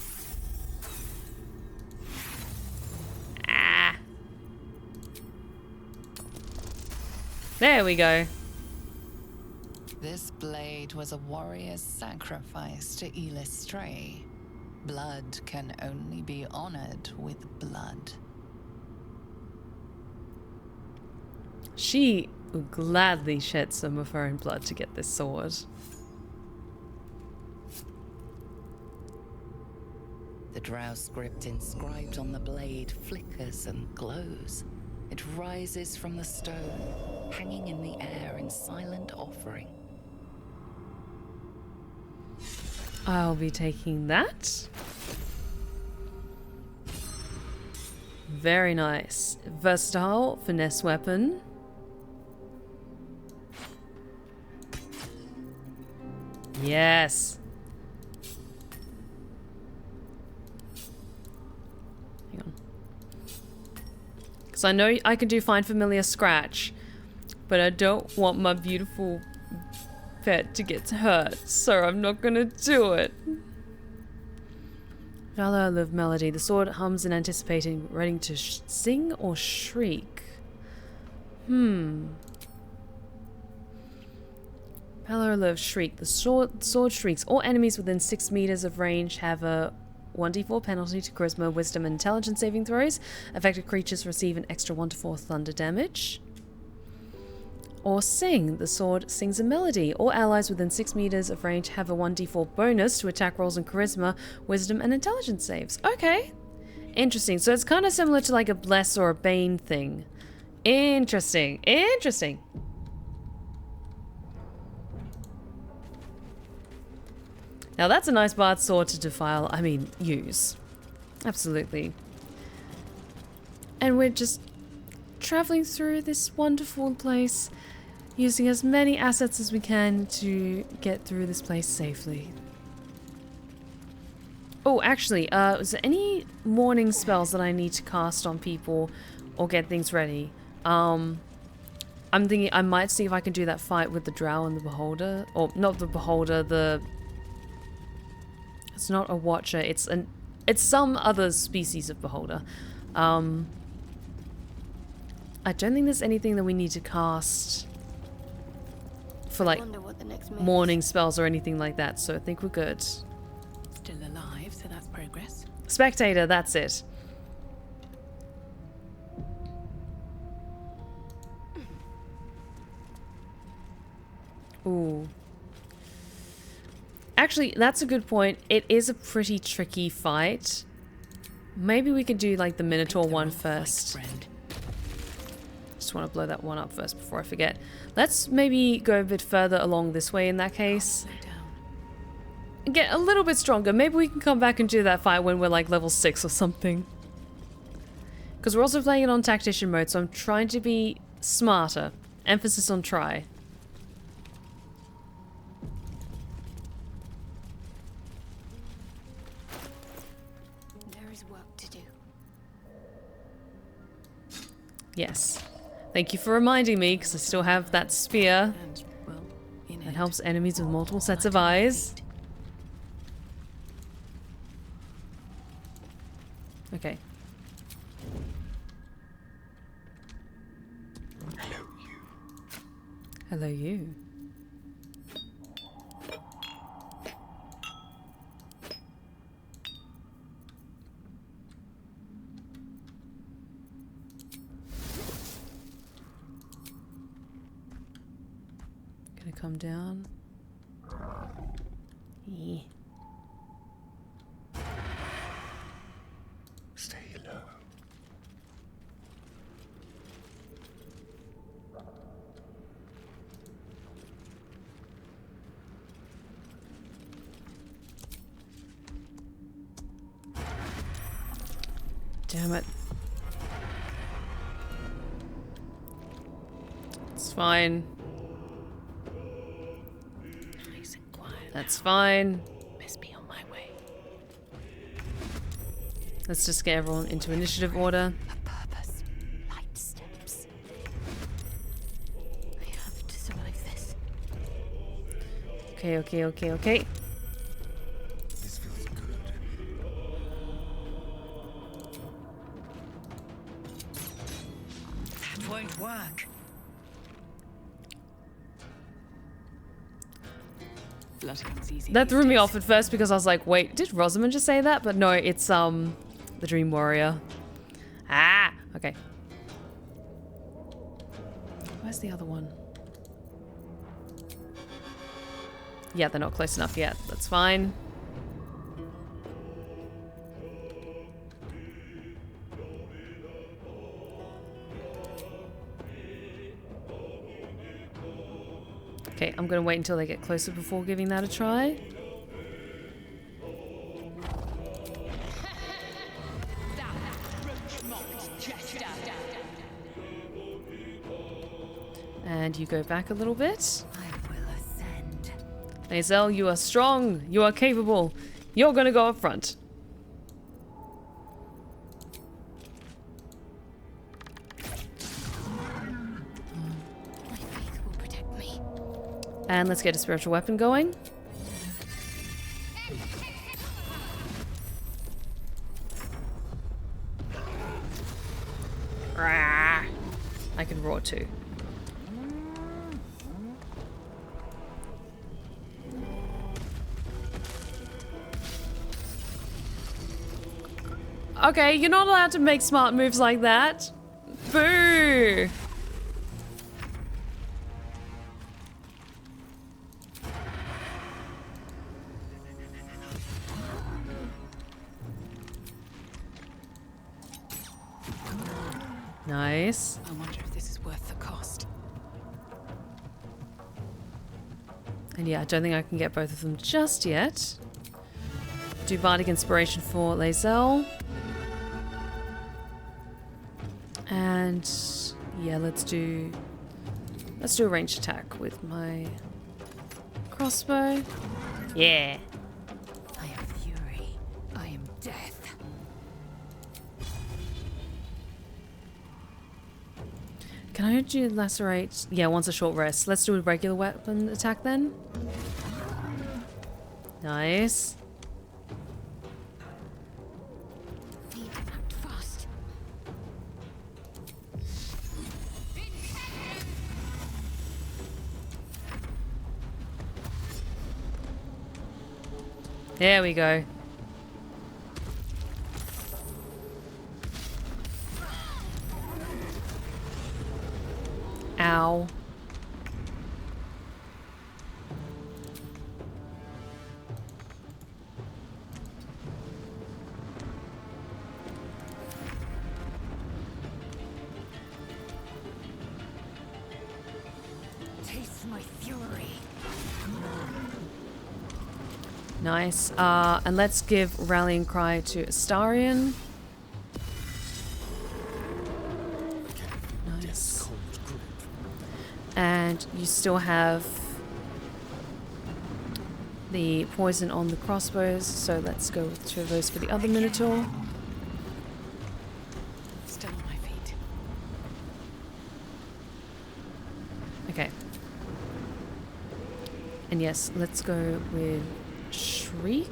Ah. There we go. This blade was a warrior's sacrifice to Illustray. Blood can only be honored with blood. She would gladly shed some of her own blood to get this sword. The drow script inscribed on the blade flickers and glows. It rises from the stone, hanging in the air in silent offering. I'll be taking that. Very nice. Versatile, finesse weapon. Yes. Hang on. Because I know I can do Find Familiar Scratch, but I don't want my beautiful pet to get hurt, so I'm not gonna do it. Valor Live Melody. The sword hums in anticipating, ready to sing or shriek. Valor Live Shriek. The sword shrieks. All enemies within 6 meters of range have a 1d4 penalty to Charisma, Wisdom, and Intelligence saving throws. Affected creatures receive an extra 1-4 thunder damage. Or sing. The sword sings a melody. All allies within 6 meters of range have a 1d4 bonus to attack rolls in Charisma, Wisdom, and Intelligence saves. Okay. Interesting. So it's kind of similar to like a Bless or a Bane thing. Interesting. Interesting. Now that's a nice bard sword to defile. I mean, use. Absolutely. And we're just traveling through this wonderful place, using as many assets as we can to get through this place safely. Oh, actually, is there any morning spells that I need to cast on people or get things ready? I'm thinking I might see if I can do that fight with the Drow and the Beholder. Or, not the Beholder, the... It's not a Watcher, it's some other species of Beholder. I don't think there's anything that we need to cast for, like, morning spells or anything like that, so I think we're good. Still alive, so that's progress. Spectator, that's it. Ooh. Actually, that's a good point. It is a pretty tricky fight. Maybe we could do, like, the Minotaur one first. Just want to blow that one up first before I forget. Let's maybe go a bit further along this way in that case. And get a little bit stronger. Maybe we can come back and do that fight when we're, like, level 6 or something. Because we're also playing it on Tactician mode, so I'm trying to be smarter. Emphasis on try. Yes. Thank you for reminding me, because I still have that spear. That helps enemies with multiple sets of eyes. Okay. Hello, you. Come down. Yeah. Stay low. Damn it. It's fine. That's fine. Must be on my way. Let's just get everyone into initiative order. A purpose. Light steps. I have to survive this. Okay, okay, okay, okay. This feels good. That won't work. That threw me off at first because I was like, wait, did Rosamund just say that? But no, it's the Dream Warrior. Ah, okay. Where's the other one? Yeah, they're not close enough yet. That's fine. Okay, I'm gonna wait until they get closer before giving that a try. And you go back a little bit. I will ascend. Lae'zel, you are strong. You are capable. You're gonna go up front. And let's get a spiritual weapon going. Rah. I can roar too. Okay, you're not allowed to make smart moves like that. Boo! Nice. I wonder if this is worth the cost. And yeah, I don't think I can get both of them just yet. Do Bardic Inspiration for Lae'zel. And yeah, let's do a ranged attack with my crossbow. Yeah. I am fury. I death. Can I do lacerate? Yeah, once a short rest. Let's do a regular weapon attack then. Nice. There we go. Ow. Taste my fury. Nice. And let's give Rallying Cry to Astarion. Nice. And you still have the poison on the crossbows, so let's go with 2 of those for the other Minotaur. Still on my feet. Okay. And yes, let's go with Shriek.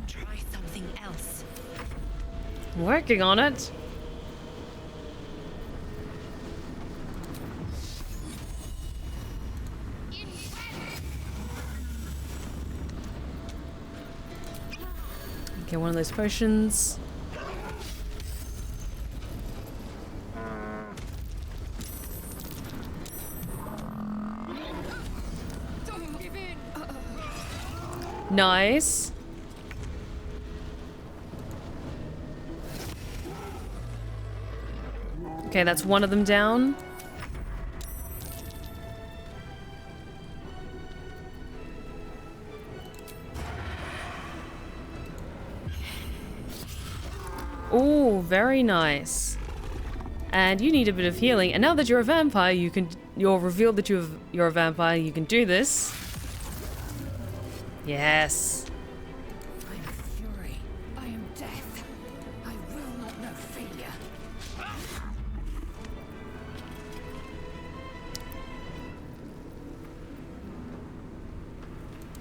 Try something else. Working on it. Okay, one of those potions. Don't give in. Nice. Okay, that's one of them down. Oh, very nice. And you need a bit of healing. And now that you're a vampire, you're revealed that you're a vampire, you can do this. Yes. I am fury. I am death. I will not know failure.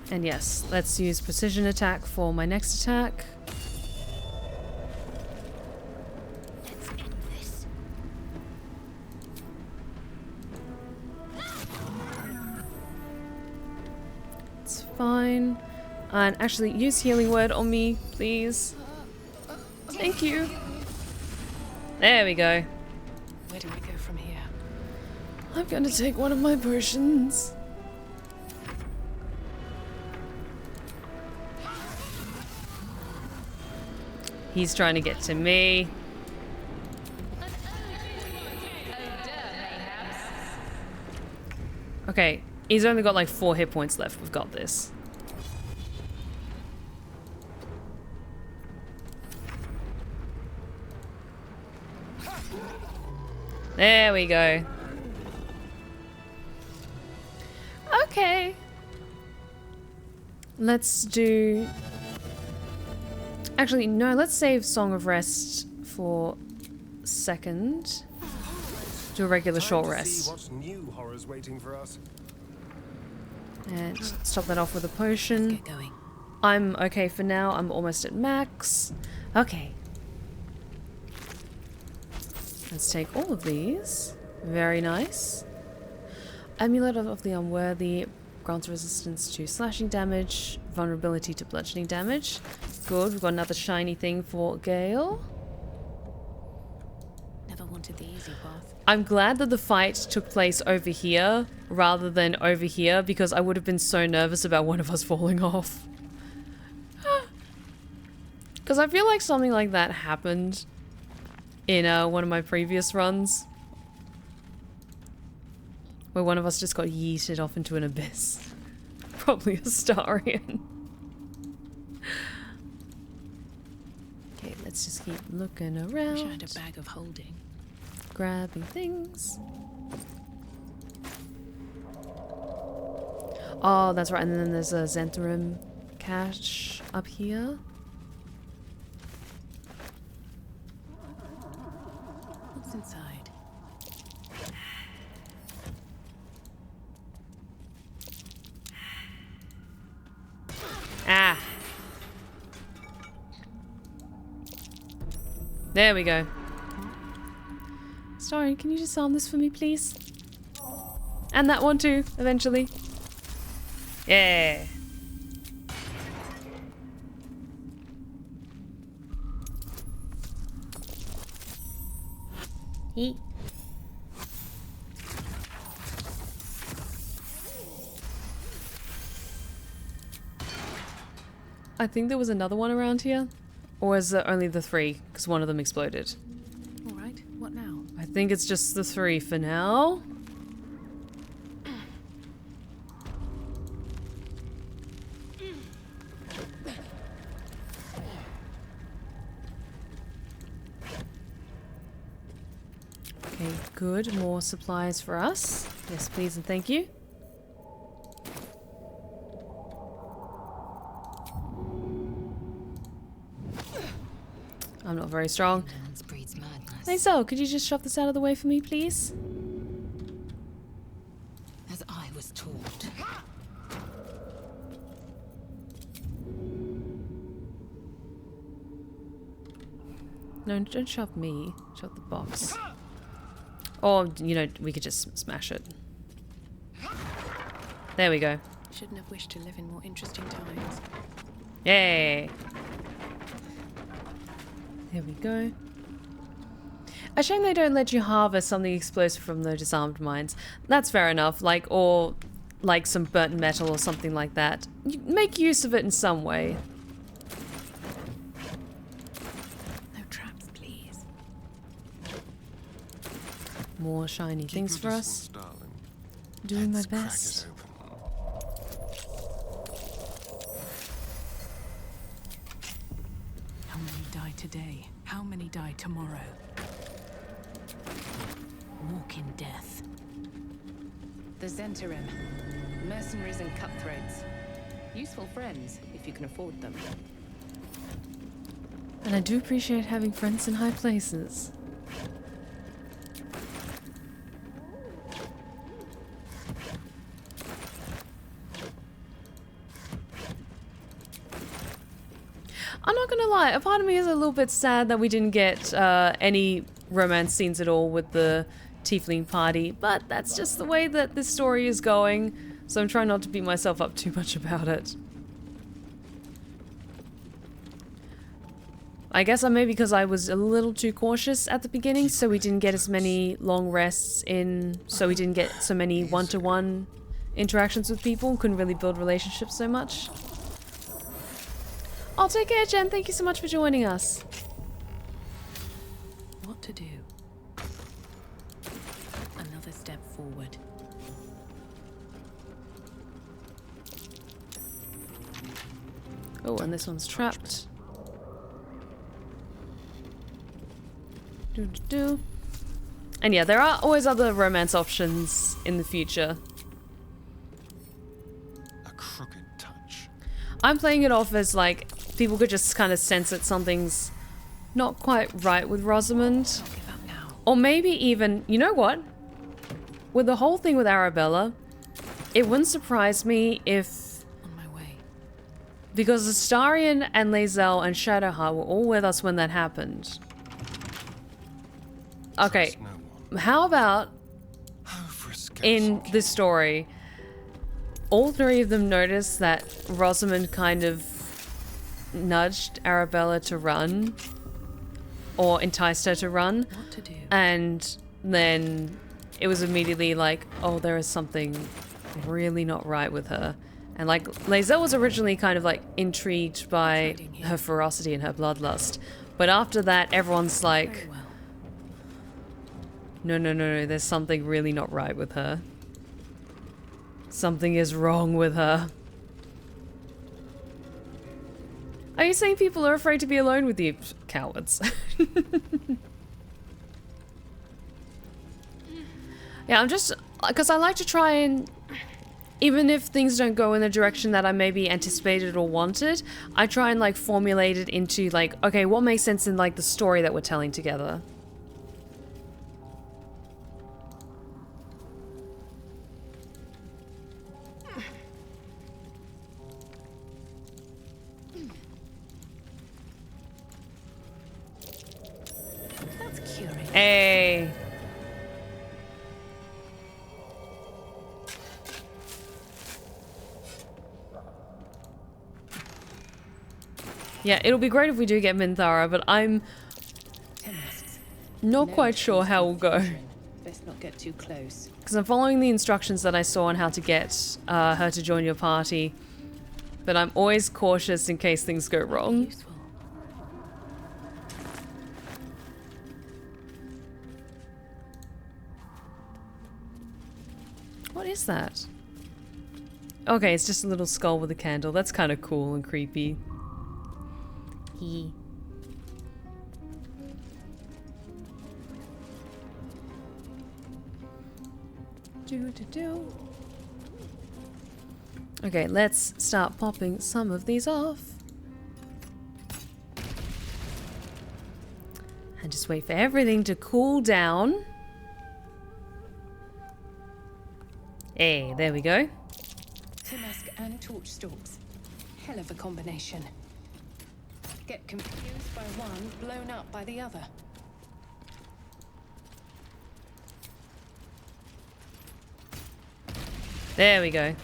And yes, let's use precision attack for my next attack. Let's end this. It's fine. And actually, use healing word on me, please. Thank you. There we go. Where do we go from here? I'm gonna take one of my potions. He's trying to get to me. Okay, he's only got like 4 hit points left. We've got this. There we go. Okay. Let's do... Actually, no, let's save Song of Rest for second. Do a regular short rest. See what new horrors waiting for us. And stop that off with a potion. Let's get going. I'm okay for now. I'm almost at max. Okay. Let's take all of these. Very nice. Amulet of the Unworthy grants resistance to slashing damage, vulnerability to bludgeoning damage. Good, we've got another shiny thing for Gale. Never wanted the easy path. I'm glad that the fight took place over here rather than over here, because I would have been so nervous about one of us falling off. Because I feel like something like that happened in one of my previous runs, where one of us just got yeeted off into an abyss. Probably Astarion. Okay, Let's just keep looking around. Wish I had a bag of holding. Grabbing things. Oh, that's right. And then there's a Zentrum cache up here. What's inside? Ah. There we go. Sorry, can you just arm this for me, please? And that one too, eventually. Yeah. Eat. I think there was another one around here. Or is it only the 3? Because one of them exploded. Alright, what now? I think it's just the 3 for now. Okay, good. More supplies for us. Yes, please and thank you. I'm not very strong. Hey, so could you just shove this out of the way for me, please? As I was taught. No, don't shove me. Shove the box. Or, you know, we could just smash it. There we go. Shouldn't have wished to live in more interesting times. Yay! There we go. A shame they don't let you harvest something explosive from the disarmed mines. That's fair enough. Like, or like some burnt metal or something like that. You make use of it in some way. No traps, please. More shiny things for us. Doing my best. How many die today? How many die tomorrow? Walk in death. The Zentrum. Mercenaries and cutthroats. Useful friends, if you can afford them. And I do appreciate having friends in high places. I'm not gonna lie, a part of me is a little bit sad that we didn't get any romance scenes at all with the tiefling party, but that's just the way that this story is going, so I'm trying not to beat myself up too much about it. I guess maybe because I was a little too cautious at the beginning, so we didn't get as many long rests in, so we didn't get so many one-to-one interactions with people, couldn't really build relationships so much. I'll take care, Jen. Thank you so much for joining us. What to do? Another step forward. Oh, and this one's trapped. Do. And yeah, there are always other romance options in the future. A crooked touch. I'm playing it off as like people could just kind of sense that something's not quite right with Rosamund. Or maybe even, you know what? With the whole thing with Arabella, it wouldn't surprise me if... On my way. Because Astarion and Lae'zel and Shadowheart were all with us when that happened. Okay, how about in this story, all 3 of them noticed that Rosamund kind of nudged Arabella to run, or enticed her to run, What to do? and then it was immediately like, oh, there is something really not right with her. And like, Lae'zel was originally kind of like intrigued by her ferocity and her bloodlust, but after that everyone's like, no, there's something really not right with her. Something is wrong with her. Are you saying people are afraid to be alone with you? Cowards. Yeah, I'm just... Because I like to try and... Even if things don't go in the direction that I maybe anticipated or wanted, I try and like formulate it into like, okay, what makes sense in like the story that we're telling together. That's curious. Hey. Yeah, it'll be great if we do get Minthara, but I'm not quite sure how we'll go. Best not get too close. Because I'm following the instructions that I saw on how to get her to join your party. But I'm always cautious in case things go wrong. What is that? Okay, it's just a little skull with a candle. That's kind of cool and creepy. Okay, let's start popping some of these off. And just wait for everything to cool down. Hey, there we go. Timask and torch stalks. Hell of a combination. Get confused by one, blown up by the other. There we go.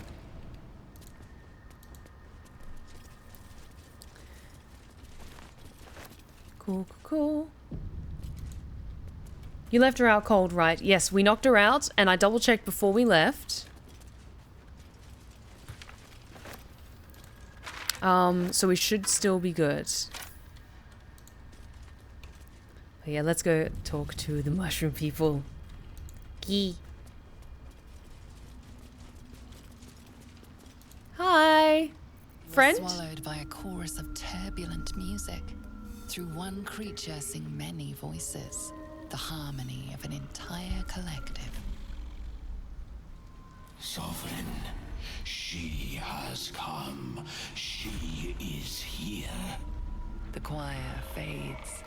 Cool, cool, cool. You left her out cold, right? Yes, we knocked her out, and I double-checked before we left. So we should still be good. But yeah, let's go talk to the mushroom people. Gee. Hi, friend. Swallowed by a chorus of turbulent music. Through one creature sing many voices. The harmony of an entire collective. Sovereign, she has come. She is here. The choir fades.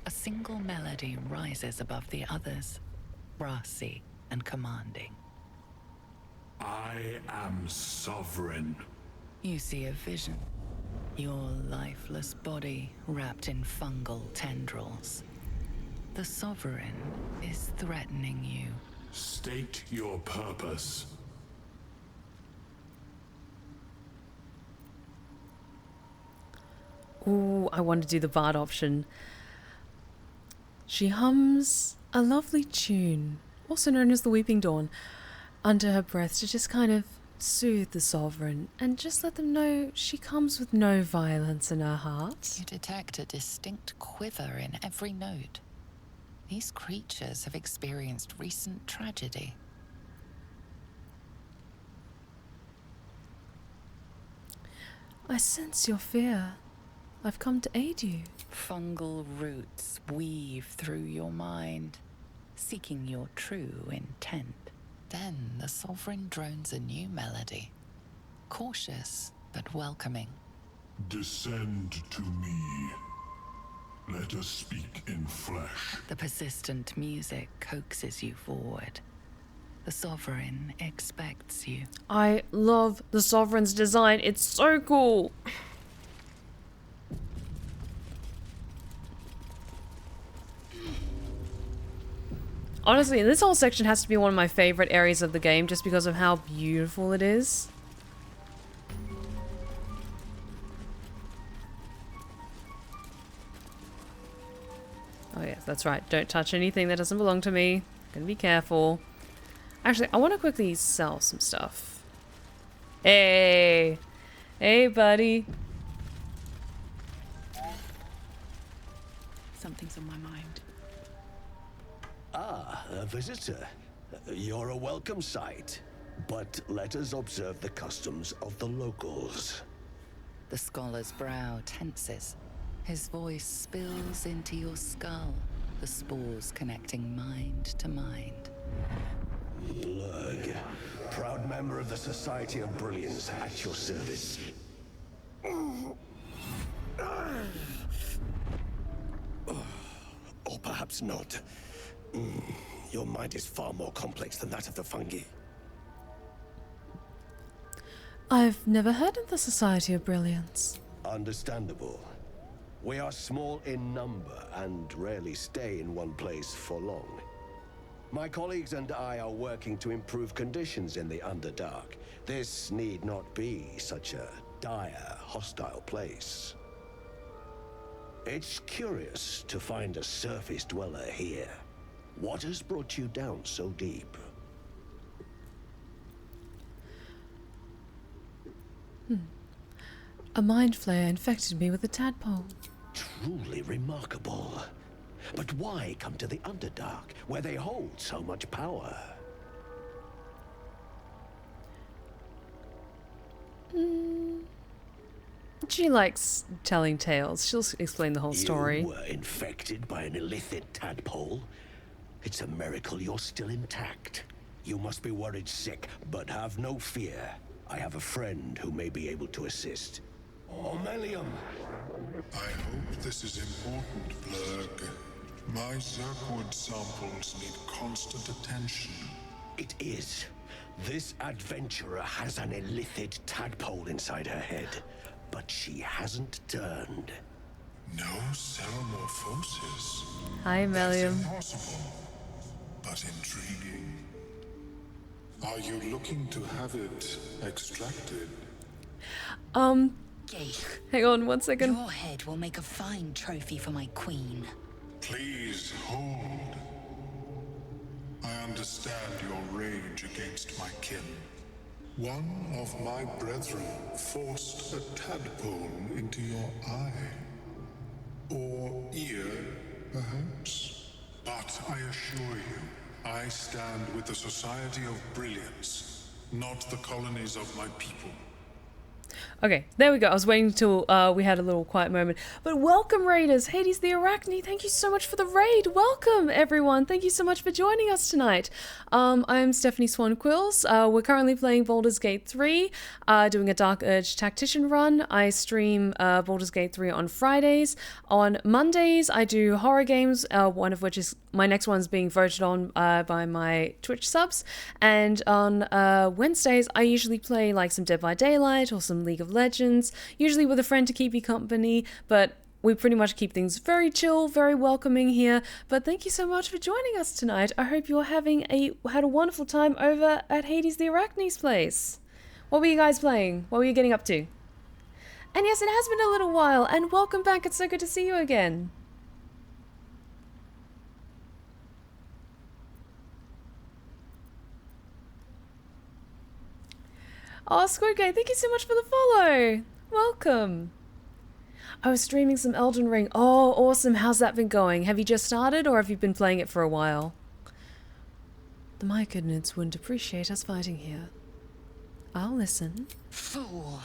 A single melody rises above the others, brassy and commanding. I am sovereign. You see a vision. Your lifeless body wrapped in fungal tendrils. The Sovereign is threatening you. State your purpose. Ooh, I want to do the bard option. She hums a lovely tune, also known as the Weeping Dawn, under her breath to just kind of soothe the Sovereign and just let them know she comes with no violence in her heart. You detect a distinct quiver in every note. These creatures have experienced recent tragedy. I sense your fear. I've come to aid you. Fungal roots weave through your mind, seeking your true intent. Then the Sovereign drones a new melody. Cautious, but welcoming. Descend to me. Let us speak in flesh. The persistent music coaxes you forward. The Sovereign expects you. I love the Sovereign's design. It's so cool. Honestly, this whole section has to be one of my favorite areas of the game just because of how beautiful it is. Oh yes, that's right. Don't touch anything that doesn't belong to me. Gonna be careful. Actually, I want to quickly sell some stuff. Hey! Hey, buddy. Something's on my mind. Ah, a visitor. You're a welcome sight. But let us observe the customs of the locals. The scholar's brow tenses. His voice spills into your skull, the spores connecting mind to mind. Blurg, proud member of the Society of Brilliance, at your service. Or perhaps not. Your mind is far more complex than that of the fungi. I've never heard of the Society of Brilliance. Understandable. We are small in number and rarely stay in one place for long. My colleagues and I are working to improve conditions in the Underdark. This need not be such a dire, hostile place. It's curious to find a surface dweller here. What has brought you down so deep? A mind flayer infected me with a tadpole. Truly remarkable. But why come to the Underdark, where they hold so much power? She likes telling tales. She'll explain the whole story. You were infected by an illithid tadpole? It's a miracle you're still intact. You must be worried sick, but have no fear. I have a friend who may be able to assist. Omelium! I hope this is important, Blurg. My Zerkwood samples need constant attention. It is. This adventurer has an illithid tadpole inside her head, but she hasn't turned. No Ceramorphosis. Hi, Melium. That's impossible, but intriguing. Are you looking to have it extracted? Hang on 1 second. Your head will make a fine trophy for my queen. Please hold. I understand your rage against my kin. One of my brethren forced a tadpole into your eye. Or ear, perhaps. But I assure you, I stand with the Society of Brilliance, not the colonies of my people. Okay, there we go. I was waiting till we had a little quiet moment. But welcome, Raiders. Hades the Arachne, thank you so much for the raid. Welcome, everyone. Thank you so much for joining us tonight. I'm Stephanie Swan Quills. We're currently playing Baldur's Gate 3, doing a Dark Urge Tactician run. I stream Baldur's Gate 3 on Fridays. On Mondays, I do horror games, one of which is my next one's being voted on by my Twitch subs. And on Wednesdays, I usually play like some Dead by Daylight or some League of Legends, usually with a friend to keep me company, but we pretty much keep things very chill, very welcoming here. But thank you so much for joining us tonight. I hope you're had a wonderful time over at Hades the Arachne's place. What were you guys playing? What were you getting up to? And yes, it has been a little while, and welcome back. It's so good to see you again. Oh, Squidgate, thank you so much for the follow. Welcome. I was streaming some Elden Ring. Oh, awesome. How's that been going? Have you just started or have you been playing it for a while? The Myconids wouldn't appreciate us fighting here. I'll listen. Fool.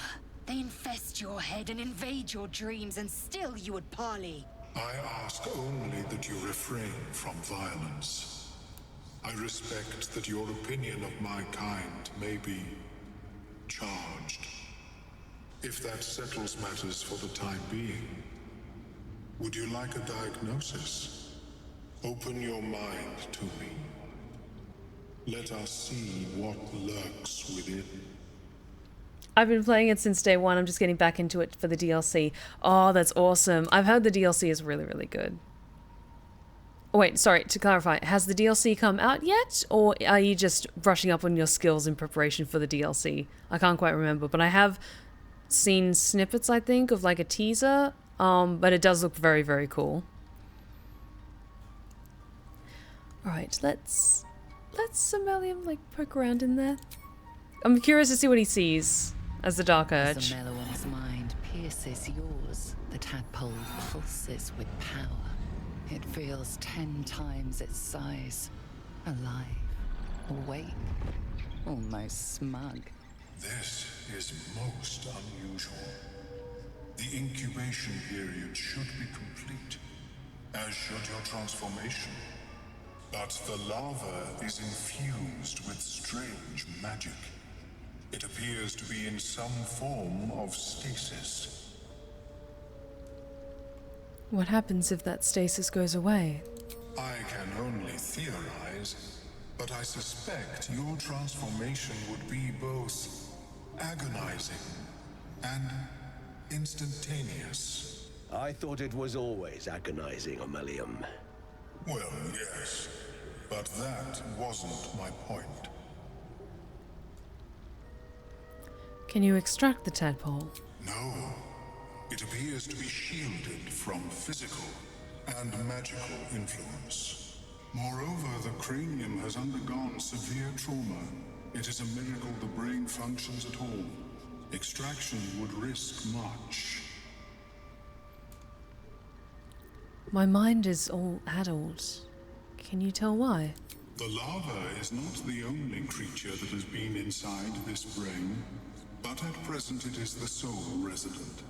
They infest your head and invade your dreams, and still you would parley. I ask only that you refrain from violence. I respect that your opinion of my kind may be charged. If that settles matters for the time being, would you like a diagnosis? Open your mind to me. Let us see what lurks within. I've been playing it since day one. I'm just getting back into it for the DLC. Oh, that's awesome. I've heard the DLC is really, really good. Oh, wait, sorry, to clarify, has the DLC come out yet? Or are you just brushing up on your skills in preparation for the DLC? I can't quite remember, but I have seen snippets, I think, of like a teaser, but it does look very, very cool. Alright, let's Somalium, like, poke around in there. I'm curious to see what he sees as the Dark Urge. As the Mellowin's mind pierces yours, the tadpole pulses with power. It feels 10 times its size. Alive, awake, almost smug. This is most unusual. The incubation period should be complete, as should your transformation. But the lava is infused with strange magic. It appears to be in some form of stasis. What happens if that stasis goes away? I can only theorize, but I suspect your transformation would be both agonizing and instantaneous. I thought it was always agonizing, Aurelium. Well, yes, but that wasn't my point. Can you extract the tadpole? No. It appears to be shielded from physical and magical influence. Moreover, the cranium has undergone severe trauma. It is a miracle the brain functions at all. Extraction would risk much. My mind is all addled. Can you tell why? The lava is not the only creature that has been inside this brain, but at present it is the sole resident.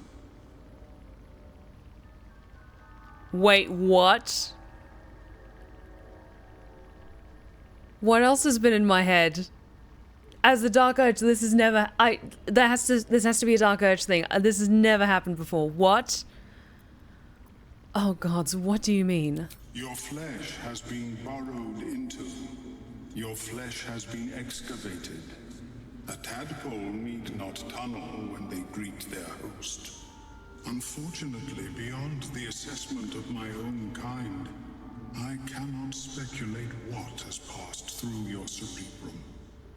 Wait, what? What else has been in my head? As the Dark Urge, this has never... This has to be a Dark Urge thing. This has never happened before. What? Oh gods, what do you mean? Your flesh has been burrowed into. Your flesh has been excavated. A tadpole need not tunnel when they greet their host. Unfortunately, beyond the assessment of my own kind, I cannot speculate what has passed through your cerebrum.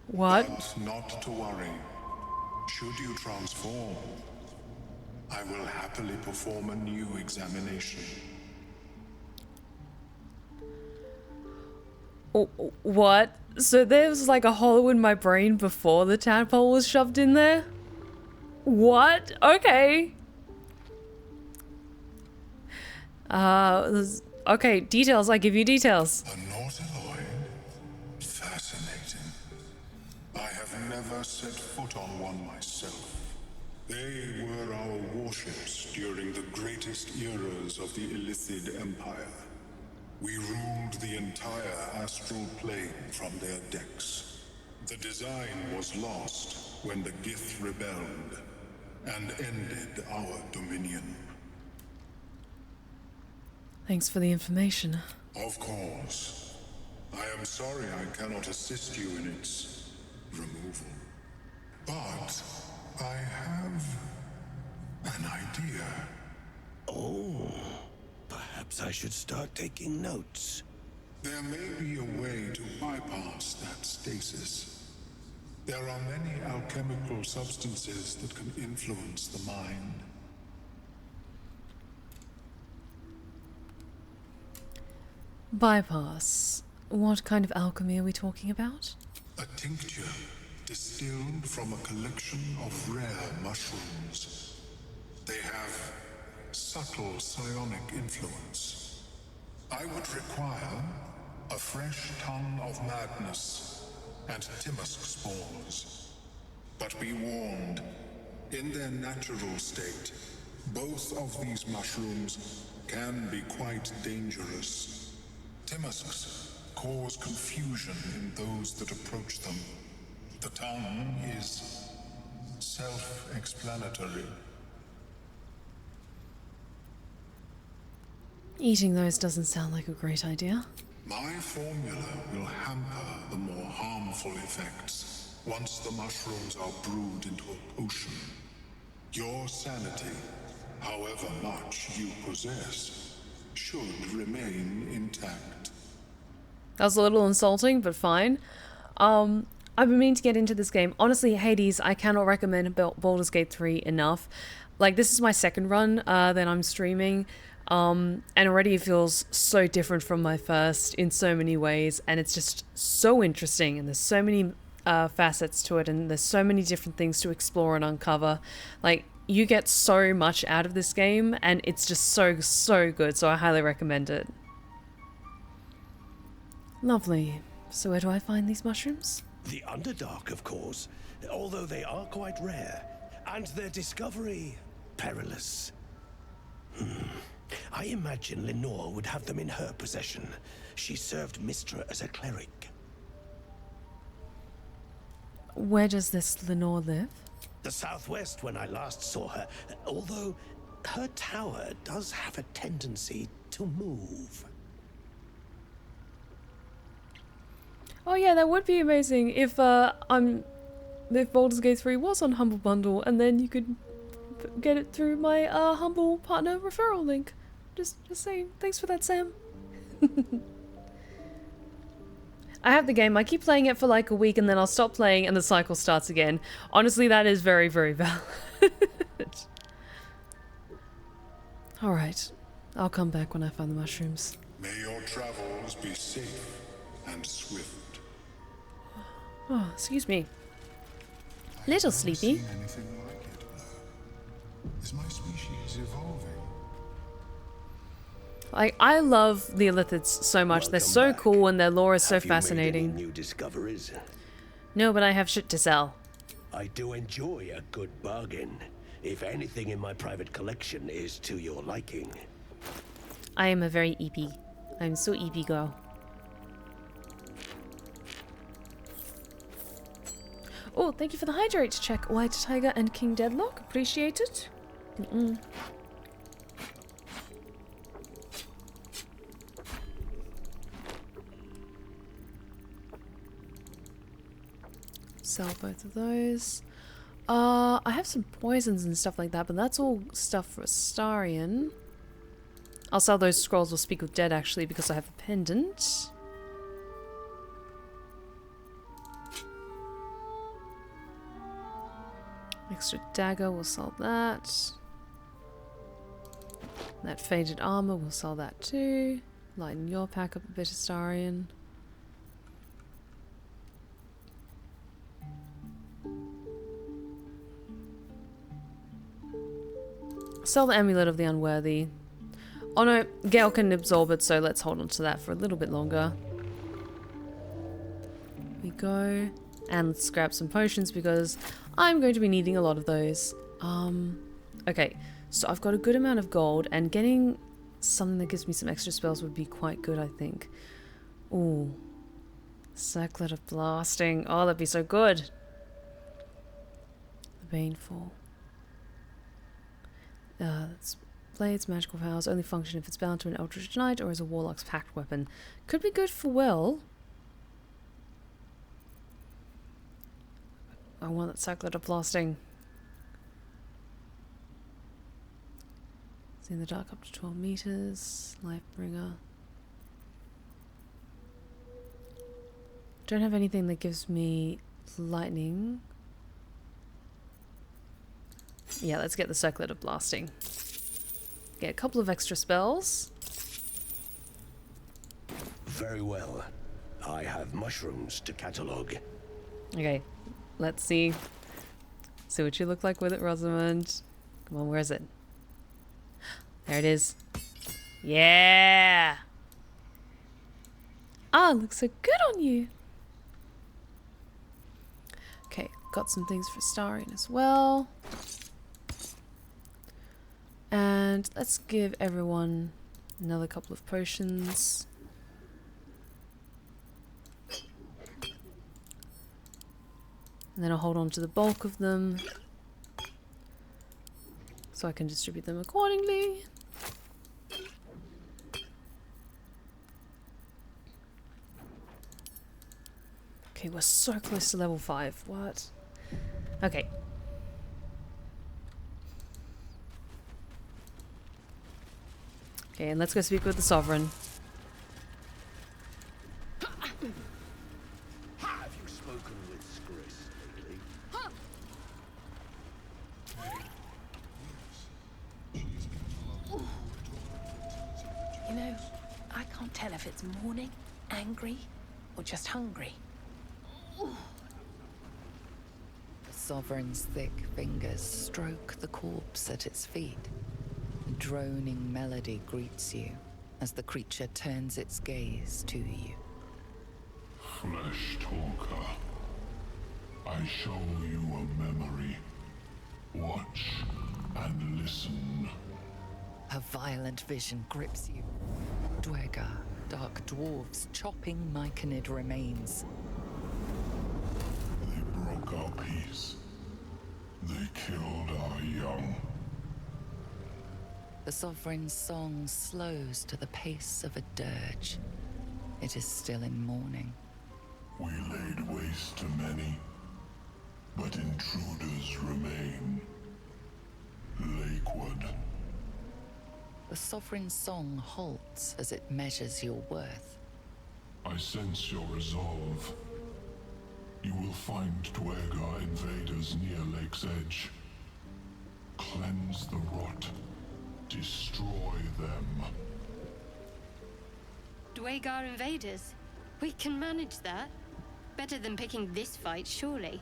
What? But not to worry. Should you transform, I will happily perform a new examination. What? So there was like a hole in my brain before the tadpole was shoved in there? What? Okay. Okay, details. I give you details. A Nautiloid? Fascinating. I have never set foot on one myself. They were our warships during the greatest eras of the Illithid Empire. We ruled the entire astral plane from their decks. The design was lost when the Gith rebelled and ended our dominion. Thanks for the information. Of course. I am sorry I cannot assist you in its removal. But I have an idea. Oh, perhaps I should start taking notes. There may be a way to bypass that stasis. There are many alchemical substances that can influence the mind. Bypass. What kind of alchemy are we talking about? A tincture distilled from a collection of rare mushrooms. They have subtle psionic influence. I would require a fresh ton of madness and Timusk spores. But be warned, in their natural state, both of these mushrooms can be quite dangerous. Timusks cause confusion in those that approach them. The tongue is self-explanatory. Eating those doesn't sound like a great idea. My formula will hamper the more harmful effects once the mushrooms are brewed into a potion. Your sanity, however much you possess, should remain intact. That was a little insulting, but fine. I've been meaning to get into this game. Honestly, Hades, I cannot recommend Baldur's Gate 3 enough. Like, this is my second run that I'm streaming. And already it feels so different from my first in so many ways. And it's just so interesting. And there's so many facets to it. And there's so many different things to explore and uncover. Like, you get so much out of this game. And it's just so, so good. So I highly recommend it. Lovely. So where do I find these mushrooms? The Underdark, of course, although they are quite rare. And their discovery perilous. I imagine Lenore would have them in her possession. She served Mistra as a cleric. Where does this Lenore live? The southwest when I last saw her, although her tower does have a tendency to move. Oh yeah, that would be amazing if if Baldur's Gate 3 was on Humble Bundle, and then you could get it through my Humble Partner referral link. Just saying. Thanks for that, Sam. I have the game. I keep playing it for like a week, and then I'll stop playing, and the cycle starts again. Honestly, that is very, very valid. All right, I'll come back when I find the mushrooms. May your travels be safe and swift. Oh, excuse me. Little sleepy. Seen anything like it, though. Is my species evolving? I love the Illithids so much. They're so cool, and their lore is so fascinating. Have you made any new discoveries? No, but I have shit to sell. I do enjoy a good bargain. If anything in my private collection is to your liking. I am a very EP. I'm so EP girl. Oh, thank you for the hydrate check, White Tiger and King Deadlock. Appreciate it. Sell both of those. I have some poisons and stuff like that, but that's all stuff for Astarion. I'll sell those scrolls or Speak with Dead actually because I have a pendant. Extra dagger, we'll sell that. That faded armor, we'll sell that too. Lighten your pack up a bit, Astarion. Sell the Amulet of the Unworthy. Oh no, Gale can absorb it, so let's hold on to that for a little bit longer. Here we go. And let's grab some potions because I'm going to be needing a lot of those. Okay, so I've got a good amount of gold, and getting something that gives me some extra spells would be quite good, I think. Ooh. Circlet of Blasting. Oh, that'd be so good. The Baneful. It's Blades, magical powers, only function if it's bound to an Eldritch Knight or as a Warlock's packed weapon. Could be good for Will. I want that Circlet of Blasting. See in the dark up to 12 meters. Lifebringer. Don't have anything that gives me lightning. Yeah, let's get the Circlet of Blasting. Get a couple of extra spells. Very well. I have mushrooms to catalogue. Okay, let's see. See what you look like with it, Rosamund. Come on, where is it? There it is. Yeah! Ah, looks so good on you. Okay, got some things for Astarion as well. And let's give everyone another couple of potions. And then I'll hold on to the bulk of them so I can distribute them accordingly. Okay, we're so close to level 5. What? Okay. Okay, and let's go speak with the Sovereign. Have you spoken with Skris lately? You know, I can't tell if it's mourning, angry, or just hungry. The Sovereign's thick fingers stroke the corpse at its feet. A droning melody greets you as the creature turns its gaze to you. Flesh talker, I show you a memory. Watch and listen. A violent vision grips you. Dwergar, dark dwarves chopping myconid remains. They broke our peace. They killed our young. The Sovereign's song slows to the pace of a dirge. It is still in mourning. We laid waste to many, but intruders remain. Lakeward. The Sovereign's song halts as it measures your worth. I sense your resolve. You will find Dwergar invaders near Lake's Edge. Cleanse the rot. Destroy them. Dwergar invaders? We can manage that. Better than picking this fight, surely.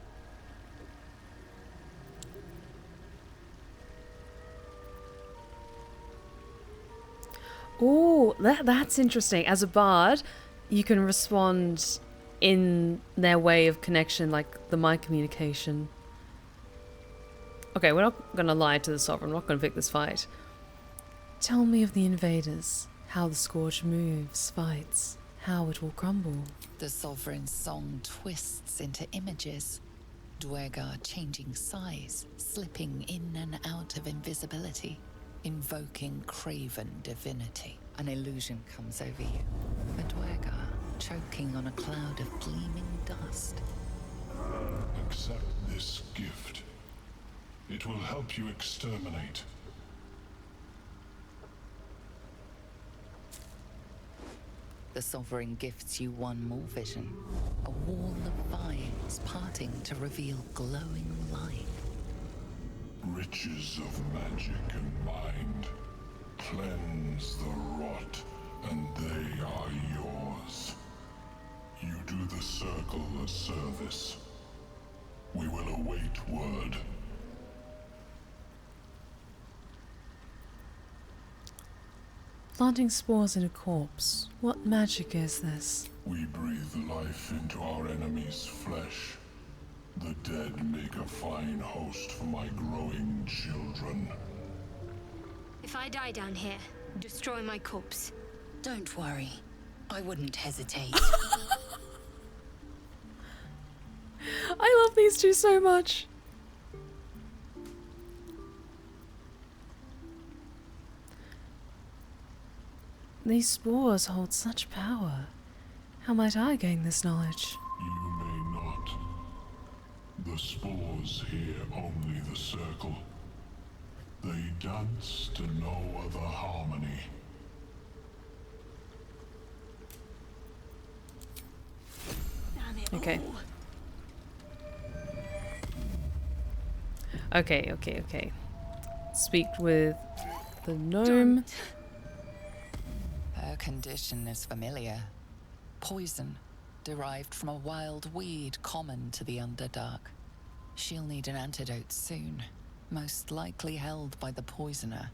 Oh, that's interesting. As a bard, you can respond in their way of connection, like the mind communication. Okay, we're not going to lie to the Sovereign. We're not going to pick this fight. Tell me of the invaders, how the Scourge moves, fights, how it will crumble. The Sovereign's song twists into images. Dwergar changing size, slipping in and out of invisibility, invoking craven divinity. An illusion comes over you. A Dwergar choking on a cloud of gleaming dust. Accept this gift. It will help you exterminate. The Sovereign gifts you one more vision. A wall of vines parting to reveal glowing light. Riches of magic and mind. Cleanse the rot, and they are yours. You do the circle a service. We will await word. Planting spores in a corpse. What magic is this? We breathe life into our enemy's flesh. The dead make a fine host for my growing children. If I die down here, destroy my corpse. Don't worry. I wouldn't hesitate. I love these two so much. These spores hold such power. How might I gain this knowledge? You may not. The spores hear only the circle. They dance to no other harmony. Okay. Okay. Speak with the gnome. Her condition is familiar. Poison, derived from a wild weed common to the Underdark. She'll need an antidote soon, most likely held by the poisoner.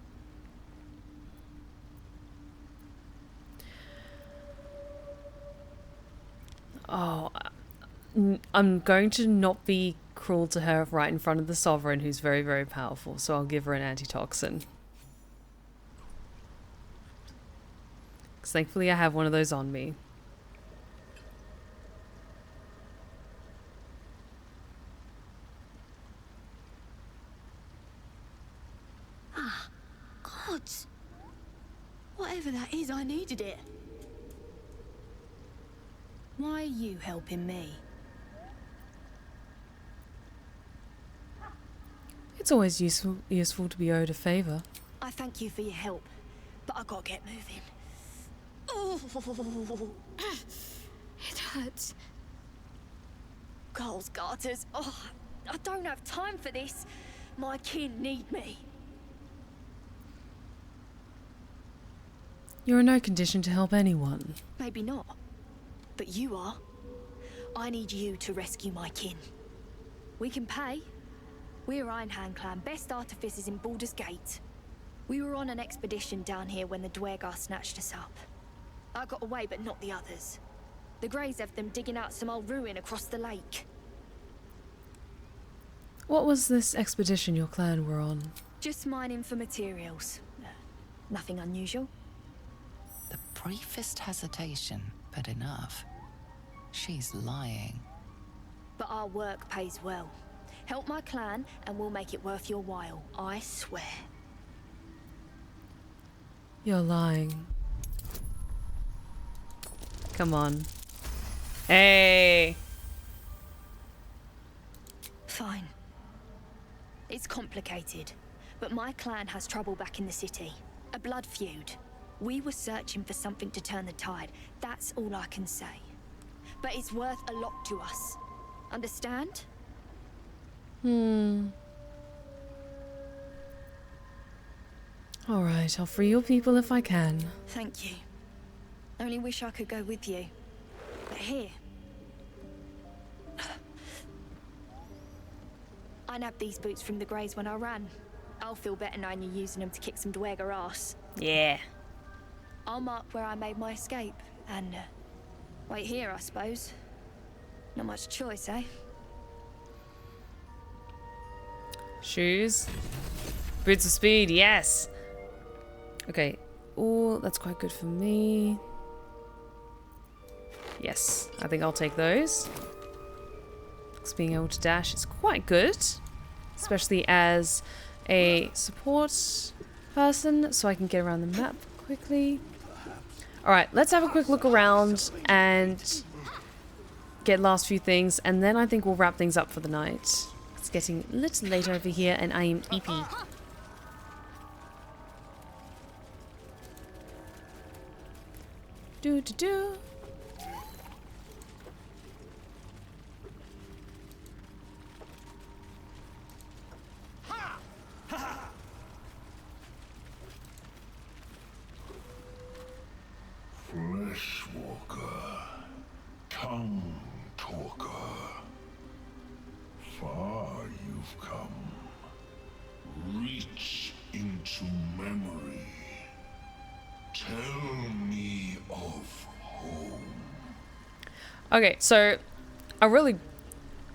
Oh, I'm going to not be cruel to her right in front of the Sovereign, who's very, very powerful, so I'll give her an antitoxin. Because thankfully I have one of those on me. Ah, gods. Whatever that is, I needed it. Why are you helping me? It's always useful to be owed a favor. I thank you for your help, but I gotta get moving. Oh, it hurts. Girls, garters. Oh, I don't have time for this. My kin need me. You're in no condition to help anyone. Maybe not, but you are. I need you to rescue my kin. We can pay. We're Ironhand Clan, best artificers in Baldur's Gate. We were on an expedition down here when the Dwergar snatched us up. I got away, but not the others. The Greys have them digging out some old ruin across the lake. What was this expedition your clan were on? Just mining for materials. Nothing unusual. The briefest hesitation, but enough. She's lying. But our work pays well. Help my clan and we'll make it worth your while, I swear. You're lying. Come on. Hey! Fine. It's complicated, but my clan has trouble back in the city. A blood feud. We were searching for something to turn the tide. That's all I can say. But it's worth a lot to us. Understand? Alright, I'll free your people if I can. Thank you. Only wish I could go with you. But here. I nabbed these boots from the Greys when I ran. I'll feel better knowing you're using them to kick some dweger ass. Yeah. I'll mark where I made my escape, and wait here, I suppose. Not much choice, eh? Shoes. Boots of speed, yes! Okay. Oh, that's quite good for me. Yes, I think I'll take those. Because being able to dash is quite good. Especially as a support person, so I can get around the map quickly. Alright, let's have a quick look around and get last few things, and then I think we'll wrap things up for the night. It's getting a little late over here, and I am EP. Do. Fleshwalker, tongue talker, far you've come. Reach into memory. Tell me of home. Okay, so a really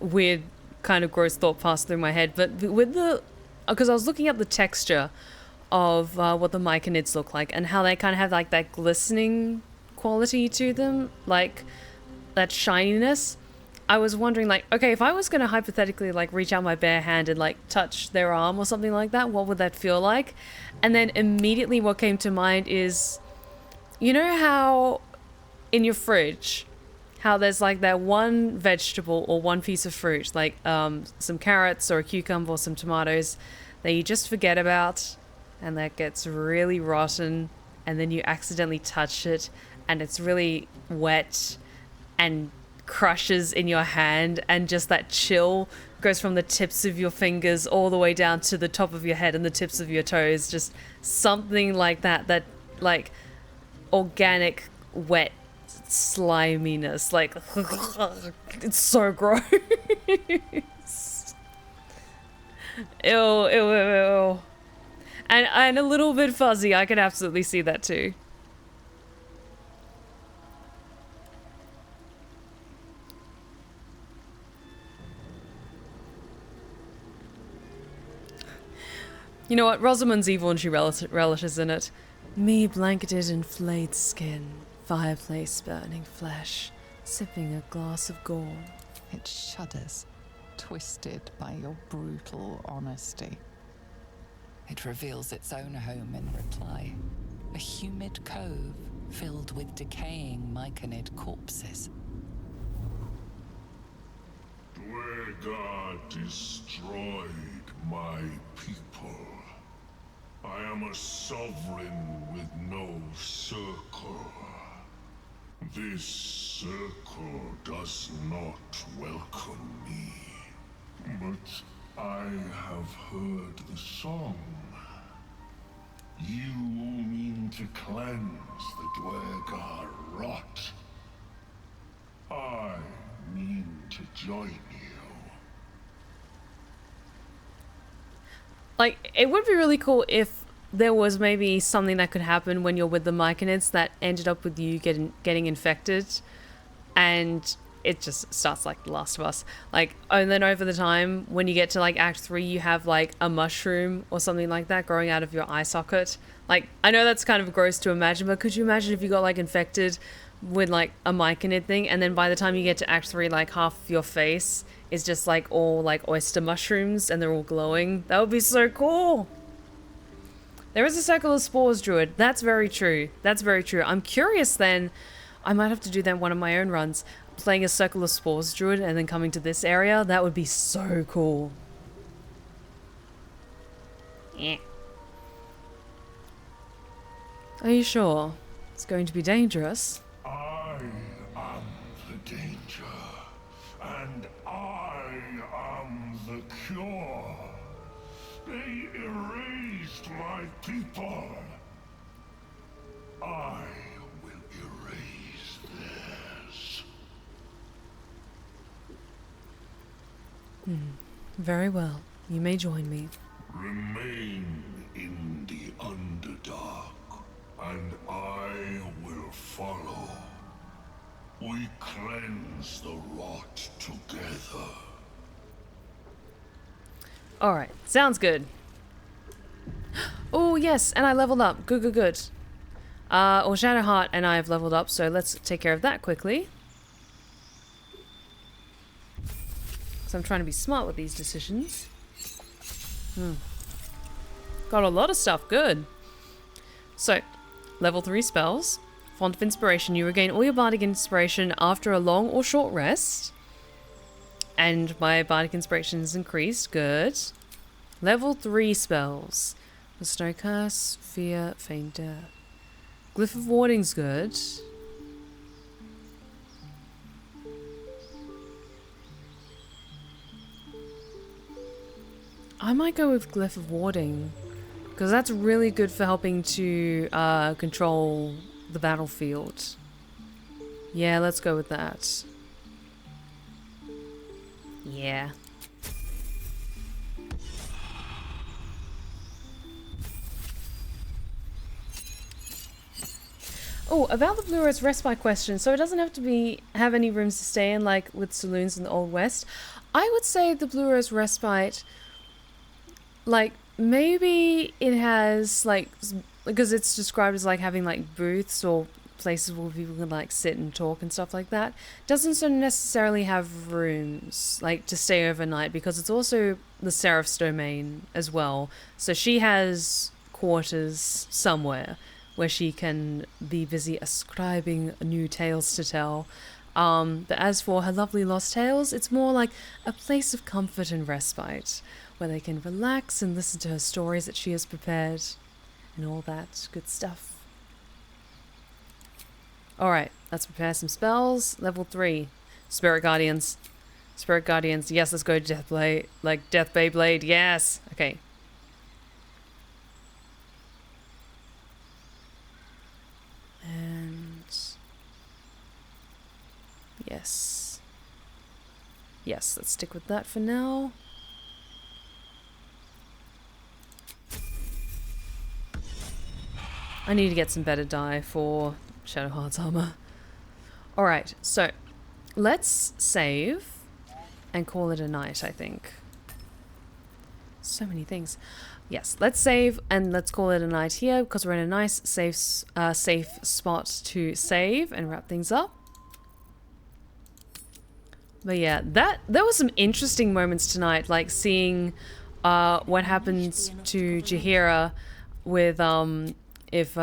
weird kind of gross thought passed through my head, but with the... Because I was looking at the texture of what the myconids look like and how they kind of have like that glistening quality to them, like that shininess. I was wondering, like, okay, if I was going to hypothetically like reach out my bare hand and like touch their arm or something like that, what would that feel like? And then immediately what came to mind is, you know how in your fridge, how there's like that one vegetable or one piece of fruit, like some carrots or a cucumber or some tomatoes that you just forget about, and that gets really rotten, and then you accidentally touch it and it's really wet and crushes in your hand, and just that chill goes from the tips of your fingers all the way down to the top of your head and the tips of your toes. Just something like that, that like organic wet sliminess, like it's so gross. Ew. And a little bit fuzzy. I can absolutely see that too. You know what? Rosamund's evil and she relishes in it. Me blanketed in flayed skin, fireplace burning flesh, sipping a glass of gore. It shudders, twisted by your brutal honesty. It reveals its own home in reply. A humid cove filled with decaying myconid corpses. DeCarlo destroyed my people. I am a sovereign with no circle. This circle does not welcome me. But I have heard the song. You mean to cleanse the Dwergar rot. I mean to join you. Like, it would be really cool if there was maybe something that could happen when you're with the myconids that ended up with you getting infected, and it just starts like The Last of Us. Like, and then over the time, when you get to like Act 3, you have like a mushroom or something like that growing out of your eye socket. Like, I know that's kind of gross to imagine, but could you imagine if you got like infected with like a myconid thing, and then by the time you get to Act 3, like half of your face is just like all like oyster mushrooms and they're all glowing? That would be so cool. There is a circle of spores druid. That's very true. That's very true. I'm curious then. I might have to do that in one of my own runs. Playing a circle of spores druid and then coming to this area. That would be so cool. Yeah. Are you sure? It's going to be dangerous. I am the danger, and I am the cure. They erased my people. I will erase theirs. Very well. You may join me. Remain in the Underdark, and I will follow. We cleanse the rot together. Alright, sounds good. Oh, yes, and I leveled up. Good, good, good. Or Shadowheart and I have leveled up, so let's take care of that quickly. So I'm trying to be smart with these decisions. Got a lot of stuff, good. So, level 3 spells. Font of Inspiration. You regain all your bardic inspiration after a long or short rest. And my bardic inspiration is increased, good. Level 3 spells. The Snow Curse, Fear, Feign Death. Glyph of Warding's good. I might go with Glyph of Warding, because that's really good for helping to control the battlefield. Yeah, let's go with that. Yeah. Oh, about the Blue Rose Respite question. So it doesn't have to have any rooms to stay in, like with saloons in the Old West. I would say the Blue Rose Respite, like, maybe it has, like, because it's described as, like, having, like, booths or places where people can, like, sit and talk and stuff like that. Doesn't so necessarily have rooms, like, to stay overnight, because it's also the Seraph's domain as well. So she has quarters somewhere where she can be busy ascribing new tales to tell. But as for her lovely lost tales, it's more like a place of comfort and respite, where they can relax and listen to her stories that she has prepared, and all that good stuff. Alright, let's prepare some spells. Level 3. Spirit Guardians. Spirit Guardians. Yes, let's go to Death Blade. Like, Death Beyblade. Yes! Okay. And... yes. Yes, let's stick with that for now. I need to get some better dye for Shadowheart's armor. Alright, so let's save and call it a night, I think. So many things. Yes, let's save and let's call it a night here, because we're in a nice safe spot to save and wrap things up. But yeah, there were some interesting moments tonight, like seeing what happens to Jaheira with if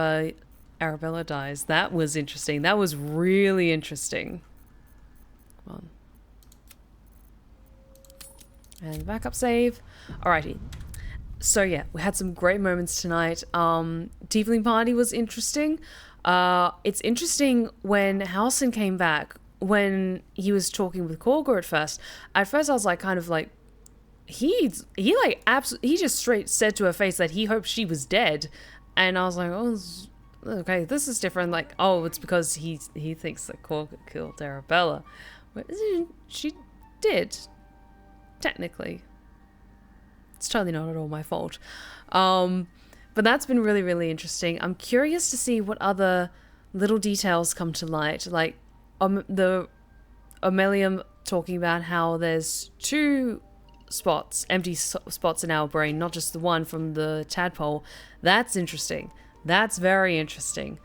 Arabella dies. That was interesting. That was really interesting. Come on. And backup save. Alrighty. So yeah, we had some great moments tonight. Tiefling Party was interesting. It's interesting when Halsin came back, when he was talking with Korgor at first. At first I was like, kind of like, he just straight said to her face that he hoped she was dead. And I was like, oh, okay, this is different. Like, oh, it's because he thinks that Korgor killed Arabella. But she did, technically. It's totally not at all my fault. But that's been really, really interesting. I'm curious to see what other little details come to light. Like, the Omelium talking about how there's 2 spots, empty spots in our brain, not just the one from the tadpole. That's interesting. That's very interesting.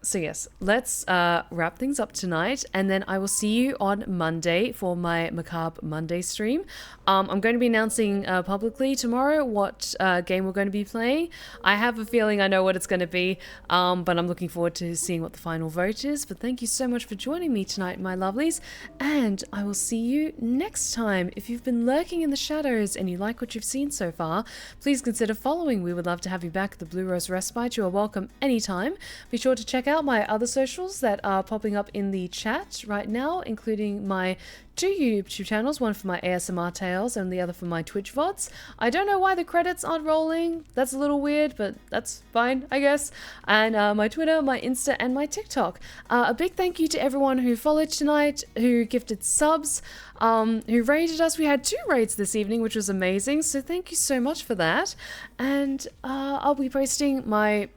So yes, let's wrap things up tonight, and then I will see you on Monday for my Macabre Monday stream. I'm going to be announcing publicly tomorrow what game we're going to be playing. I have a feeling I know what it's going to be, but I'm looking forward to seeing what the final vote is. But thank you so much for joining me tonight, my lovelies, and I will see you next time. If you've been lurking in the shadows and you like what you've seen so far, please consider following. We would love to have you back at the Blue Rose Respite. You are welcome anytime. Be sure to check out my other socials that are popping up in the chat right now, including my 2 YouTube channels, one for my ASMR tales and the other for my Twitch VODs. I don't know why the credits aren't rolling. That's a little weird, but that's fine, I guess. And my Twitter, my Insta, and my TikTok. A big thank you to everyone who followed tonight, who gifted subs, who raided us. We had 2 raids this evening, which was amazing, so thank you so much for that. And I'll be posting my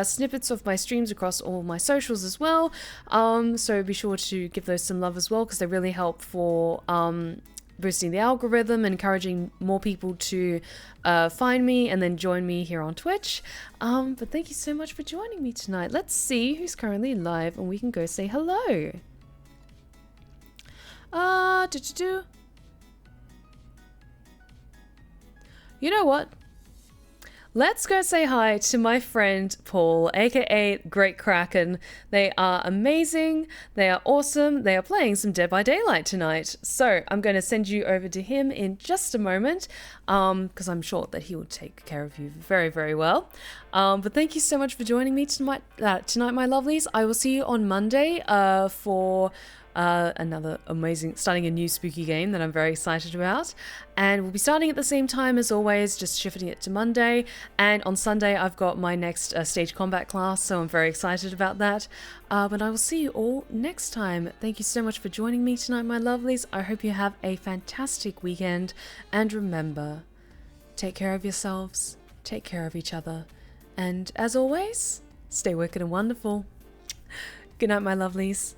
snippets of my streams across all my socials as well, so be sure to give those some love as well, because they really help for boosting the algorithm and encouraging more people to find me and then join me here on Twitch. But thank you so much for joining me tonight. Let's see who's currently live and we can go say hello. You know what? Let's go say hi to my friend Paul, aka Great Kraken. They are amazing, they are awesome, they are playing some Dead by Daylight tonight. So I'm going to send you over to him in just a moment, because I'm sure that he will take care of you very, very well. But thank you so much for joining me tonight, my lovelies. I will see you on Monday for another amazing, starting a new spooky game that I'm very excited about, and we'll be starting at the same time as always, just shifting it to Monday. And on Sunday I've got my next stage combat class, so I'm very excited about that. But I will see you all next time. Thank you so much for joining me tonight, my lovelies. I hope you have a fantastic weekend, and remember, take care of yourselves, take care of each other, and as always, stay wicked and wonderful. Good night, my lovelies.